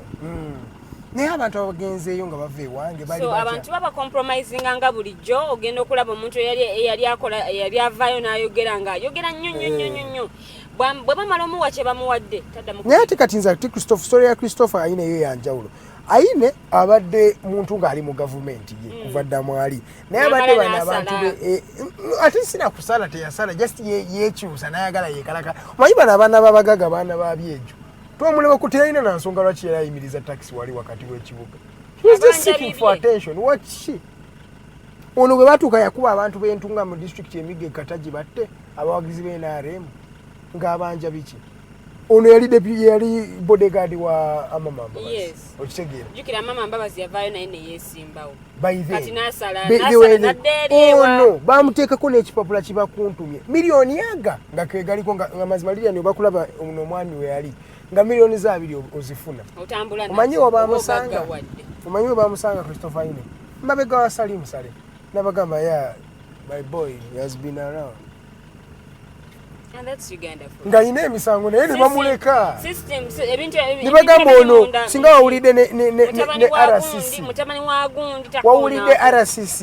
naye abantu abagenzeeyo nga bava ewange so abantu baba compromisinga nga bulijjo ogenda okulaba omuntu eyali avaayo n'ayogera ng'ayogera nnyo bwe bamala omuwa kye bamuwadde naye ate kati nze ati story ya Christopher Ayine eyo yanjawulo Ayine abadde muntu ng'ali mu gavumenti ye kuva dda mwali naye abadde bano abantu ate sina kusala teyasala just yekyusa n'ayagala yekalaka omanyi bano abaana babagaga baana babyejo twamuleba ku teyalina na nsonga lwaki yali ayimiriza taxi wali wakati w'ekibuga he was just seeking for attention what she ono bwe batuuka yakuba abantu b'entunga mu district emige Kataji batte abawagizi b'NRM ng'abanja biki ono yali bodyguard wa Amamamba yes okitegeera jukira Amamamba bazi yavaayo naye neyeesimbawo kati nasala no bamuteekako n'ekipapula kibakuntumye miliyoni yaga nga kegaliko nga mazima Lilian obakulaba ono omwami we yali nga miliyoni za 2 ozifuna omanyi obamusanga Christopher Ayine mabega wa Salim Sale nabagamba ya my boy he has been around and that's Uganda for nga ine emisango naye ne bamuleka systems ebintu nibagamba ono singa wawulidde ne RCC mutamani wa gundi wawulidde RCC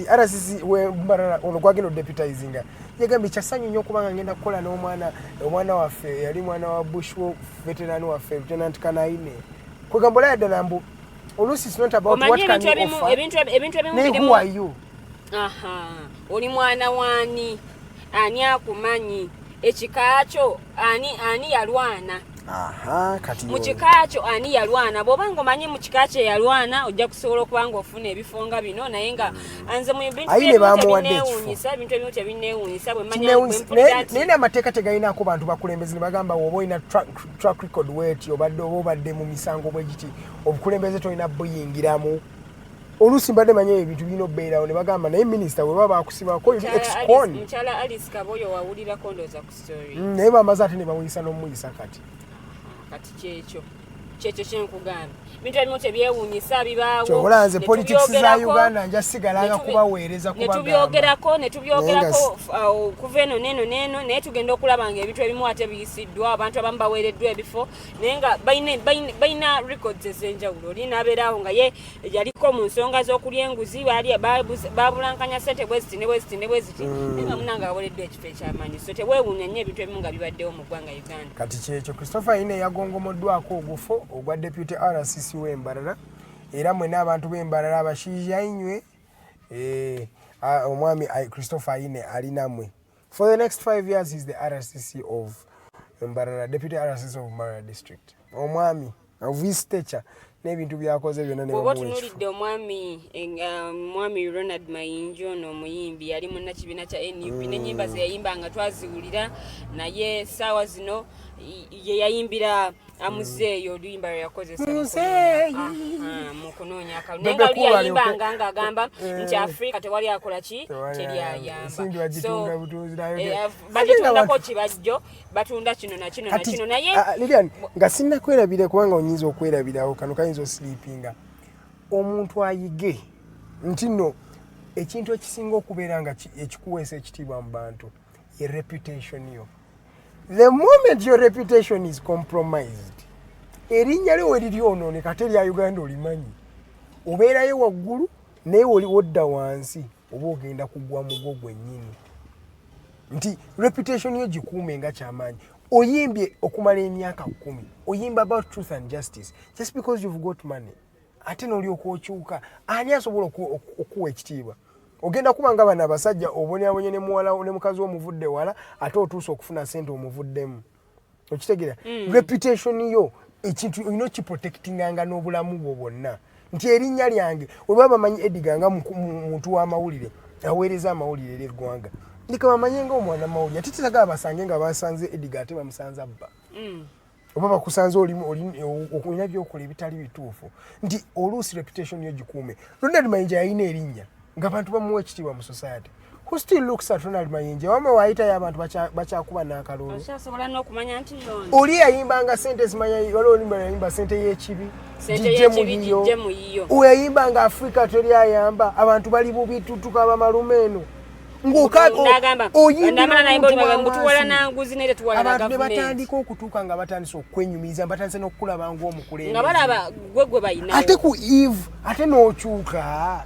we mbarara ono gwagenda deputizinga yagambye kyasanyu nnyo kubanga ngenda kukola n'omwana waffe yali mwana wa Bush veteran waffe Lieutenant Kanaine kwegamba ola yadda nambu oluusi it's not about what can you offer ebintu ebimu who are you oli mwana wani ani akumanyi ekikakyo ani yalwana kati mu kikakyo ani yalwana bw'obanga omanyi mu kikakyo yalwana ojja kusobola okubanga ofuna ebifo nga bino naye nga anze mu bintu ebimu tebineewuunyisa bwe naye n'amateeka tegalinaako bantu bakulembeze ne bagamba woba olina track record weti obadde mu misango bwe giti obukulembeze tolina buyingiramu oluusi mbadde manyi ebintu birina obbeerawo ne bagamba naye minisita bwe baba bakusibako ex-con mukyala Alice Kaboyo wawulirako ndooza ku story naye bamaze ate ne bamuyisa n'omuyisa kati kyekyo kyenkugamba bintu ebimu tebyewuunyisa bibaawo kyobola nze politics za Uganda nja sigalanga kubaweereza nebyogerako kuva eno neeno naye tugenda okulaba nga ebintu ebimu ate biyisiddwa abantu abamu baweereddwa ebifo naye nga balina records ez'enjawulo oli n'abeerawo nga ye yaliko mu nsonga z'okulya enguzi babulankanya ssente bweziti naye bamunanga aweereddwa ekifo ekyamaanyi so teweewuunya nnyo ebintu ebimu nga bibaddewo mu ggwanga Uganda kati kyekyo Christopher Ayine yagongomoddwako ogufo ogwa deputy RCC w'Embarara era mwena abantu b'Embarara abashiija inywe omwami Christopher Ayine alinamwe for the next 5 years he's the RCC of Embarara deputy RCC of Mbarara district omwami of his stature n'ebintu byakoze byonna ne bw'oba otunuulidde omwami Ronald Mayinjo n'omuyimbi yali munnakibiina kya NUP n'ennyimba ze yayimba nga twaziwulira naye essaawa zino ye yayimbira amuzeeyo oluyimba lwe yakozesa mu kunoonya akalulu naye Bebe nga kuba luyayimba ng'agamba nti Afrika tewali akola ki ensimbi bagitunda butuuzi nayo bagitundako kibajjo batunda kino na kino na kino naye Lilian nga sinna kwerabira kubanga onyinza okwerabirawo kano kayinza osleepinga omuntu ayige nti nno ekintu ekisinga okubeera nga ekikuweesa ekitiibwa mu bantu ye reputation yo. The moment your reputation is compromised, erinnya lyo weriri onooneka terya Uganda olimanyi. Obeerayo waggulu naye oli wodda wansi oba ogenda kugwa mugo gwennyini. Nti reputation yo gikuume nga kyamaanyi. Oyimbye okumala emyaka 10. Oyimba about truth and justice just because you've got money. Ate n'olyoka okyuka ani asobola okuwa ekitiibwa? Ogenda kuba nga bano abasajja obonyaabonye ne muwala ne mukazi omuvudde wala ate otuusa okufuna ssente omuvuddemu. Okitegeera? Reputation yo ekintu olina kiprotectinganga n'obulamu bwo bwonna. Nti erinnya lyange bwe baba bamanyi Edgar nga muntu w'amawulire aweereza amawulire eri eggwanga ndika bamanye nga omwana mawulire ate tisagala basange nga basanze Edgar ate bamusanze abba. Oba bakusanze olina byokola ebitali bituufu. Nti oluusi reputation yo gikuume. Ronald Mayinja yalina erinnya ng'abantu bamuwa ekitiibwa mu society. Who still looks at Ronald Mayinja? Wama waayitayo abantu bakyakuba n'akalulu. Oshasobola n'okumanya nti oli yayimbanga ssente zimanya waliwo olimba yayimba ssente y'ekibi gijje mu yiyo. Oyayimbanga Afrika teri ayamba abantu bali bubi tutuka bamalume eno. Abantu ne batandika okutuuka nga batandise okwenyumiriza batandise n'okulaba ng'omukulembeze. Nga balaba gwe bayinayo. Ate ku Eve ate n'okyuka.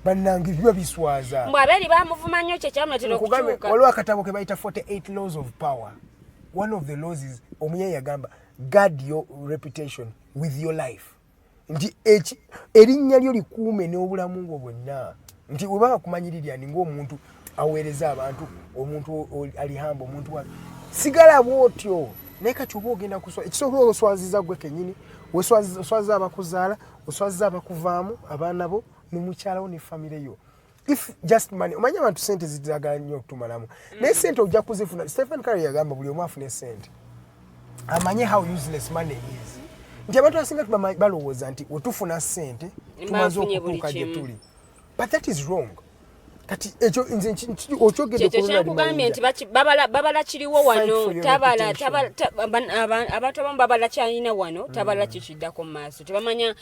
Bannange biba biswaza. Mbwabeli bamuvuma nnyo kye kyamuletera okukyuka. Waliwo akatabo ke bayita 48 laws of power. One of the laws is omuye yagamba guard your reputation with your life. Nti erinnya lyo likuume n'obulamu bwo bwonna. Nti bwe baba kumanyirira ni ng'omuntu aweereza abantu omuntu alihamba omuntu wa sigala bwotyo naye kati oba ogenda kuswa ekisobola oswaziza gwe kennyini oswaziza abakuzaala oswaziza abakuvaamu abaana bo n'omukyalawo ne famire yo. If just money omanya abantu sente zitagala nnyo okutumalamu naye sente ojja kuzifuna. Stephen Curry yagamba buli omu afune sente amanye how useless money is. Nti abantu asinga balowooza nti wetufuna sente tumaze okutuuka gye tuli. But that is wrong. Kati ekyo nze okyogedde ku kyakugambye nti babala kiriwo wano tabala abantu abamu babala kyalina wano tabala kikiddako mu maaso tebamanya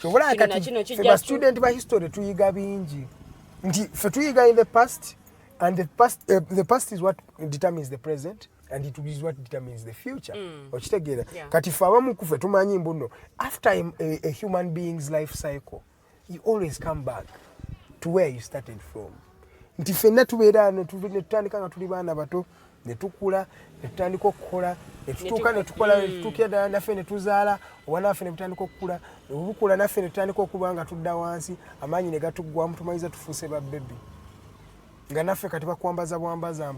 kino kijja student ba history tuyiga bingi nti fe tuyiga in the past and the past is what determines the present and it is what determines the future. Okitegeera kati fe abamu kufe tumanyi mbuno after a human being's life cycle you always come back to where you started from. Nti fenna tubeera netutandika nga tuli baana bato netukula netutandika okukola netutuuka netukola netutuukira naffe netuzaala oba naffe netutandika okukula obukula naffe netutandika okuba nga tudda wansi amaanyi ne gatuggwamu tumanyiza tufuuse babbebi nga naffe kati bakwambaza bwambaza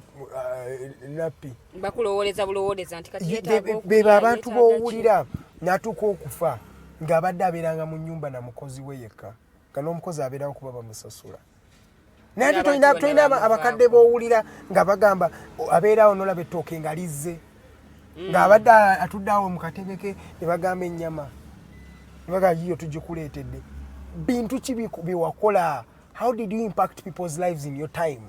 nappi bakulowooleza bulowooleza nti kati beba abantu b'owulira n'atuuka okufa ng'abadde abeeranga mu nnyumba na mukozi we yekka nga n'omukozi abeerawo kuba bamusasula. Naye tulina abakadde b'owulira nga bagamba abeerawo n'olaba ettooke nga lizze ng'abadde atudde awo mu katebe ke ne bagamba ennyama ne bagamba yiyo tugikuleetedde. Bintu ki byewakola? How did you impact people's lives in your time?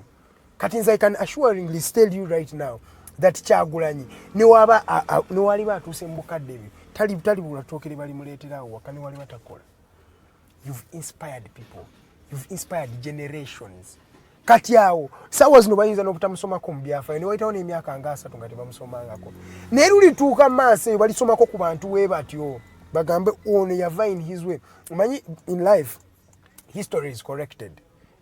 Kati nze I can assuringly tell you right now that Kyagulanyi newaliba atuuse mu bukadde bwe tali bula ttooke lye balimuleeterawo waka newali batakola. You've inspired people. You've inspired generations. Kati awo sawa zino bayinza n'obutamusomako mu byafaayo ne wayitawo n'emyaka nga 3 nga tebamusomangako naye lulituuka maaso eyo balisomako ku bantu we batyo bagambe ono yava in his way. Omanyi in life history is corrected.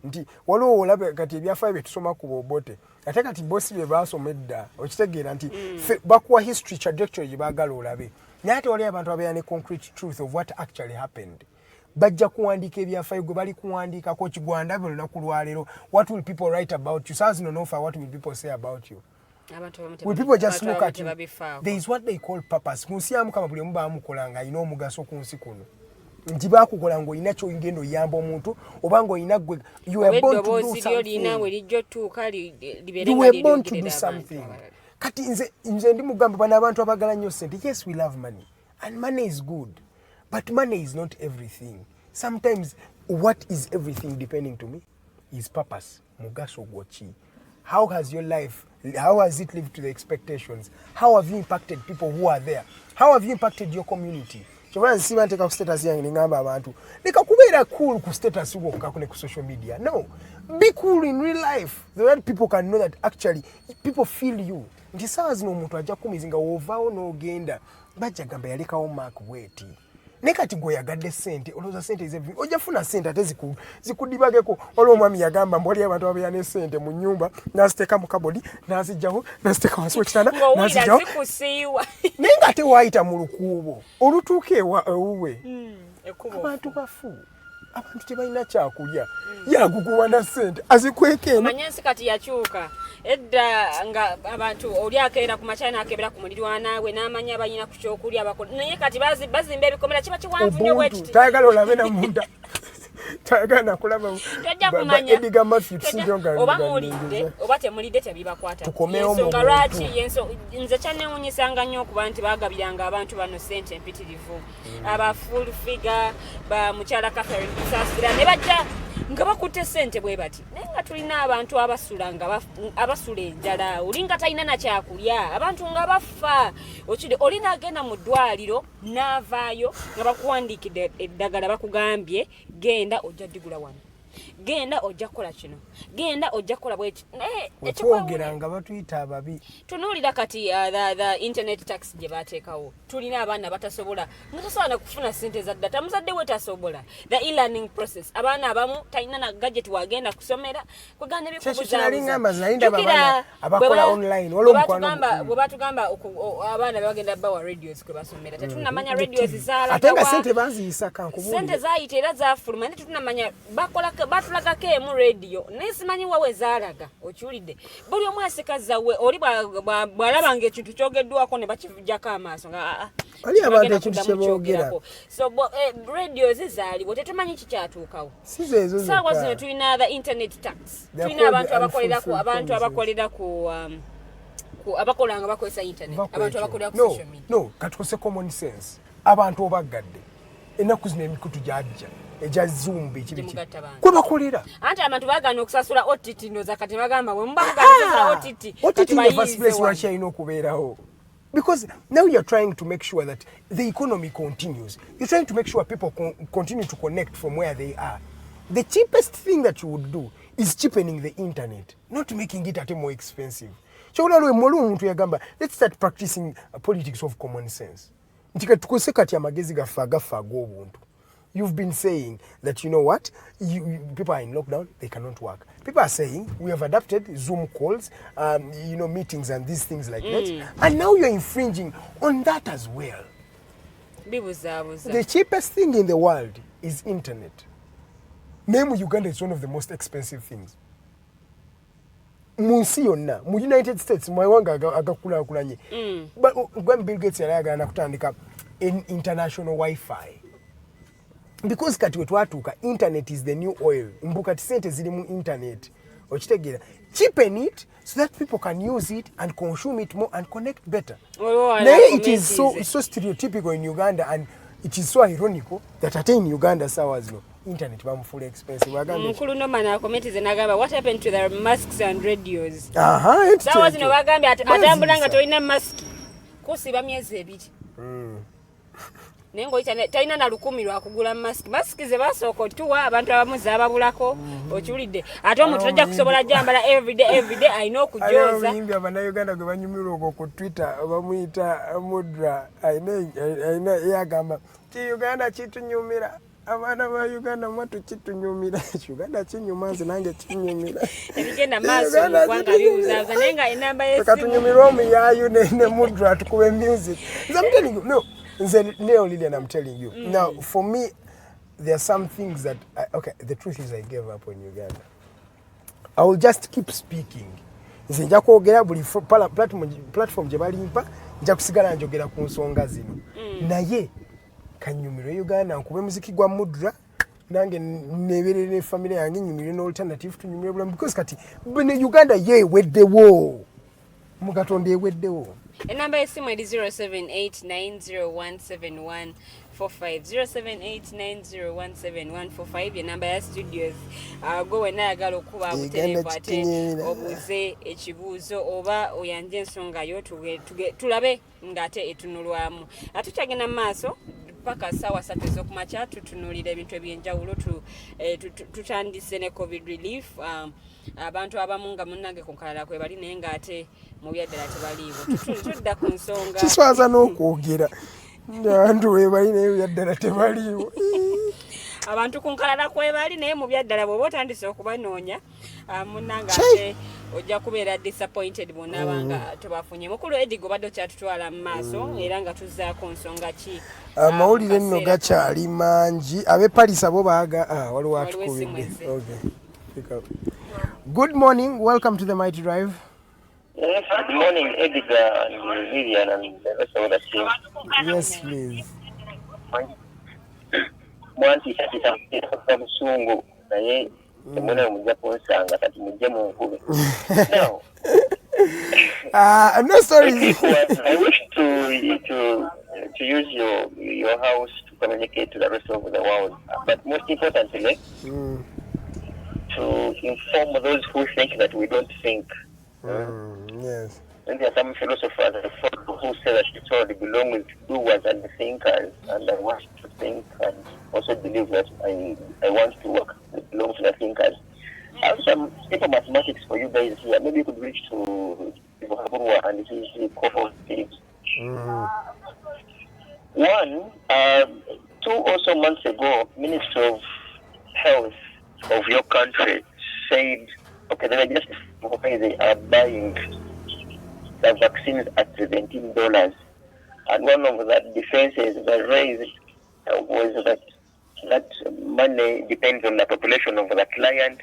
Nti waliwo olabe kati ebyafaayo bye tusoma ku bobote ate kati bosi bye baasoma edda okitegeera nti bakuwa history trajectory gye baagala olabe naye ate waliwo abantu abeera ne concrete truth of what actually happened. Bajja kuwandiika ebyafaayo gwe bali kuwandiikako kigwanda buli lunaku lwaleero. What will people write about you? Saa zino nofa what will people say about you? Will people just look at you? There is what they call purpose. Ku nsi ya Mukama buli omu baamukola ng'alina omugaso ku nsi kuno. Nti baakukola ng'olina ky'ogenda oyamba omuntu oba ng'olina gwe you were born to do something. You were born to do something. Kati nze ndi mugamba bano abantu abagala nnyo ssente. Yes, we love money. And money is good. But money is not everything. Sometimes what is everything, depending to me, is purpose. Mugaso gwoki. How has your life, how has it lived to the expectations? How have you impacted people who are there? How have you impacted your community? Kyobala nsiba nteka ku status yange ngamba abantu leka kubeera cool ku status wokka ku social media. No, be cool in real life. The way people can know that actually people feel you. Nti sawa zino omuntu ajja kumizinga wovaawo n'ogenda bajja gamba yalekawo mark bweti. Nekati gwe yagadde sente olowooza sente ez'evi ojja funa sente ate zikuddibageko olwo omwami yagamba mboli abantu abeera ne sente mu nnyumba n'aziteeka mu kabodi n'azijjawo n'aziteeka wansi w'ekitanda n'azijjawo naye ng'ate waayita mu lukuubo olutuuka ewuwe abantu bafu abantu tebalina kyakulya yaguguwa na sente azikweka eno amanyansi kati yakyuka edda nga abantu oli akeera ku makyana akebera ku mulirwana we n'amanya balina ku kyokulya bakola naye kati bazimba ebikomera kiba kiwanvu nnyo bwekiti tayagala olabe na munda tayagala nakulaba Edgar Mathew oba mulidde oba temulidde tebibakwata ensonga lwaki nze kyanewunyisanga nnyo okuba nti baagabiranga abantu bano sente empitirivu aba full figure ba mukyala Catherine Bisasira ne bajja nga bakutte sente bwe bati naye nga tulina abantu abasula nga abasula enjala olinga talina na kyakulya abantu nga bafa okide olina agenda mu ddwaliro n'avaayo nga bakuwandiikidde eddagala bakugambye genda ojja digula wano genda ojja kukola kino genda ojja kukola bweki twogera nga batuyita ababi tunuulira kati the internet tax gye bateekawo tulina abaana batasobola nga tasobola kufuna sente za data muzadde we tasobola the e-learning process abaana abamu talina na gadget wagenda kusomera kwegana abakola online bwe batugamba abaana bagenda bawa radios kwe basomera tetunamanya radios zaala ate nga sente baziyisa kankubuli sente zaayita era zafuluma nti tetunamanya batulagako emu radio naye simanyi wawe zaalaga okiwulidde buli omu asikazawe oli bw'alabanga ekintu kyogeddwako ne bakivujjako amaaso nga ali abantu ekintu kyeboogera so radios zaaliwo tetumanyi kikyatuukawo saawa zino tulina the internet tax tulina abantu abakolera ku abakolanga bakozesa internet abantu abakolera ku social media no katukose common sense abantu obaggadde ennaku zino emikutu gyajja eja zoom ekibiki kwe bakolera anti abantu bagana okusasula OTT noza kati bagamba bwe muba mugasasula OTT in the first place lwaki alina okubeerawo because now you're trying to make sure that the economy continues. You're trying to make sure people continue to connect from where they are. The cheapest thing that you would do is cheapening the internet, not making it more expensive. So let's start practicing politics of common sense. You've been saying that, you know what, people are in lockdown, they cannot work. People are saying we have adapted Zoom calls, meetings and these things like that. And now you're infringing on that as well. The cheapest thing in the world is internet. Name Uganda is one of the most expensive things. Munsi yonna mu United States mwawanga agakulakulanye. But when Bill Gates yalagana kutandika international Wi-Fi. Because kati wetwatuuka internet is the new oil. Mbuka tisente ziri mu internet. Okitegera. Cheapen it so that people can use it and consume it more and connect better. It is so stereotypical in Uganda and it is so ironical that at in Uganda sawa internet bamufula expensive. Mukulu no mana comment zenagamba what happened to the masks and radios? Sawa zino bagambye atambulanga toyina mask. Kusiba myezi ebiri. Nengo talina na 10 lwa kugula mask ze basoko tuwa abantu abamuzi ababulako okiwulidde ate omuntu tajja kusobola jambala everyday ayina okujoza ayimbi abana Uganda gwe banyumirwa ku Twitter bamuyita Mudra ayina yagamba ti Uganda kitunyumira abana ba Uganda mwatu kitunyumira Uganda kinyuma nze nange kinyumira ebigenda maaso kwanga biuzaza nenga enamba yesu katunyumirwa omuyayu ne Mudra tukube music no Lilian, I'm telling you. Now, for me, there are some things that... the truth is I gave up on Uganda. I will just keep speaking. Nze nja kwogera buli platform gye balimpa nja kusigala njogera ku nsonga zino. Naye kanyumire Uganda nkube muziki gwa Mudra nange neberere ne family yange nyumire no alternative tunyumire bulamu because kati bene Uganda ye weddewo. Mugatonde weddewo. Enamba yesimu eri 0789017145 0789017145 enamba ya studios. Gwe wena ayagala okuba abutereevu ate obuuze ekibuuzo oba oyanje ensonga yo tulabe ng'ate etunulwamu. Tukyagenda mu maaso paka ssaawa 3 ez'okumakya tutunuulira ebintu ebyenjawulo tutandise ne covid relief. Abantu abamu nga munnange ku nkalala kwe bali naye ng'ate mu byaddala tebaliiwo. Tudda ku nsonga kiswaza n'okwogera abantu we bali naye byaddala tebaliiwo. Abantu ku nkalala kwe bali naye mu byaddala bw'oba otandise okubanoonya munnange ate ojja kubeera disappointed bonna abanga tebafunye. Mukulu Edgar obadde okyatutwala mu maaso era nga tuzzaako nsonga ki. Amawulire nno gakyali mangi. Ab'Epalisa bo baaga waliwo atukubidde. Good morning, welcome to the Mighty Drive. Yes, good morning, Edgar and Lilian and the rest of the team. Yes, please. Mwanti kwa musungu naye temuna mujja kunsanga kati mujje mu nkube. Now, no stories. I wish to use your house to communicate to the rest of the world, but most importantly, to inform those who think that we don't think. Yes. And there are some philosophers who say that it already belongs to doers and thinkers, and I want to think and also believe that I want to work that belongs to the thinkers. I have some simple mathematics for you guys here. Maybe you could reach to Karuhanga and his co-host things. 2 or so months ago, Minister of Health of your country said, okay, they are buying the vaccines at $17. And one of the defenses that raised was that money depends on the population of the client.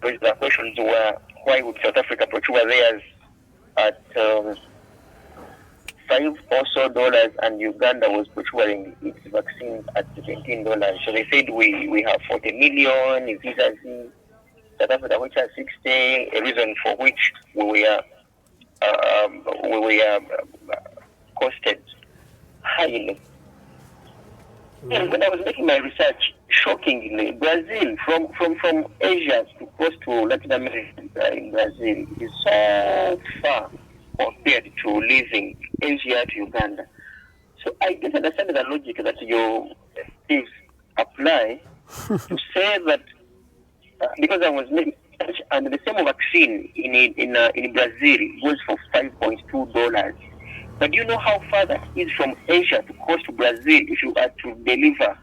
Because the questions were, why would South Africa procure theirs at $5 or so, and Uganda was procuring its vaccines at $17? So they said we have 40 million visas in South Africa, which are 60, a reason for which we were costed highly. And when I was making my research, shockingly, Brazil, from Asia to close to Latin America in Brazil, is so far compared to leaving Asia to Uganda. So I didn't understand the logic that your thieves apply to say that because I was making research and the same vaccine in Brazil goes for $5.2. But do you know how far that is from Asia to cost to Brazil if you are to deliver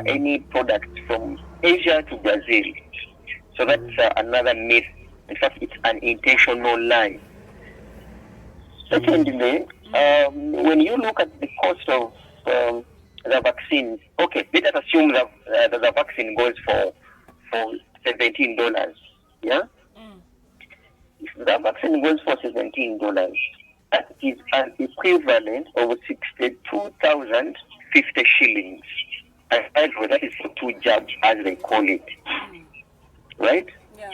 any product from Asia to Brazil? So that's another myth. In fact, it's an intentional lie. Secondly, when you look at the cost of the vaccines, okay, let us assume that the vaccine goes for $17. Yeah? If the vaccine goes for $17, that is an equivalent of 62,050 shillings. And that is for 2 jabs, as they call it. Right? Yeah.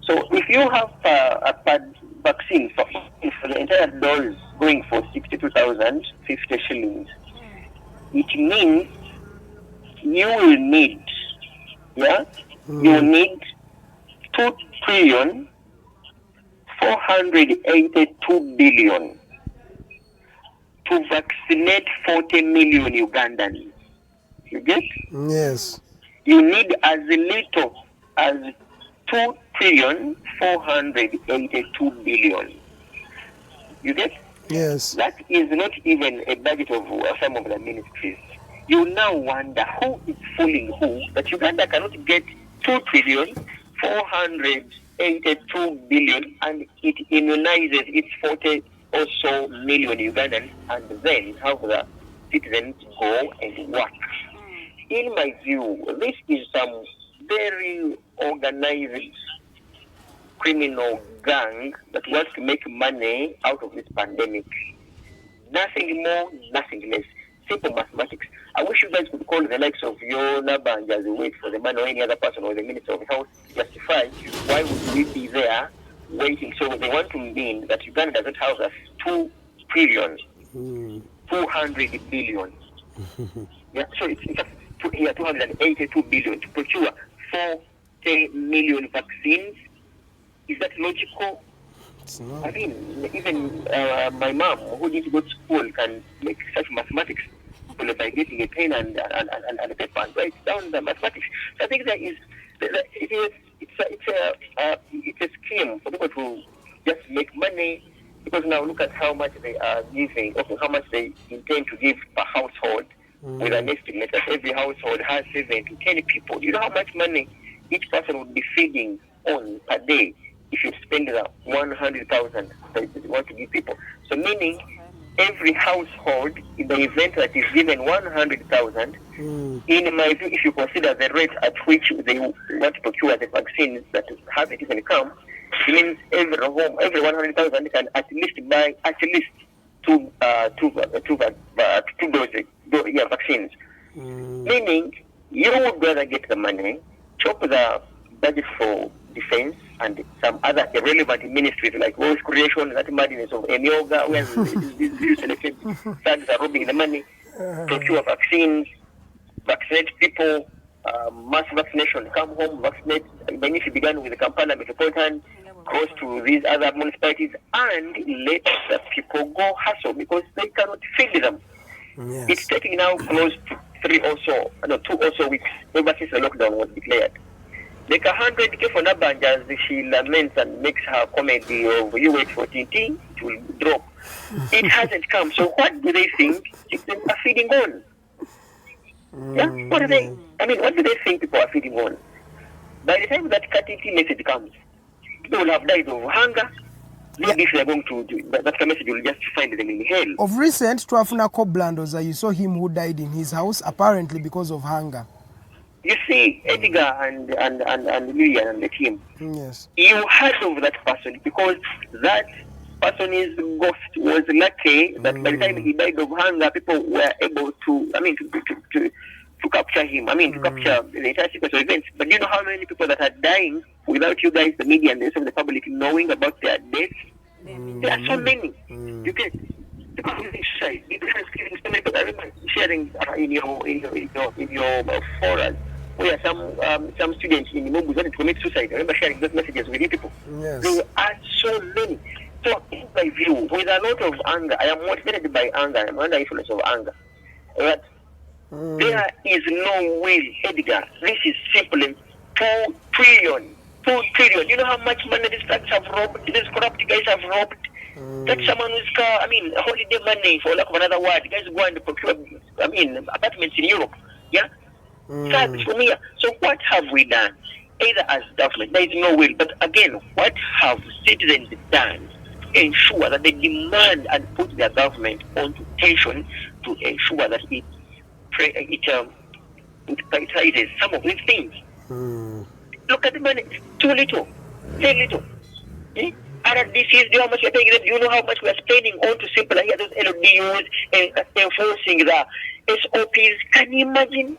So if you have a vaccine for the entire dose going for 62,050 shillings, it means you will need, you need 2,482 billion to vaccinate 40 million Ugandans. You get? Yes. You need as little as 2,482 billion. You get? Yes. That is not even a budget of some of the ministries. You now wonder who is fooling who, that Uganda cannot get 2,482 billion and it immunizes its 40 or so million Ugandans and then have the citizens go and work. In my view, this is some very organized criminal gang that wants to make money out of this pandemic. Nothing more, nothing less. Simple mathematics. I wish you guys could call the likes of Yona Banja as wait for the man or any other person or the Minister of Health to justify why would we be there waiting so So they want to mean that Uganda doesn't have us 2 trillion, 200 billion. Yeah, so it's here 282 billion to procure 40 million vaccines. Is that logical? It's not. I mean, even my mom, who didn't go to school, can make such mathematics by getting a pen and a paper and write down the mathematics. So I think that is it's a scheme for people to just make money, because now look at how much they are giving, okay, how much they intend to give per household, with an estimate that every household has 7 to 10 people. You know how much money each person would be feeding on per day if you spend the 100,000 that you want to give people. So meaning every household, in the event that is given 100,000, in my view, if you consider the rate at which they want to procure the vaccines that haven't even come, it means every home, every 100,000 can at least buy at least two doses, vaccines. Meaning, you would rather get the money, chop the budget for defense and some other irrelevant ministries like wealth creation, that madness of Emioga, where these selected thugs are robbing the money, procure vaccines, vaccinate people, mass vaccination, come home, vaccinate. Then if you began with the Kampala Metropolitan, goes to these other municipalities, and let the people go hustle because they cannot feed them. Yes. It's taking now close to 2 or so weeks ever since the lockdown was declared. Like 100K for Nabanja, as she laments and makes her comedy of you wait for TT, it will drop. It hasn't come. So what do they think people are feeding on? Yeah? What do they? I mean, what do they think people are feeding on? By the time that KTT message comes, people will have died of hunger. Maybe if they are going to do that message, will just find them in hell. Of recent, Twafuna Koblandoza, you saw him who died in his house, apparently because of hunger. You see, Edgar and Lilian and the team, Yes. you heard of that person because that person's ghost was lucky that by the time he died of hunger, people were able to capture him. To capture the entire sequence of events. But do you know how many people that are dying without you guys, the media and the rest of the public, knowing about their deaths? There are so many. You get people using suicide. People killing so many people. I remember sharing in your forums where some students in Mumbejja wanted to commit suicide. I remember sharing those messages with you people. Yes. There are so many. So in my view, with a lot of anger, I am motivated by anger. I am under influence of anger. But there is no will, Edgar. This is simply 2 trillion. 2 trillion. You know how much money these thugs have robbed? These corrupt guys have robbed? That's someone who's car, holiday money, for lack of another word. Guys go and procure, apartments in Europe. Yeah? Thugs from here. So what have we done? Either as government, there is no will. But again, what have citizens done to ensure that they demand and put their government onto tension to ensure that it prioritizes some of these things? Look at the money. Too little. Very little. RDCs, do you know how much we are paying them? Do you know how much we are spending on to simple here, those LODUs, enforcing the SOPs? Can you imagine?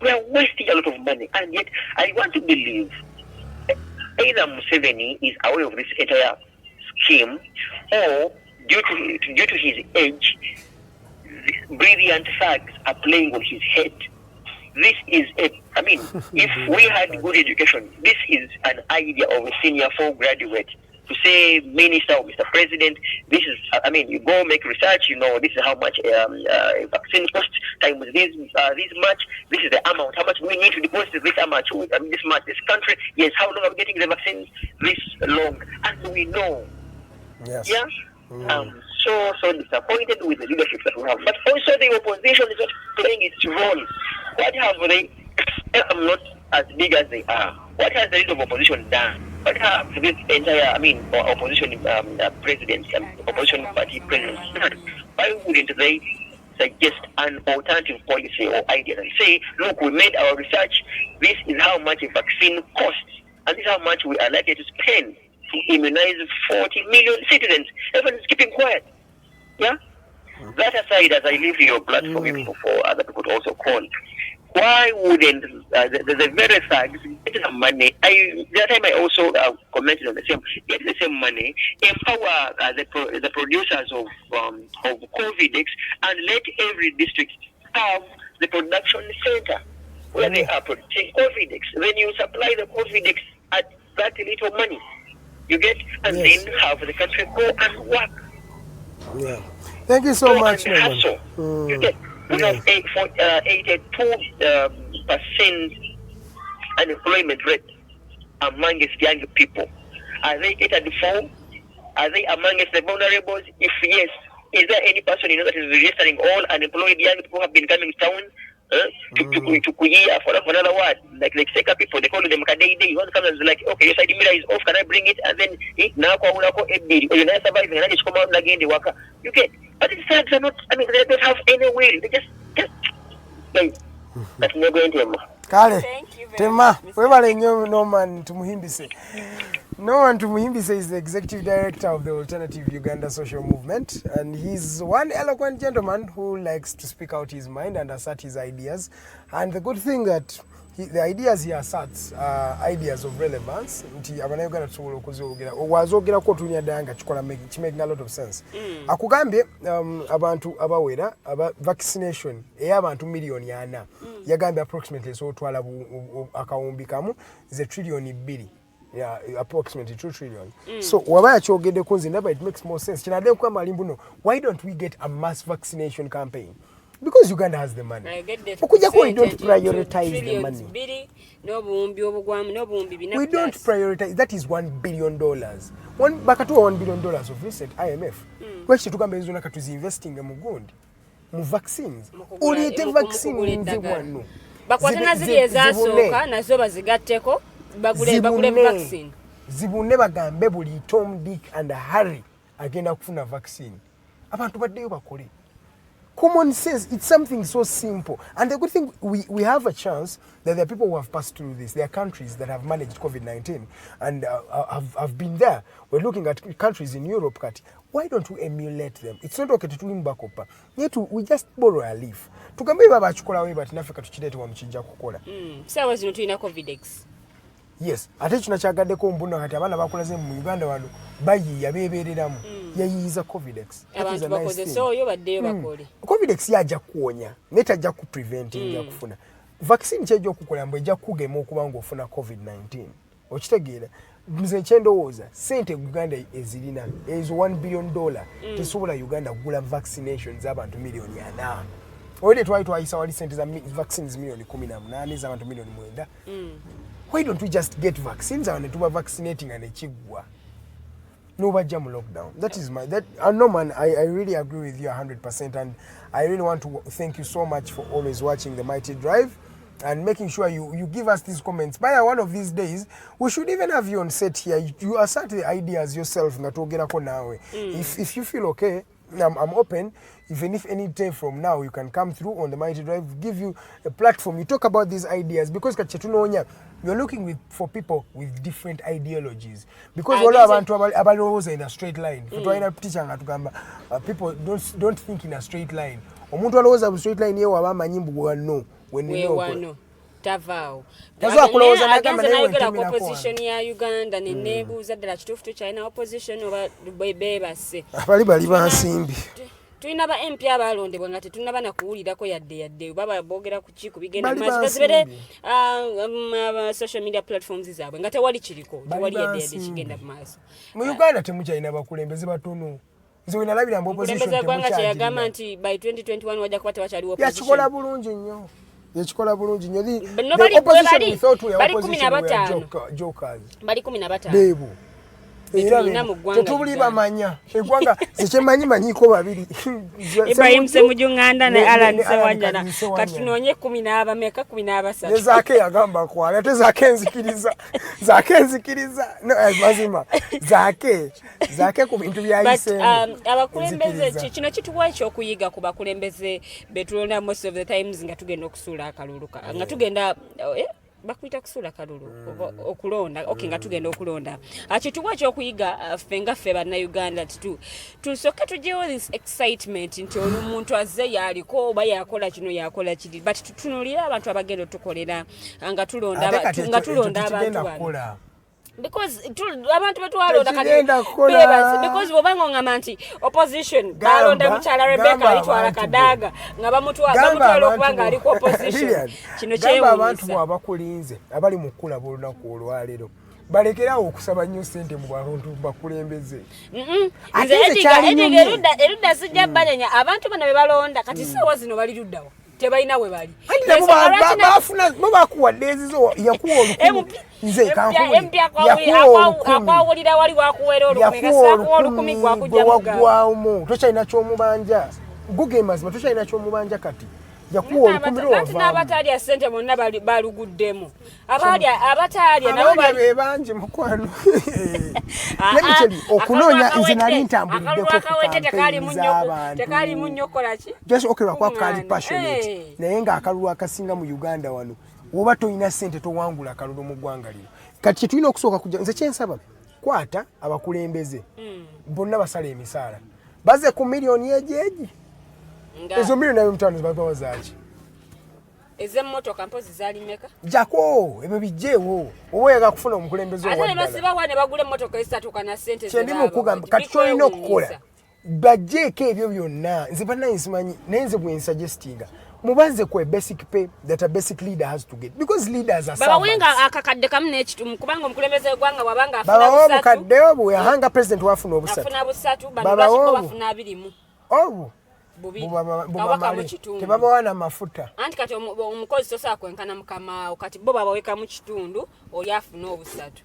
We are wasting a lot of money, and yet I want to believe either Museveni is aware of this entire scheme, or due to his age, these brilliant thugs are playing on his head. This is if we had good education, this is an idea of a senior 4 graduate to say, Minister or Mr. President, this is, you go make research, this is how much vaccine costs, times this much, this is the amount, how much we need to deposit this amount, this much, this country, yes, how long are we getting the vaccines? This long, and we know. Yes. Yeah? I'm so disappointed with the leadership that we have. But also the opposition is not playing its role. What have they, I'm not as big as they are, what has the leader of opposition done? What have this entire, opposition presidents, opposition party presidents done? Why wouldn't they suggest an alternative policy or idea and say, look, we made our research, this is how much a vaccine costs, and this is how much we are likely to spend to immunize 40 million citizens. Everyone is keeping quiet. Yeah? That aside, as I leave your platform for other people to also call, why wouldn't the very thugs get the money? That time I also commented on the same. Get the same money, empower the producers of Covidex, and let every district have the production center where they are producing Covidex. Then you supply the Covidex at that little money you get, and then have the country go and work. Yeah. Thank you so much, Hustle. You get. We have 82% unemployment rate amongst young people. Are they catered for? Are they amongst the vulnerables? If yes, is there any person that is registering all unemployed young people who have been coming down to Kuya for another word? Like Seka people, they call them Kadei. One comes like, okay, your side mirror is off, can I bring it? And then now you're not surviving, and I just come out again the worker. You get. But these thugs are not, they don't have any will. They just that's not going to Kale, Tema, webale nnyo Norman Tumuhimbise. Norman Tumuhimbise is the executive director of the Alternative Uganda Social Movement, and he's one eloquent gentleman who likes to speak out his mind and assert his ideas. And the good thing that the ideas he asserts are ideas of relevance. Nti abanayoga tusobola okuzogera owazogera ko tunya danga chikola making a lot of sense. Akugambye abantu abawera aba vaccination ey'abantu million yana yagambye approximately so twala akawumbi kamu is $1 trillion. Yeah, approximately 2 trillion. So wabaya kyogedde kunzi never it makes more sense. Kinadde kwa malimbu no. Why don't we get a mass vaccination campaign? Because Uganda has the money. We don't prioritize the money. We don't prioritize. That is $1 billion. $1 billion of recent IMF. Which to come to investing in vaccines. Only vaccine in the one. Zibune bagambe buli Tom, Dick and Harry agenda kufuna vaccine. Abantu baddeyo bakole. Common sense, it's something so simple. And the good thing, we have a chance that there are people who have passed through this. There are countries that have managed COVID-19 and have been there. We're looking at countries in Europe. Why don't we emulate them? It's not okay to do back up. Yet we just borrow a leaf. Tukambe baba chukula we but in Africa tuchidete wa mchinja kukola. Sawa zino tuina Covidex. Yes, ate kino kyagadeko mbuno kati abaana bakulaze mu Uganda wano bayi yabebereramu yayiza Covidex. Abantu bakoze so yo baddeyo bakole. Covidex yaja kuonya, neta ajja ku preventing ya kufuna. Vaccine kyejo okukola mbe ejja kugema okuba nga ofuna COVID-19. Okitegeera nze kyendowooza sente Uganda ezirina ezo $1 billion tesobola Uganda kugula vaccinations z'abantu miliyoni 4. Oyede twayisa wali sente za vaccines miliyoni 18 z'abantu miliyoni 9. Why don't we just get vaccines and to vaccinating and chigwa? No jam lockdown. That is Norman, I really agree with you 100%, and I really want to thank you so much for always watching the Mighty Drive and making sure you give us these comments. By one of these days, we should even have you on set here. You assert the ideas yourself. If you feel okay, I'm open. Even if any day from now you can come through on the Mighty Drive, give you a platform. You talk about these ideas because you're looking for people with different ideologies. Because all abantu abalowoza in a straight line. People don't think in a straight line. Omuntu alowooza mu straight line yewe abamanyi mbu no when you know. Tavao. Opposition ya Uganda nebuuza ddala kituufu tukyalina opposition oba beebase. Bali bansimbi. Tulina ba MP abalondebwa nga tetunaba na kuwulirako yadde baba boogera ku ki ku bigenda mazibere social media platforms zaabwe nga tewali kiriko tewali yadde kigenda mu maaso. Mu Uganda temukyalina bakulembeze batono. Nze winalabira mbu opposition temukyalina. Omukulembeze yagamba nti by 2021 wajja kuba tewakyaliwo opposition. Yakikola bulungi nnyo. Yakikola bulungi nnyo. Bali 15 jokers. Bali 15. Beebu. Tetubuli bamanya eggwanga zekyemanyi babiri Ibrahim Semujunganda ne Alan Sewanyana katunoonye 10 meka 13 Zake yagamba kwala ate Zake nzikiriza no mazima Zake ku bintu byayise abakulembeze kino kituwa ekyokuyiga ku bakulembeze betulonda most of the times nga tugenda okusuula akaluluka nga tugenda bakuyita kusula kalulu okulonda okay nga tugenda okulonda kituwa ekyokuyiga ffe nga ffe bannayuganda tusooke tujewo this excitement nti omuntu azze yaliko oba yakola kino yakola kiri but tutunulire abantu abagenda otukolera nga tulonda abantu bano because abantu betwalonda because bobanga ngamba nti opposition balonda mukyala Rebecca alitwala kadaga nga bamutwala okubanga aliko opposition kino kyewuunyisa abantu bwabakulinze abali mu kkula olunaku olwaleero balekerawo okusaba nnyo ssente mu bantu bakulembeze erudda sijja balenya abantu bano be balonda kati sawa zino bali luddawo tebalina we bali bakuwadde ezizo yakuwa olukumi nze akwawulira wali wakuwera olukumi gwakuggwamu tokyalina kyomubanja guge mazima tokyalina kyomubanja kati yakuwa olukumi lwavaamu n'abatalya ssente bonna baluguddemu abatalya nabo bebanje mukwano okunoonya nze nali ntambuliddeko tekali munnyo kolaki just okerwakwa kali passionate naye ng'akalulu akasinga mu Uganda wano woba tolina ssente towangula akalulu mu ggwanga lino kati kyetulina okusooka kujja nze kyensaba kwata abakulembeze bonna basala emisaala baze ku miliyoni ejeegi ezo miliyoni nayo mutano zibabawa zaaki ez'emmotoka mpozi zaali meka jako ebyo bijjeewo oba oyaga kufuna omukulembeze ate basibawa ne bagula emmotoka ezitatuuka na ssente kyendimu okugamba kati kyolina okukola bajjeeko ebyo byonna nze banaye nsimanyi naye nze bwensuggestinga mubanze ku basic pay that a basic leader has to get because leaders are baba wenga akakadde kamu n'ekitumu kubanga omukulembeze w'eggwanga wabanga afuna busatu baba obukaddeyo bwe yahanga president wafuna obusatu afuna busatu bano basiko bafuna 20 obu tebabawana mafuta anti kati omukozi tosobola kwenkana mukama kati bo babaweka mu kitundu oli afuna obusatu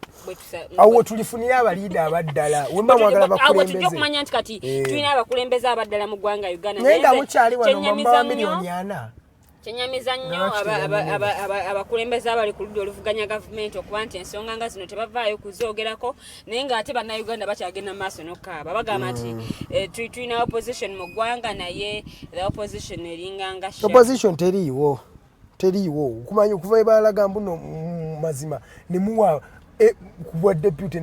awo tulifunira abaliida abaddala wemba mwagala bakulembeze tujja okumanya nti kati tulina abakulembeze abaddala mu ggwanga Uganda naye nga mukyali wano mamba miliyoni 4 kyenyamiza nnyo abakulembeze abali ku ludda oluvuganya gavumenti okuba nti ensonga nga zino tebavaayo kuzoogerako naye ng'ate bannayuganda bakyagenda mu maaso n'okukaaba bagamba nti tulina opposition mu ggwanga naye the opposition eringanga opposition teriiwo kumanya okuva ebalaga mbuno mazima nemuwa kubwa deputy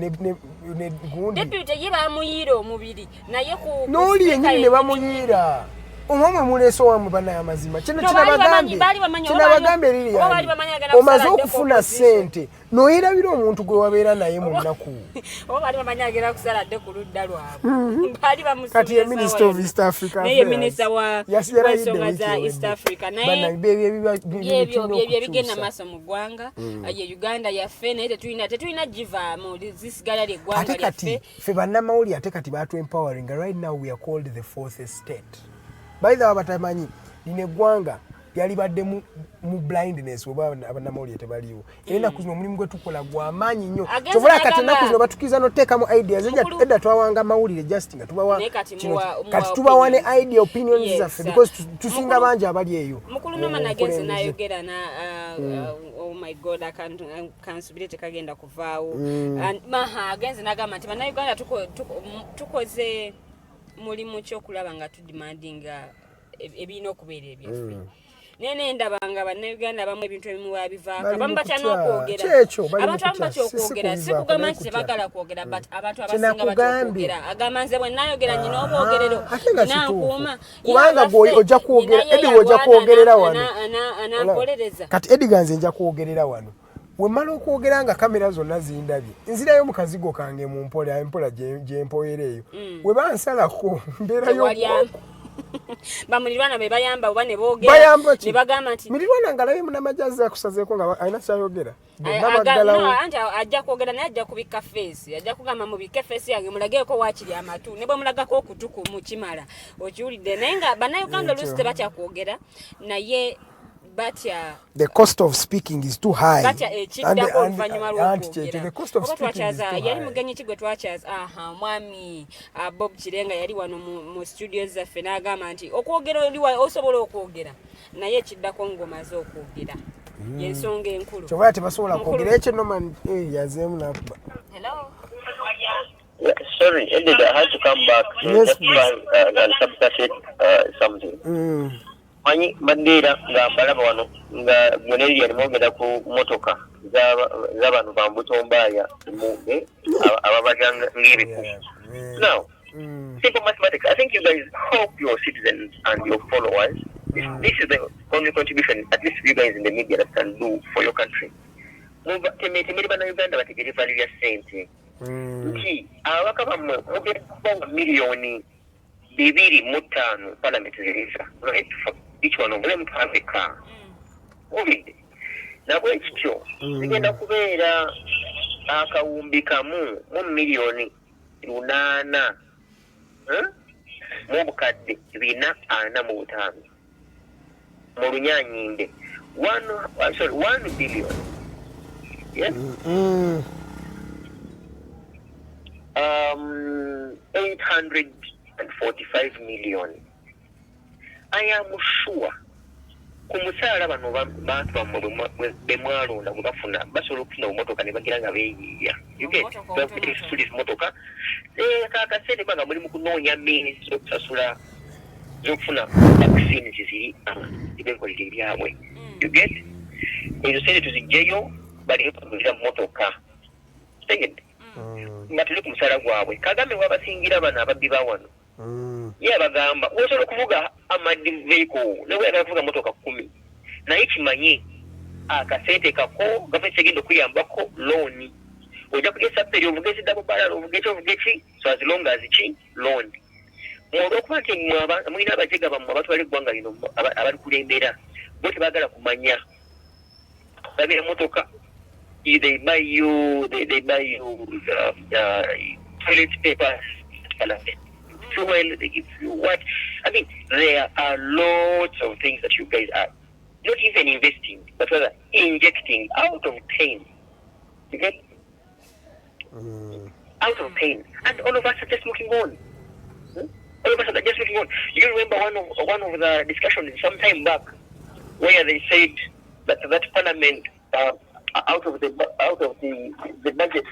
deputy ye bamuyiira omubiri naye n'oli yennyini ne bamuyiira omwamwe muleeso wamwe banaye amazima kino kinabagambye Lilian omaze okufuna ssente n'oyerabira omuntu gwe wabeera naye mu nnaku kati ye minisita of East Africa ensonga za East Africa naye ebyo bigenda maaso mu ggwanga ye Uganda yaffe naye tetulina givaamu zisigala ly'eggwanga lyaffe ate kati ffe bannamawulire ate kati batu-empowering right now we are called the fourth state by the way batamanyi lino eggwanga lyali badde mu blindness oba abannamawulire tebaliwo era ennaku zino omulimu gwe tukola gw'amaanyi nnyo kyobula kati ennaku zino batukkiriza n'oteekamu ideas edda twawanga amawulire just nga tubawa kati tubawa ne idea opinions zaffe because tusinga bangi abali eyo mukuluma nagenze nayogera na oh my god kansubire tekagenda kuvaawo agenze nagamba nti bannayuganda tukoze mulimu kyokulaba nga tudimandinga ebirina okubeera ebyaffe nene ndabanga bannayuganda abamu ebintu ebimu babivaako abamu batyana okwogera abantu abamu batyokwogera sikugamba nti tebagala kwogera but abantu abasinga batyokwogera agamba nze bwe nayogera nyina obwogerero nankuuma kubanga ojja kwogera Edgar ojja kwogerera wano anankolereza kati Edgar nze nja kwogerera wano wemala okwogera nga kamera zonna zindabye nzirayo mu kazigo kange mu empola gyempoyera eyo we bansalako mbeerayo bamulirwana be bayamba oba ne boogera ne bagamba nti mulirwana nga labe munamajazi akusazeeko nga alina kyayogera anti ajja kwogera naye ajja kubika feesi ajja kugamba mubike feesi yange mulageeko waakiri amatu ne bwe mulagako okutuku mukimala okiwulidde naye nga bannayuganda oluusi tebakyakwogera naye the cost of speaking is too high the cost of speaking is too high yali mugenyi kigwe twakyaza mwami Bob Kirenga yali wano mu studios zaffe n'agamba nti okwogera osobola okwogera naye ekiddako ng'omaze okwogera yensonga enkulu kyobola tebasobola kwogera ekyo noma yazeemu nakuba hello sorry Edgar, I had to come back yes, just and substantiate something. manyi baddeera nga mbalaba wano nga gwe Lilian mwogera ku motoka z'abantu ba Mutombaaya ababalya ng'ebikufu. Now, simple mathematics. I think you guys help your citizens and your followers. This is the only contribution, at least you guys in the media, that can do for your country. Temeri bana Uganda bategere value ya sente. Nti ababaka bamwe mugenda miliyoni 2.5 parliament zirisa. Right? For each one of them to have a car. Ovide. Nabwe ekityo zigenda kubeera akawumbi kamu mu miliyoni 8 mu bukadde 445 mu lunyanyinde 1 billion. Yes. 845 million. I am sure kumusaala bano bantu bamwe bemwalonda bwe bafuna basobola okufuna obumotoka ne bagira nga beeyiiya. This motoka kakasente banga muli mu kunoonya means z'okusasula z'okufuna vaccine ziri ebenkolera ebyabwe. You get? Ezo sente tuzigyeyo bali bagulira motoka. Tegedde? Nga tuli ku musaala gwabwe. Kagame wabasingira bano ababbi ba wano. Ye bagamba osobola okuvuga amadi vehicle ne bwe yavuga motoka 10 naye kimanyi akasente kako gavumenti egenda okuyambako loan ojja kugesa peri ovugezi double barrel ovugezi so as long as ki loan olwokuba nti mwina abajega bammwe abatwala eggwanga lino abali kulembera bo tebaagala kumanya babira motoka they buy you toilet papers fuel, they give you what. I mean, there are lots of things that you guys are not even investing, but rather injecting out of pain. You get? Out of pain. And all of us are just looking on. All of us are just looking on. You remember one of the discussions some time back where they said that parliament out of the budget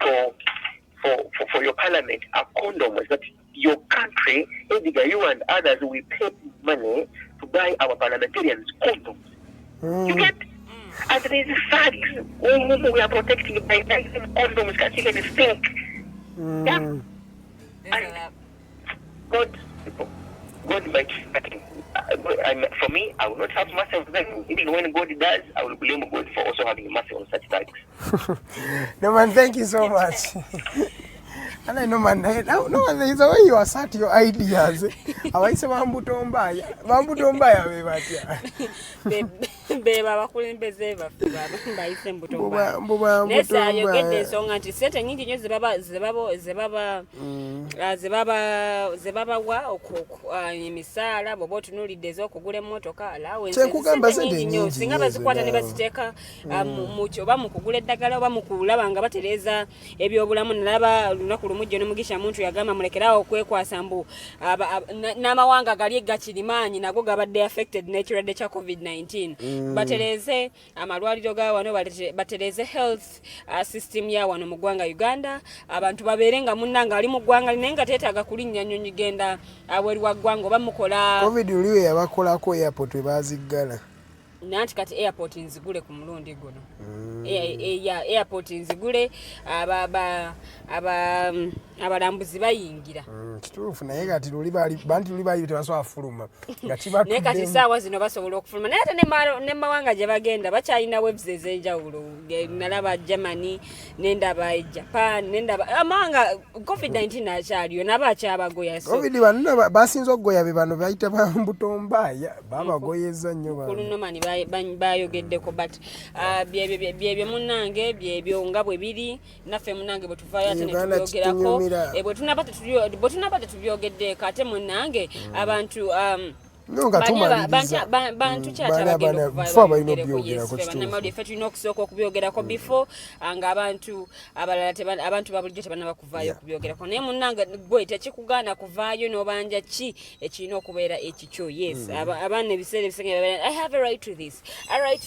for your parliament are condoms, that your country, Edgar, you and others, we pay money to buy our parliamentarians condoms. You get? And there is facts whom we are protecting by buying condoms, can't even think. Yeah. God might, for me, I will not have mercy on them. Even when God does, I will blame God for also having mercy on such things. No man, thank you so much. And I know man, there's a way you assert your ideas. Abaise Bambutombaya bebatya. Beba bakulembeze bayise Mbutombaya. Nesa yogedde ensonga nti sente nyingi nnyo zebaba wa emisaala bw'oba otunuulidde ez'okugula emmotoka allowance nnyo singa bazikwata ne baziteeka oba mu kugula eddagala oba mu kulaba nga batereeza ebyobulamu. Nalaba lunaku lumujjo ne Mugisha muntu yagamba mulekerawo okwekwasa mbu n'amawanga gali gakirimaanyi nago gabadde affected n'ekirwadde kya COVID-19. Batereeze amalwaliro ga wano, batereeze health system ya wano mu ggwanga Uganda. Abantu babeere nga munnanga ali mu ggwanga naye nga teetaaga kulinnya nnyonyi genda abweri wa ggwanga oba mukola COVID uliwe yabakolako airport we baziggala. Nanti kati airport nzigule ku mulundi guno. Airport nzigule abalambuzi bayingira. Kituufu naye kati luli bali tebasobola fuluma. Naye kati saawa zino basobola okufuluma. Naye ate ne mawanga gye bagenda bakyalina webs ez'enjawulo. Nalaba Germany, nendaba Japan, nendaba amawanga COVID-19 akyaliyo nabo akyabagoya. COVID bano basinze okugoya be bano bayita Bambutombaya babagoyeza nnyo bano. Kulunomani bayogeddeko but byebyo munnange byebyo nga bwe biri naffe munnange bwe tuvaayo ate ne tubyogerako bwe tunaba tetubyogeddeko ate munnange abantu bantu kyatagenda okuvaayo tulina okusooka okubyogerako before nga abantu abalala abantu babulijjo tebanaba kuvaayo okubyogerako naye munnange gwe tekikugaana kuvaayo n'obanja ki ekirina okubeera ekikyo. Yes, abaana ebiseera ebisinga I have a right to this, I right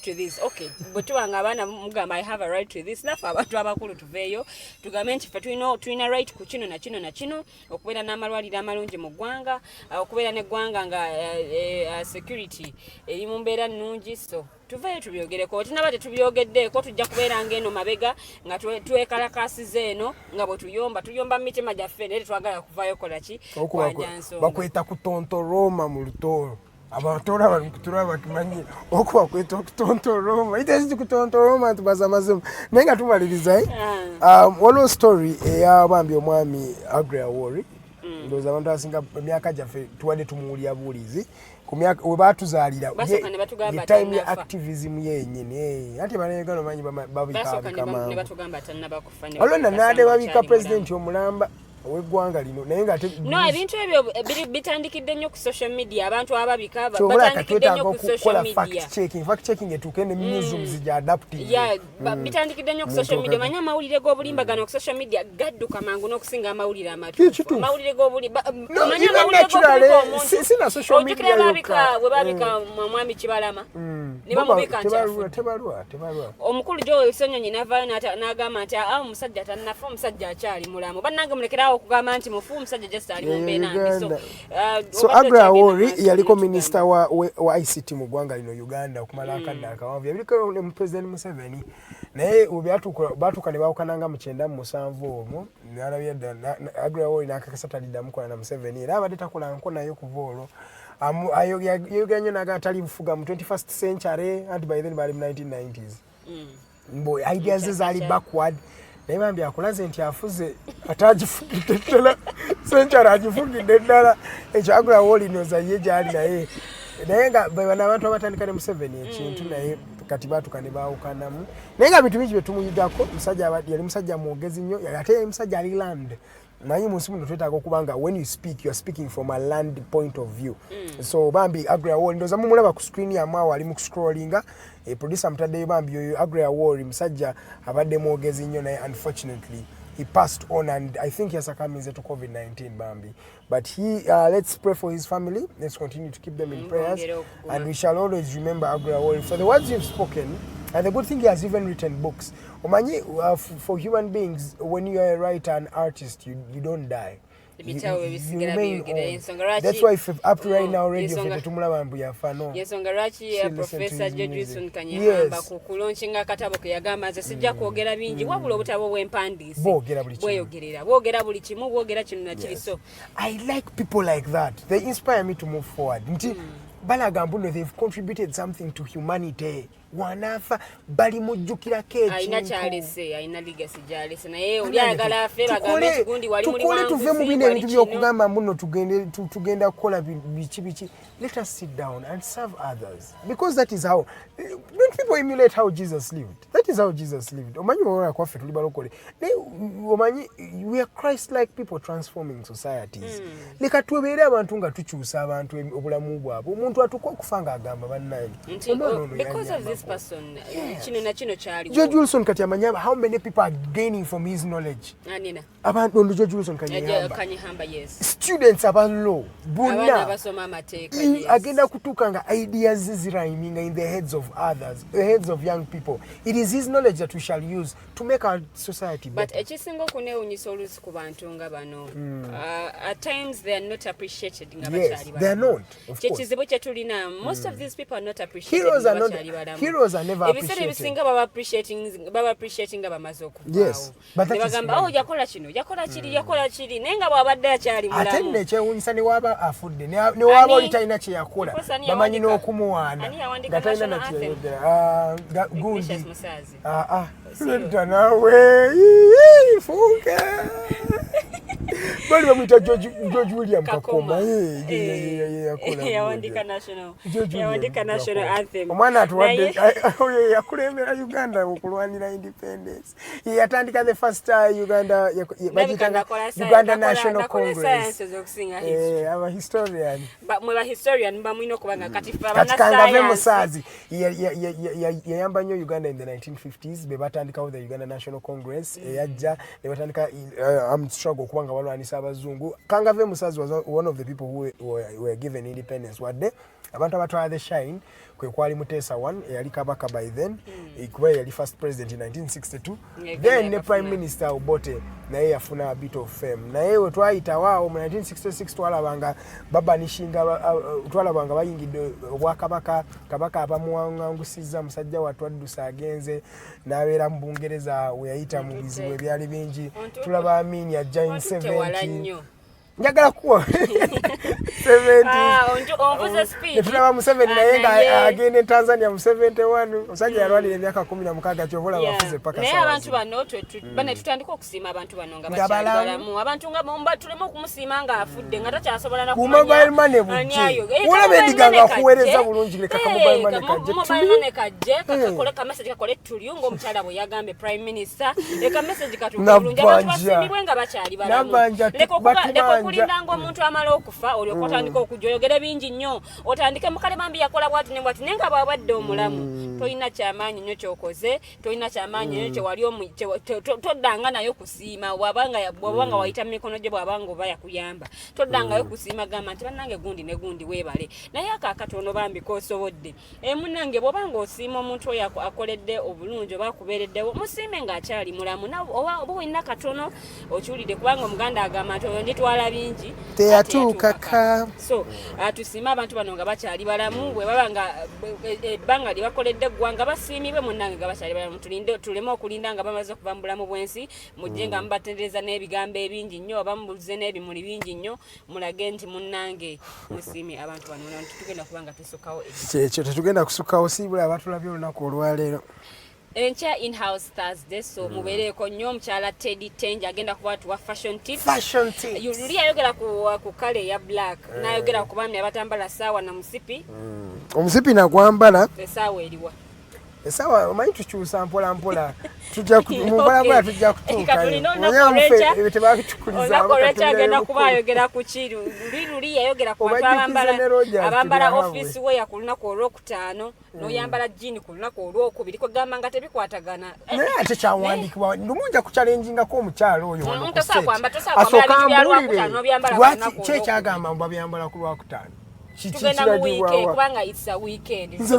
to this. Okay, bwe tubanga abaana mugamba I have a right to this, naffe abantu abakulu tuveeyo tugambe nti ffe tulina right ku kino na kino na kino, okubeera n'amalwaliro amalungi mu ggwanga, okubeera n'eggwanga nga security eri mu mbeera nnungi so tuvayo tubyogereko tinaba tetubyogeddeeko tujja kubeera ng'eno mabega nga twekalakasiza eno nga bwe tuyomba mitima gyaffe naye tetwagala kuvayo kola ki kwanyansonga bakweta kutontoroma mu lutoolo abatola balikutura bakimanyi okuba kweta okutontoroma itazidi kutontoroma tubaza mazima naye nga tumaliriza waliwo story eyabambi omwami Agria Wori ndowooza abantu abasinga emyaka gyaffe tuwadde tumuwulira buulizi we baatuzaalira ye time ya activism yennyini anti banayegano manyi babikabikamangu waliwo nanaade babika pulezidenti omulamba ow'eggwanga lino naye nga no ebintu ebyo bitandikidde nnyo ku social media abantu ababika batandikidde nnyo ku social media fact checking etuuke ne museum zija adapting bitandikidde nnyo ku social media manya amawulire g'obulimbagano ku social media gadduka mangu n'okusinga amawulire amatuufu amawulire g'obulimanya amawulire g'obulimbagano sina social media yokka bwe babika mwami Kibalama ne bamubika nti tebalwa omukulu Joe Sonyonyi n'avaayo n'agamba nti omusajja tannafa omusajja akyali mulamu bannange mulekera okugamba nti mufu omusajja just ali mu mbeera mbi so Agria Wori yaliko minisita wa ICT mu ggwanga lino Uganda okumala akadde akawanvu yabiliko ne President Museveni naye baatuuka ne baawukananga mu 97 omwo nalabye Agria Wori n'akakasa taliddamu kola na Museveni era abadde takolanko naye kuva olwo ayogera nnyo naga atali bufuga mu 21st century anti by then bali mu 1990s mbo ideas ze zaali backward naye bambi akulaze nti afuze atagifugidde ddala century agifugidde ddala ekyo Agria Wori noza ye gyali naye nga bana abantu abatandika ne Museveni ekintu naye kati baatuka ne baawukanamu naye nga bintu bingi bye tumuyigako yali musajja mwogezi nnyo ate yali musajja ali land manyi munsi muno twetaaga okubanga when you speak you are speaking from a land point of view so bambi Agria Wori ndoza mumulaba ku screen yamaawo ali mu scrollinga producer mutaddeyo bambi oyo Agria Wori musajja abadde mwogezi nnyo naye unfortunately he passed on and I think he has succumbed to COVID-19 bambi but let's pray for his family, let's continue to keep them in prayers and we shall always remember Agria Wori for the words you've spoken. And the good thing, he has even written books. Omanyi, for human beings, when you are a writer and artist, you don't die. You remain on. That's why up to right now, radio fete tumulaba mbu yafa no. Yensonga lwaki Professor George Wilson Kanyehamba ku kulaunchinga akatabo ke yagamba nze sijja kwogera bingi wabula obutabo bw'empandiisi. Bwogera buli kimu bwogera kino na kiri so. I like people like that. They inspire me to move forward. Nti balaga mbuno they've contributed something to humanity. Wanafa bali mujjukira keeki aina kyalese aina legacy gyalese naye oli ayagala afe bagambe kigundi wali muli wangu tuve mu bino ebintu by'okugamba mbuno tugenda kukola biki let us sit down and serve others because that is how don't people emulate how Jesus lived. That is how Jesus lived. Omanyi wona kwaffe tuli balokole omanyi we are Christ like people transforming societies leka tubeere abantu nga tukyusa abantu obulamu bwabwe omuntu atuko okufanga agamba bannaye because of this person chino na chino chali George Wilson kati amanyaba how many people are gaining from his knowledge anina abantu ndo George Wilson Kanyehamba yes students abalo bonna abasoma amateeka yes agenda kutukanga ideas zirhyming in the heads of others, the heads of young people. It is his knowledge that we shall use to make our society better. But ekisingo kuneewunyisa oluusi ku bantu nga bano at times they are not appreciated nga bakyali they are not, of course. Kyekizibu kye tulina most of these people are not appreciated heroes are never appreciated. Ebiseera ebisinga baba appreciating nga bamaze okuvaawo yes but that is bagamba yakola kino yakola kiri naye nga bw'abadde akyali mulamu ate nekyewunyisa ne waba afudde ne waba oli talina kye yakola bamanyi n'okumuwaana nga talina nakyeyogera gundi leta nawe funke bali bamwita George William Kakoma yawandika national anthem omwana atuwadde yakulembera Uganda okulwanira independence yatandika the first Uganda National Congress aba historian bamwino kubanga katikanga musazi yayamba nnyo Uganda in the 1950s be batandikawo the Uganda National Congress eyajja ne batandika struggle kubanga balwanisa abazungu Kangave Musazi was one of the people who were given independence wadde abantu abatwala the shine kwe kwali Mutesa 1 eyali kabaka by then kuba yali first president in 1962 then ne prime minister Obote naye yafuna a bit of fame naye we twayita wao mu 1966 twalabanga babanishinga twalabanga bayingidde obwakabaka kabaka abamuwangusiza musajja watwaddusa agenze n'abeera mu Bungereza we yayita mu bizibu ebyali bingi tulaba Amin ya Jain 70 njagala kuwa 70 tulaba mu 7 naye nga agende Tanzania mu 71 musajja yalwalira emyaka 16 kyovola bafuze paka naye abantu bano bane tutandika okusiima abantu bano nga bakyalimu abantu nga bomba tulema okumusiima nga afudde nga takyasobola na kumanya mobile money bujje olaba endiga nga kuweereza bulungi leka ka mobile money kajje mobile money kajje kakole ka message kakole tulyo ng'omukyala bwe yagambe prime minister eka message katulungi abantu basiimibwe nga bakyali balamu leka kulindanga omuntu amala okufa olyoka otandika okujoyogera bingi nnyo otandike mukale bambi yakola bwati ne bwati nenga bwabadde omulamu tolina kyamaanyi nnyo kyokoze tolina kyamaanyi nnyo kyewali toddanga nayo kusiima bwabanga wayita mu mikono gye bwabanga oba yakuyamba toddangayo kusiima gamba nti bannange gundi ne gundi weebale naye akaakatono bambi koosobodde munnange bw'obanga osiima omuntu oyo akoledde obulungi oba akubeereddewo musiime ng'akyali mulamu oba olina katono okiwulidde kubanga omuganda agamba nti oyo nditwala bingi teyatuukaka so tusiima abantu bano nga bakyali balamu bwe baba nga ebbanga lye bakoledde eggwanga basiimibwe munnange nga bakyali balamu tuleme okulinda nga bamaze okuva mu bulamu bw'ensi mujje nga mubatendereza n'ebigambo ebingi nnyo oba mubulize n'ebimuli bingi nnyo mulage nti munnange musiimye abantu bano tetugenda kuba nga tusukkawo kyekyo tetugenda kusukkawo siibula abatulabye olunaku olwaleero enkya in-house Thursday so mubeereko nnyo omukyala Teddy Tenje agenda kuba tuwa fashion tips luli yayogera ku kale ya black nayogera ku baami abatambala saawa na musipi omusipi nagwambala esaawa eriwa esawa omanyi tukyusa mpola mpola tujja mumbalabula tujja kutuukayoolunaku agenda kuba ayogera ku ki luli yayogera ku abambala office weya ku lunaku olwokutaano n'oyambala jini ku lunaku olwokubiri kwegamba nga tebikwatagana naye ate kyawandiikibwa lumunja kuchalengingako omukyalo oyo ki ekyagamba mbabyambala ku lwakutaano tugenda mu weekend kubanga it's a weekend nze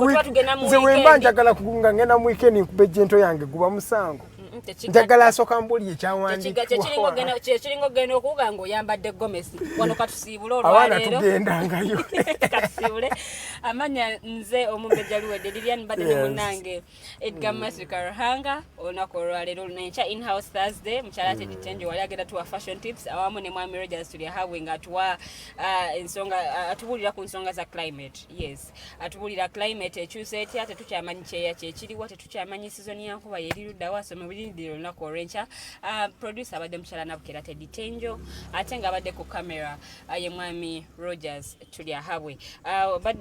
wemba njagala kugunga ngenda mu weekend nkube ejjento yange guba musango njagala asooka mbuli ekyawandiikibwa kyekiringa ogenda okuvuga ng'oyambadde gomesi wano katusiibule olwaleero abaana tugendangayo katusiibule amanya nze Omumbejja Luwedde Lilian mbadde ne munnange Edgar Mathew Karuhanga olunaku olwaleero lunenkya in-house Thursday mukyala Teddy Tenje wali agenda tuwa fashion tips awamu ne mwami Rogers tuli ahawe nga atuwa ensonga atubuulira ku nsonga za climate yes atubuulira climate ekyusa etya tetukyamanyi kyeya kyekiriwa tetukyamanyi season yankuba yeriruddawo asome bulindiro olunaku olwenkya producer abadde mukyala Nabukera Teddy Tenje ate nga abadde ku camera ye mwami Rogers tuli ahawe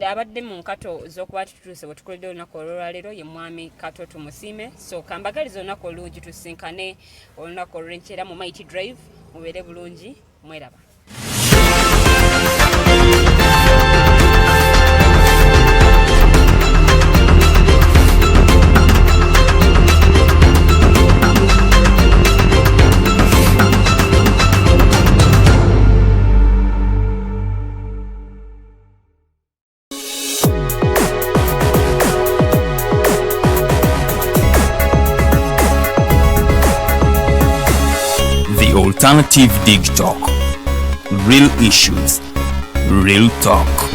abadde mu nkato z'okuba tutuuse bwe tukoledde olunaku olwaleero ye mwami Kato tumusiime so kambagaliza olunaku olungi tusinkane olunaku olw'enkyera mu Mighty Drive mubeere bulungi mweraba. Alternative Dig Talk. Real issues, real talk.